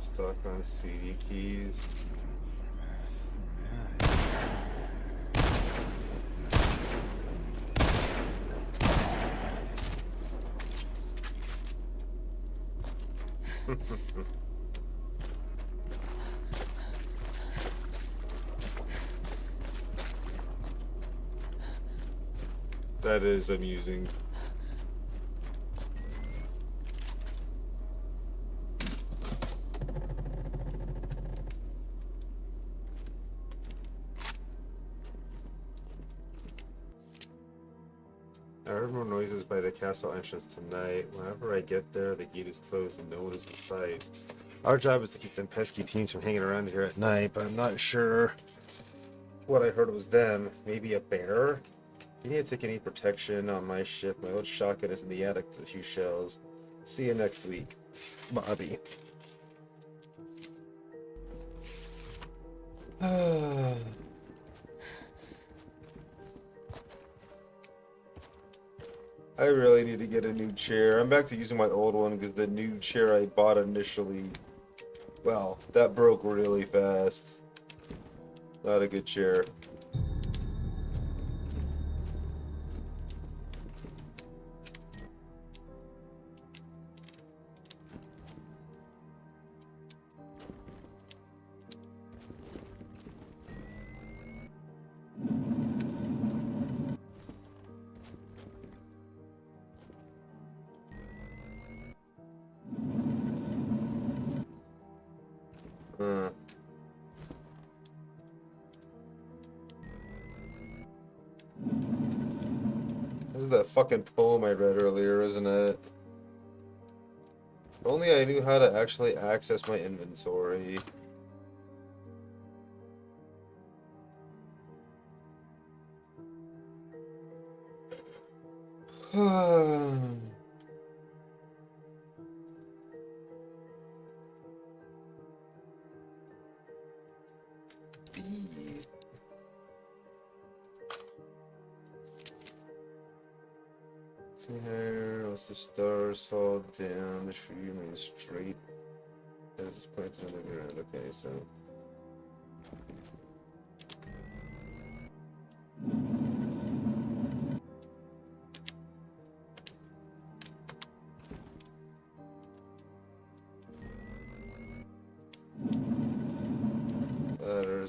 Stuck on CD keys. That is amusing. I heard more noises by the castle entrance tonight. Whenever I get there, the gate is closed and no one is in sight. Our job is to keep them pesky teens from hanging around here at night, but I'm not sure what I heard was them. Maybe a bear? You need to take any protection on my ship. My old shotgun is in the attic with a few shells. See you next week, Bobby. I really need to get a new chair. I'm back to using my old one because the new chair I bought initially, well, that broke really fast. Not a good chair. This is that fucking poem I read earlier, isn't it? If only I knew how to actually access my inventory. See here, as the stars fall down, the tree remains straight as it's planted on the ground. Okay, so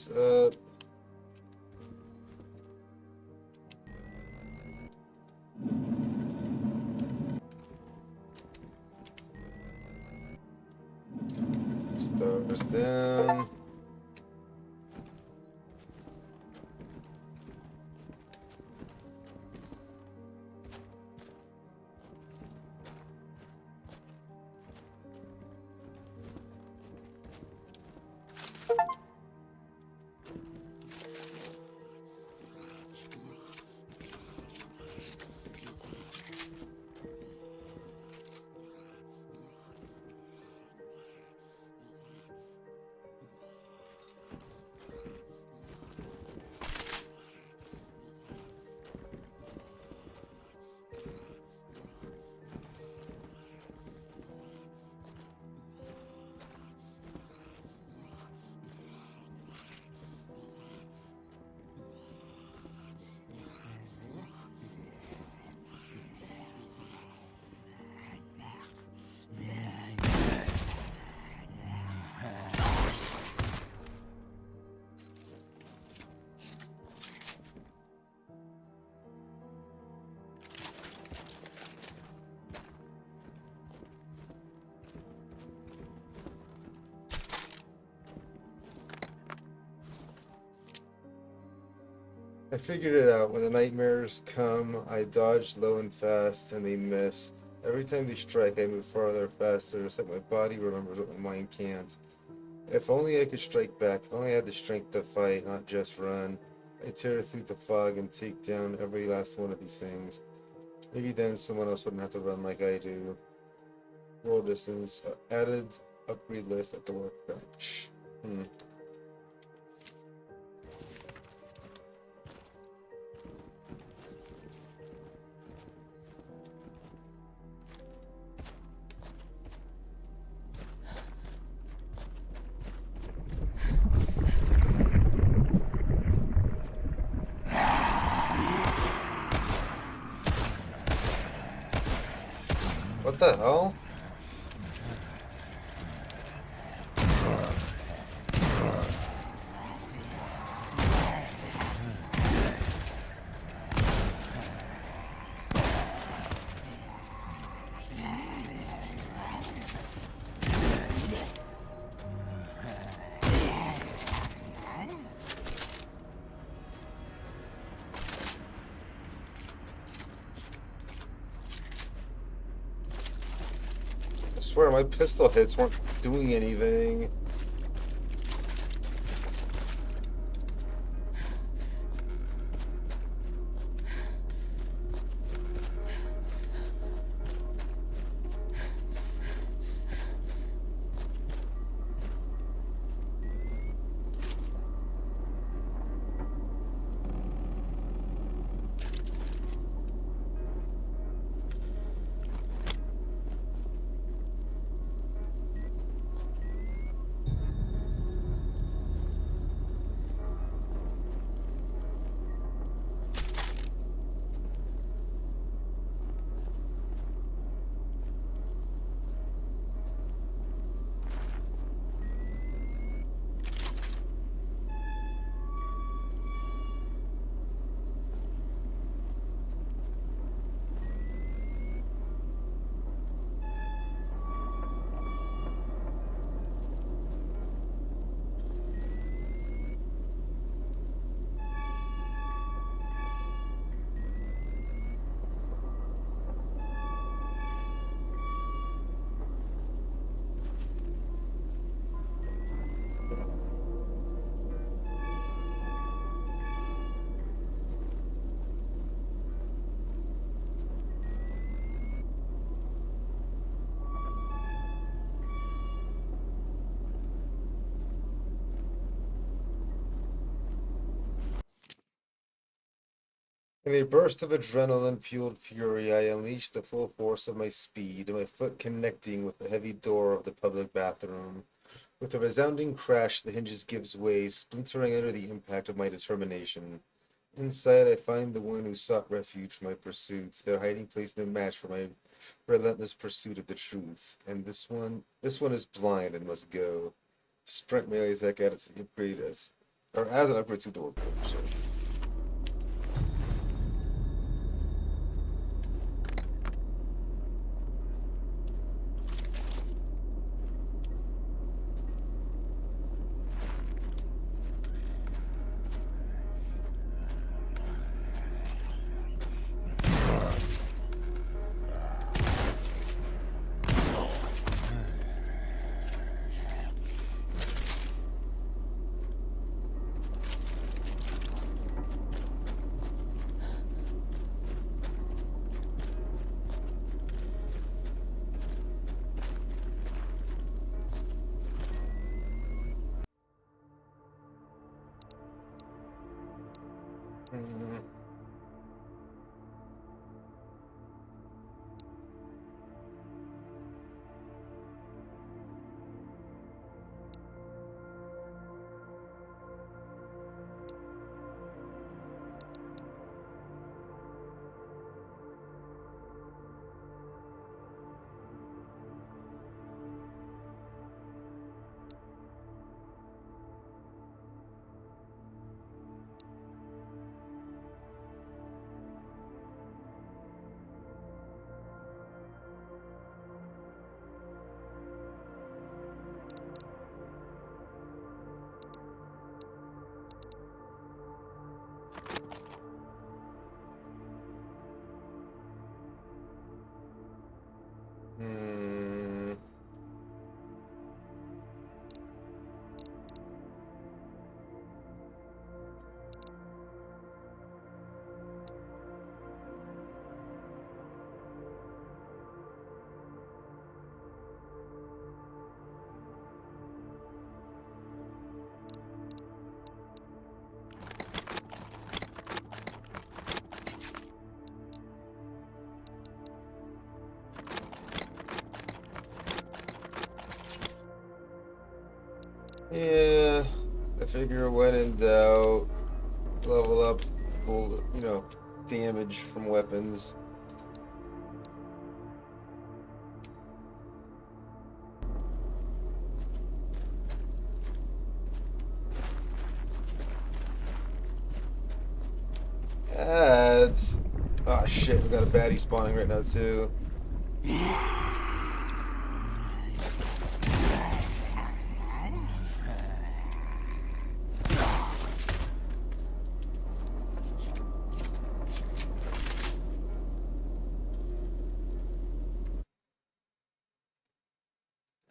Doors up. Stars down. I figured it out. When the nightmares come, I dodge low and fast, and they miss. Every time they strike, I move farther, faster. It's like my body remembers what my mind can't. If only I could strike back. If only I had the strength to fight, not just run. I tear through the fog and take down every last one of these things. Maybe then someone else wouldn't have to run like I do. Roll distance. Added upgrade list at the workbench. What the hell? I swear my pistol hits weren't doing anything. In a burst of adrenaline-fueled fury, I unleashed the full force of my speed, my foot connecting with the heavy door of the public bathroom. With a resounding crash, the hinges gives way, splintering under the impact of my determination. Inside, I find the one who sought refuge from my pursuit, their hiding place no match for my relentless pursuit of the truth. And this one is blind and must go. Sprint melee attack added to the upgrade as Or as an upgrade to door. So. Mm. Hmm. Yeah, I figure when in doubt, level up, full, damage from weapons. Ads. Oh shit, we got a baddie spawning right now too.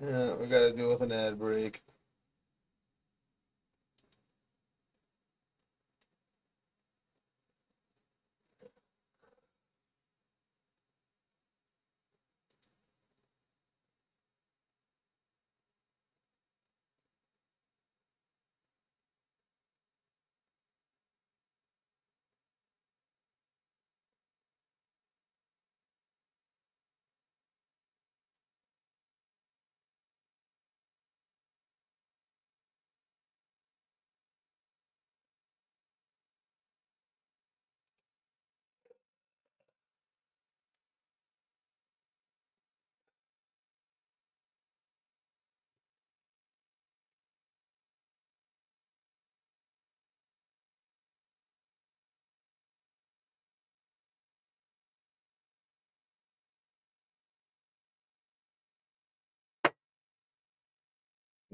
Yeah, we gotta deal with an ad break.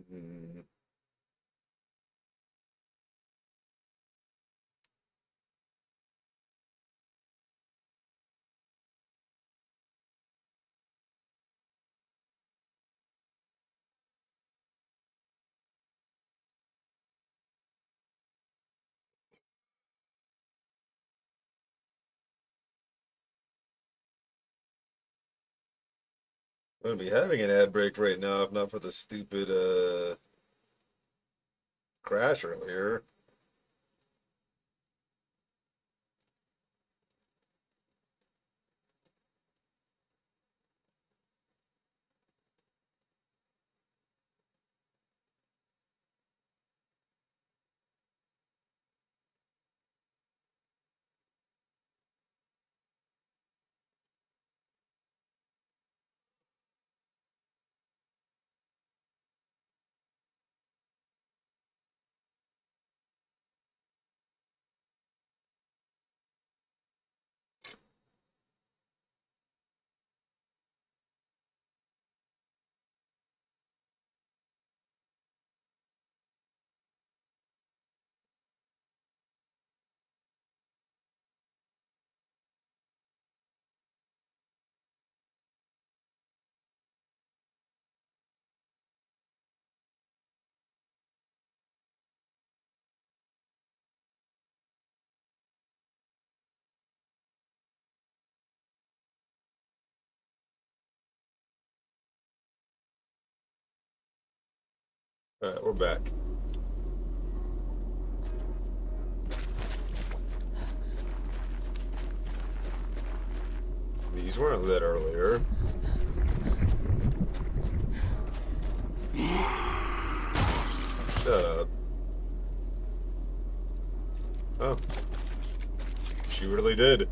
Hmm. I'm gonna be having an ad break right now if not for the stupid crash earlier. Alright, we're back. These weren't lit earlier. Shut up. Oh. She really did.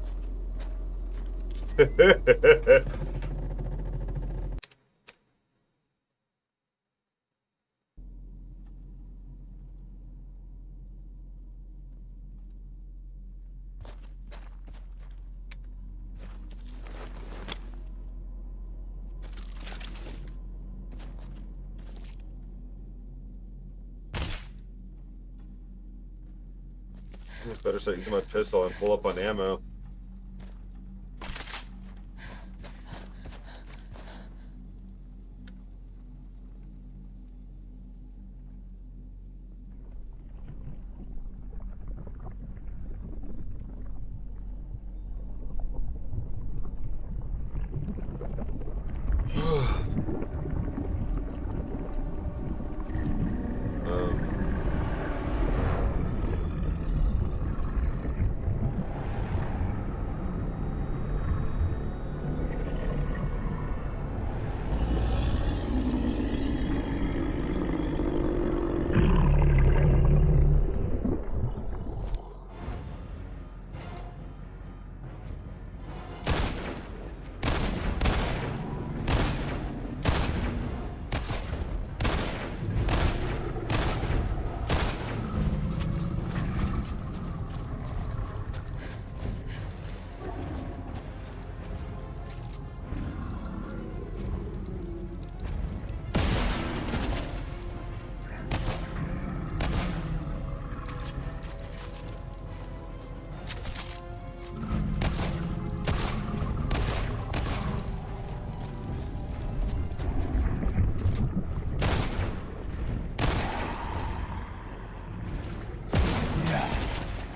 Better start using my pistol and pull up on ammo.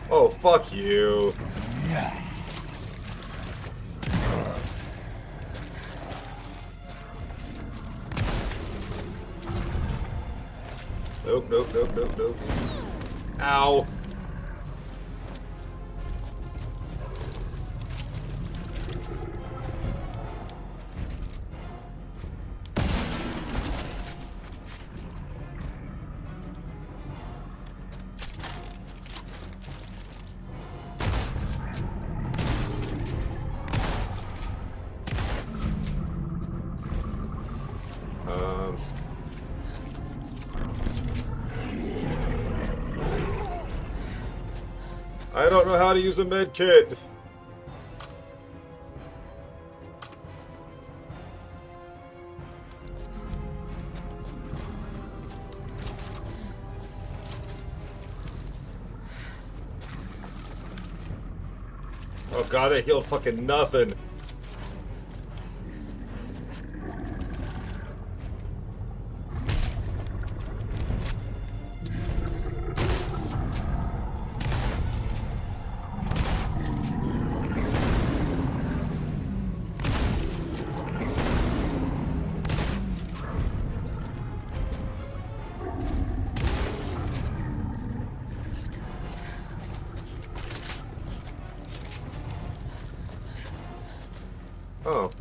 Oh, fuck you. Nope, nope, nope, nope, nope. Ow. I don't know how to use a med kit. Oh god, that healed fucking nothing. Oh.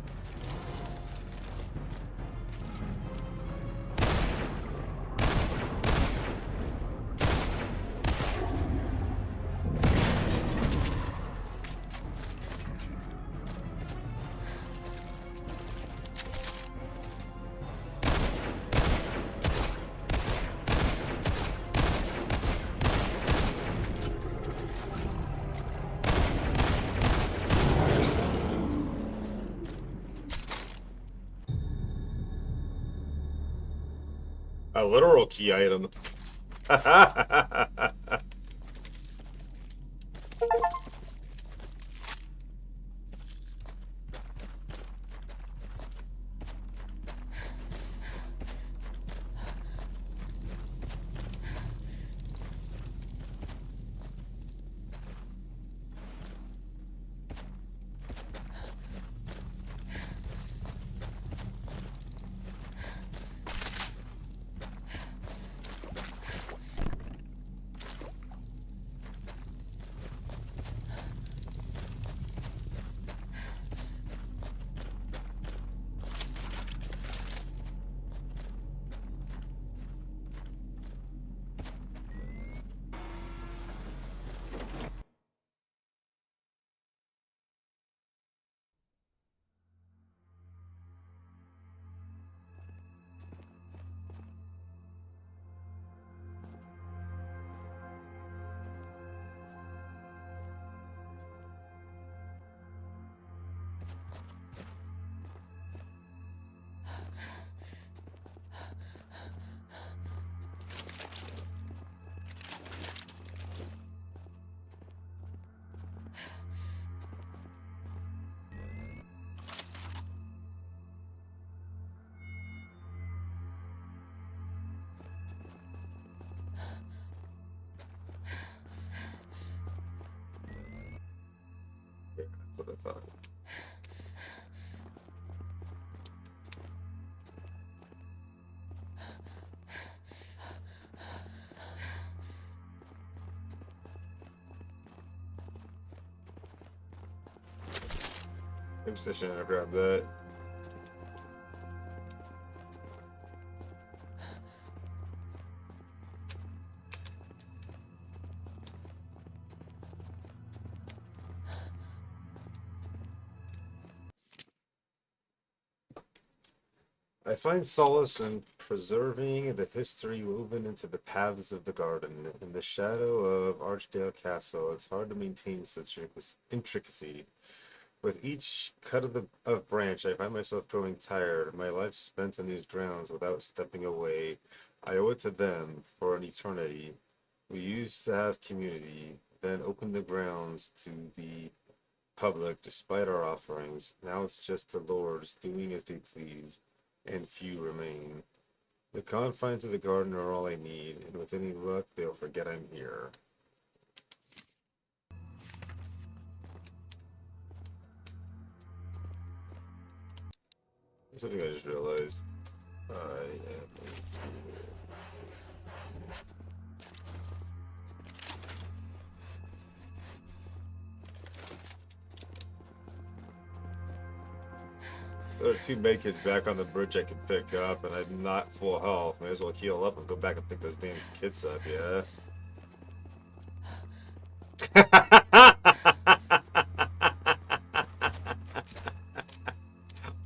A literal key item. That's what I thought. Good position, I grabbed that. I find solace in preserving the history woven into the paths of the garden. In the shadow of Archdale Castle, it's hard to maintain such intricacy. With each cut of branch, I find myself growing tired. My life spent in these grounds without stepping away. I owe it to them for an eternity. We used to have community, then opened the grounds to the public despite our offerings. Now it's just the lords doing as they please, and few remain. The confines of the garden are all I need, and with any luck, they'll forget I'm here. Something I just realized. I am a fool. There are 2 medkits back on the bridge I can pick up, and I'm not full health. May as well heal up and go back and pick those damn kits up, yeah?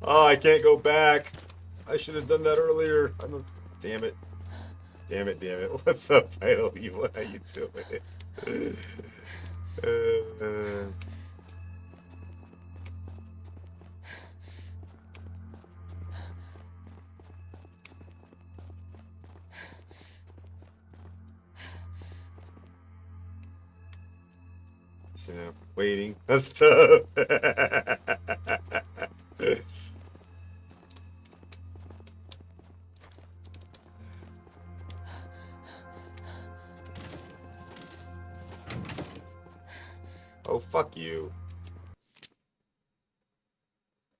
Oh, I can't go back. I should have done that earlier. Damn it. Damn it, damn it. What's up, Vital Evil? How you doing? You know, waiting. That's tough. Oh, fuck you.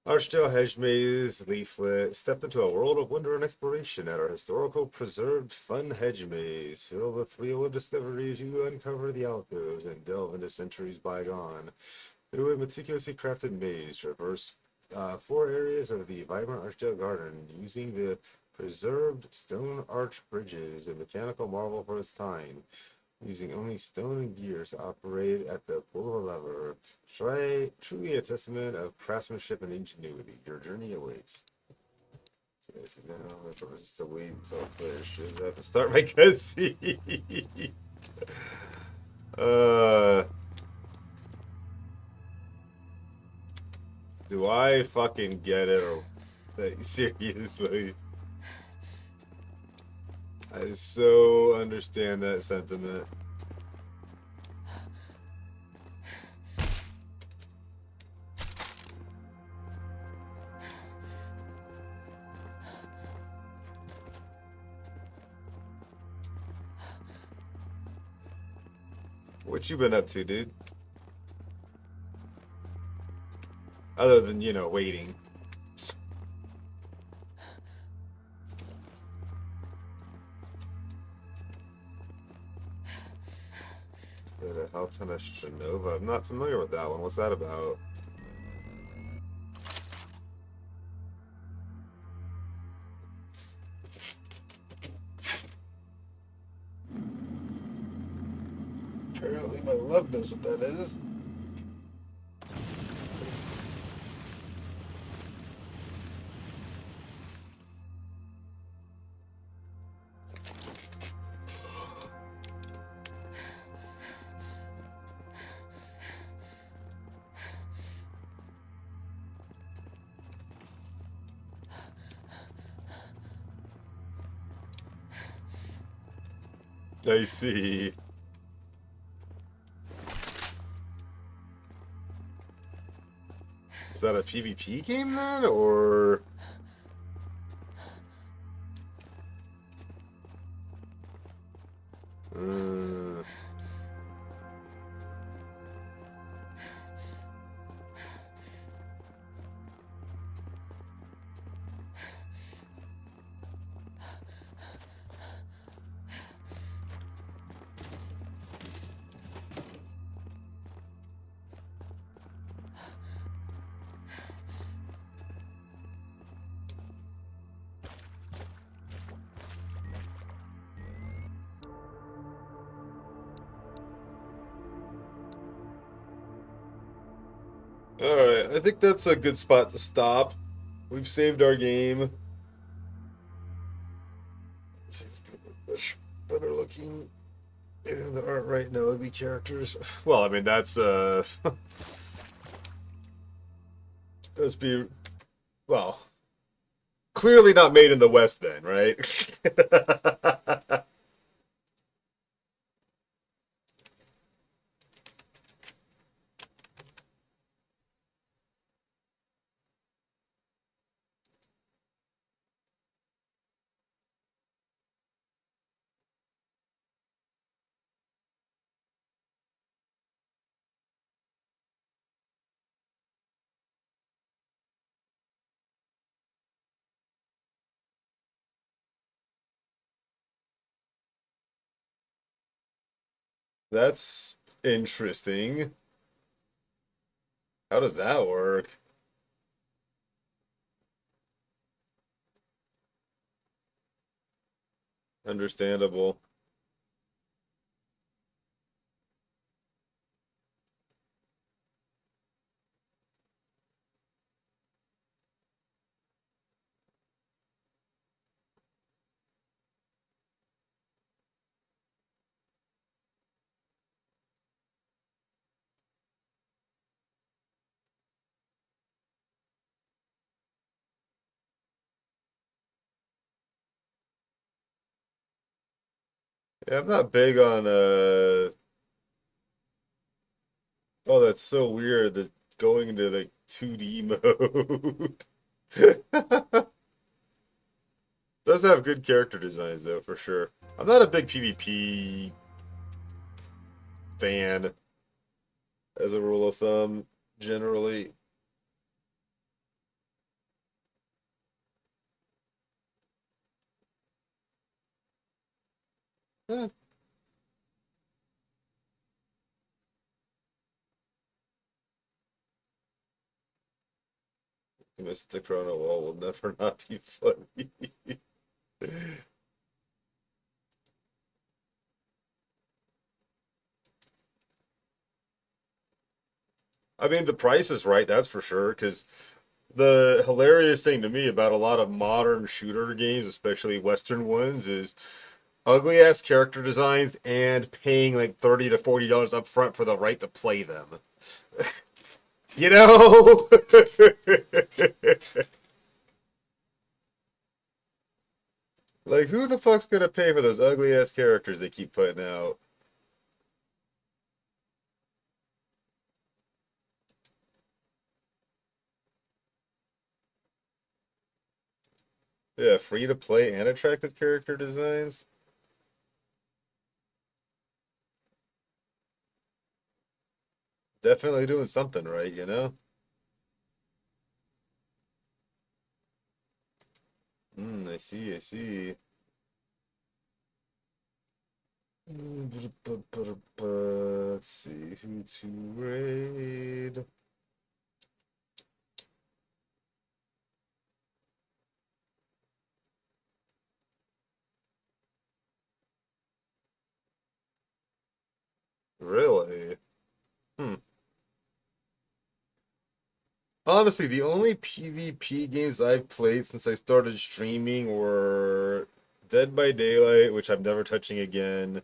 Archdale Hedge Maze leaflet. Step into a world of wonder and exploration at our historical preserved fun hedge maze. Feel the thrill of discovery as you uncover the alcoves and delve into centuries bygone. Through a meticulously crafted maze, traverse 4 areas of the vibrant Archdale Garden using the preserved stone arch bridges, a mechanical marvel for its time. Using only stone and gears to operate at the pull of a lever. Truly a testament of craftsmanship and ingenuity. Your journey awaits. So if you know, if I was just to wait until player shows up and start my cutscene. Do I fucking get it? Or, like, seriously? I so understand that sentiment. What you been up to, dude? Other than, you know, waiting. The Haltana Strenova. I'm not familiar with that one. What's that about? Apparently my love knows what that is. I see. Is that a PvP game then, or? Alright, I think that's a good spot to stop. We've saved our game. It's much better looking. Even the art right now, ugly characters. Well, I mean, that's, let's be, well, clearly not made in the West then, right? That's interesting. How does that work? Understandable. Yeah, I'm not big on oh, that's so weird that going into like 2D mode. Does have good character designs though, for sure. I'm not a big PvP fan as a rule of thumb, generally. Eh, Mystic Chrono Wall will never not be funny. I mean, the price is right, that's for sure, because the hilarious thing to me about a lot of modern shooter games, especially Western ones, is ugly ass character designs and paying like $30 to $40 up front for the right to play them. You know? Like, who the fuck's gonna pay for those ugly ass characters they keep putting out? Yeah, free to play and attractive character designs. Definitely doing something right, you know? I see, I see. Let's see who to raid. Really? Hmm. Honestly, the only PvP games I've played since I started streaming were Dead by Daylight, which I'm never touching again,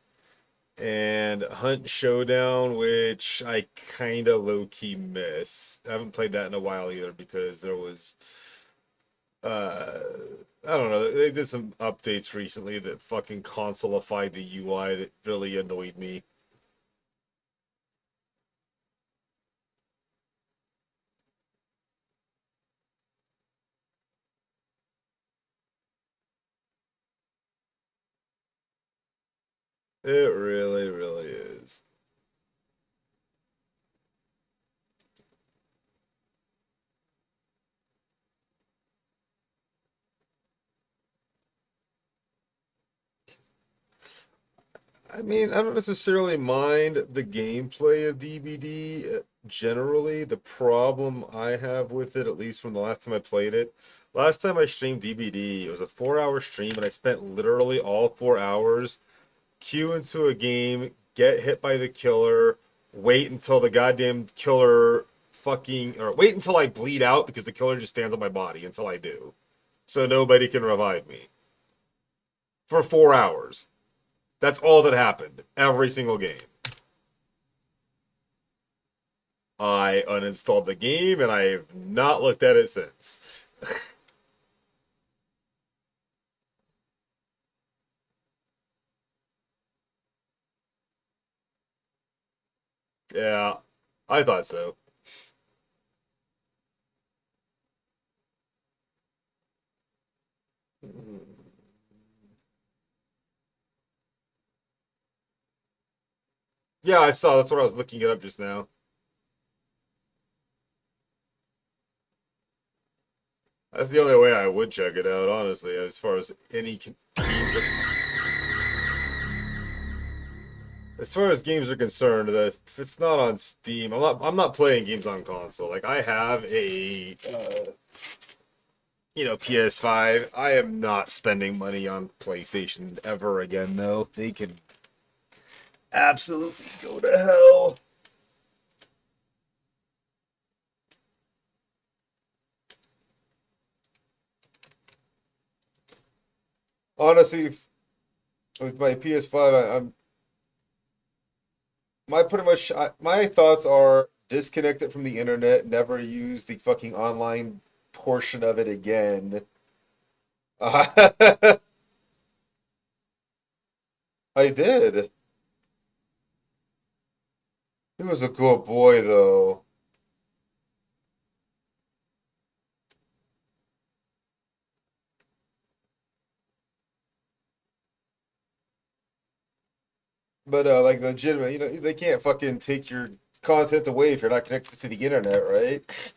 and Hunt Showdown, which I kind of low key miss. I haven't played that in a while either because there was, uh, I don't know, they did some updates recently that fucking consolified the UI that really annoyed me. It really, really is. I mean, I don't necessarily mind the gameplay of DBD generally. The problem I have with it, at least from the last time I played it, last time I streamed DBD, it was a 4 hour stream, and I spent literally all 4 hours queue into a game, get hit by the killer, wait until the goddamn killer fucking, or wait until I bleed out because the killer just stands on my body until I do. So nobody can revive me. For 4 hours. That's all that happened. Every single game. I uninstalled the game and I have not looked at it since. Yeah, I thought so. Yeah, I saw. That's what I was looking it up just now. That's the only way I would check it out, honestly, as far as games as far as games are concerned, that if it's not on Steam, I'm not playing games on console. Like I have a PS5. I am not spending money on PlayStation ever again though. They can absolutely go to hell. Honestly, with my PS5, I'm my thoughts are disconnect it from the internet, never use the fucking online portion of it again. I did. He was a good boy though. But like legitimate, they can't fucking take your content away if you're not connected to the internet, right?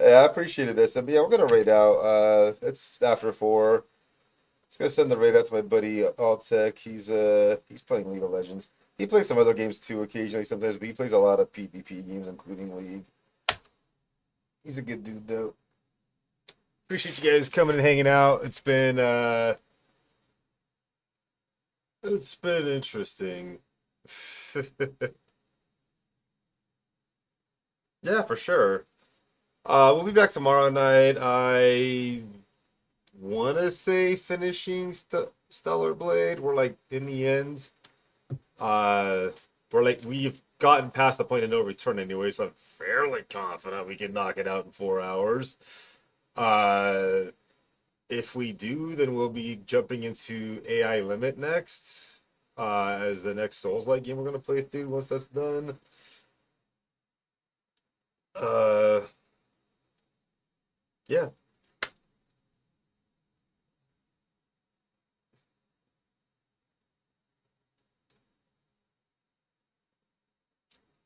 Yeah, I appreciate it, SM. Yeah, we're gonna raid out. It's after 4. Just gonna send the raid out to my buddy Altek. He's playing League of Legends. He plays some other games too occasionally sometimes, but he plays a lot of PvP games, including League. He's a good dude though. Appreciate you guys coming and hanging out. It's been interesting. Yeah, for sure. We'll be back tomorrow night. I want to say finishing Stellar Blade. We're like in the end. Uh, we've gotten past the point of no return anyway, so I'm fairly confident we can knock it out in 4 hours. Uh, if we do, then we'll be jumping into AI Limit next. As the next Souls-like game we're gonna play through once that's done. Uh, yeah.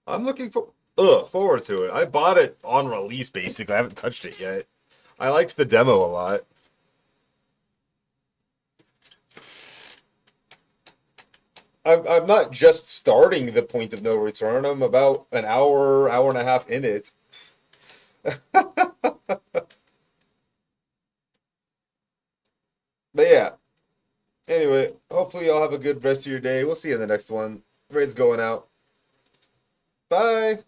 I'm looking forward to it. I bought it on release basically. I haven't touched it yet. I liked the demo a lot. I'm not just starting the point of no return. I'm about an hour and a half in it. But yeah. Anyway, hopefully y'all have a good rest of your day. We'll see you in the next one. Raid's going out. Bye.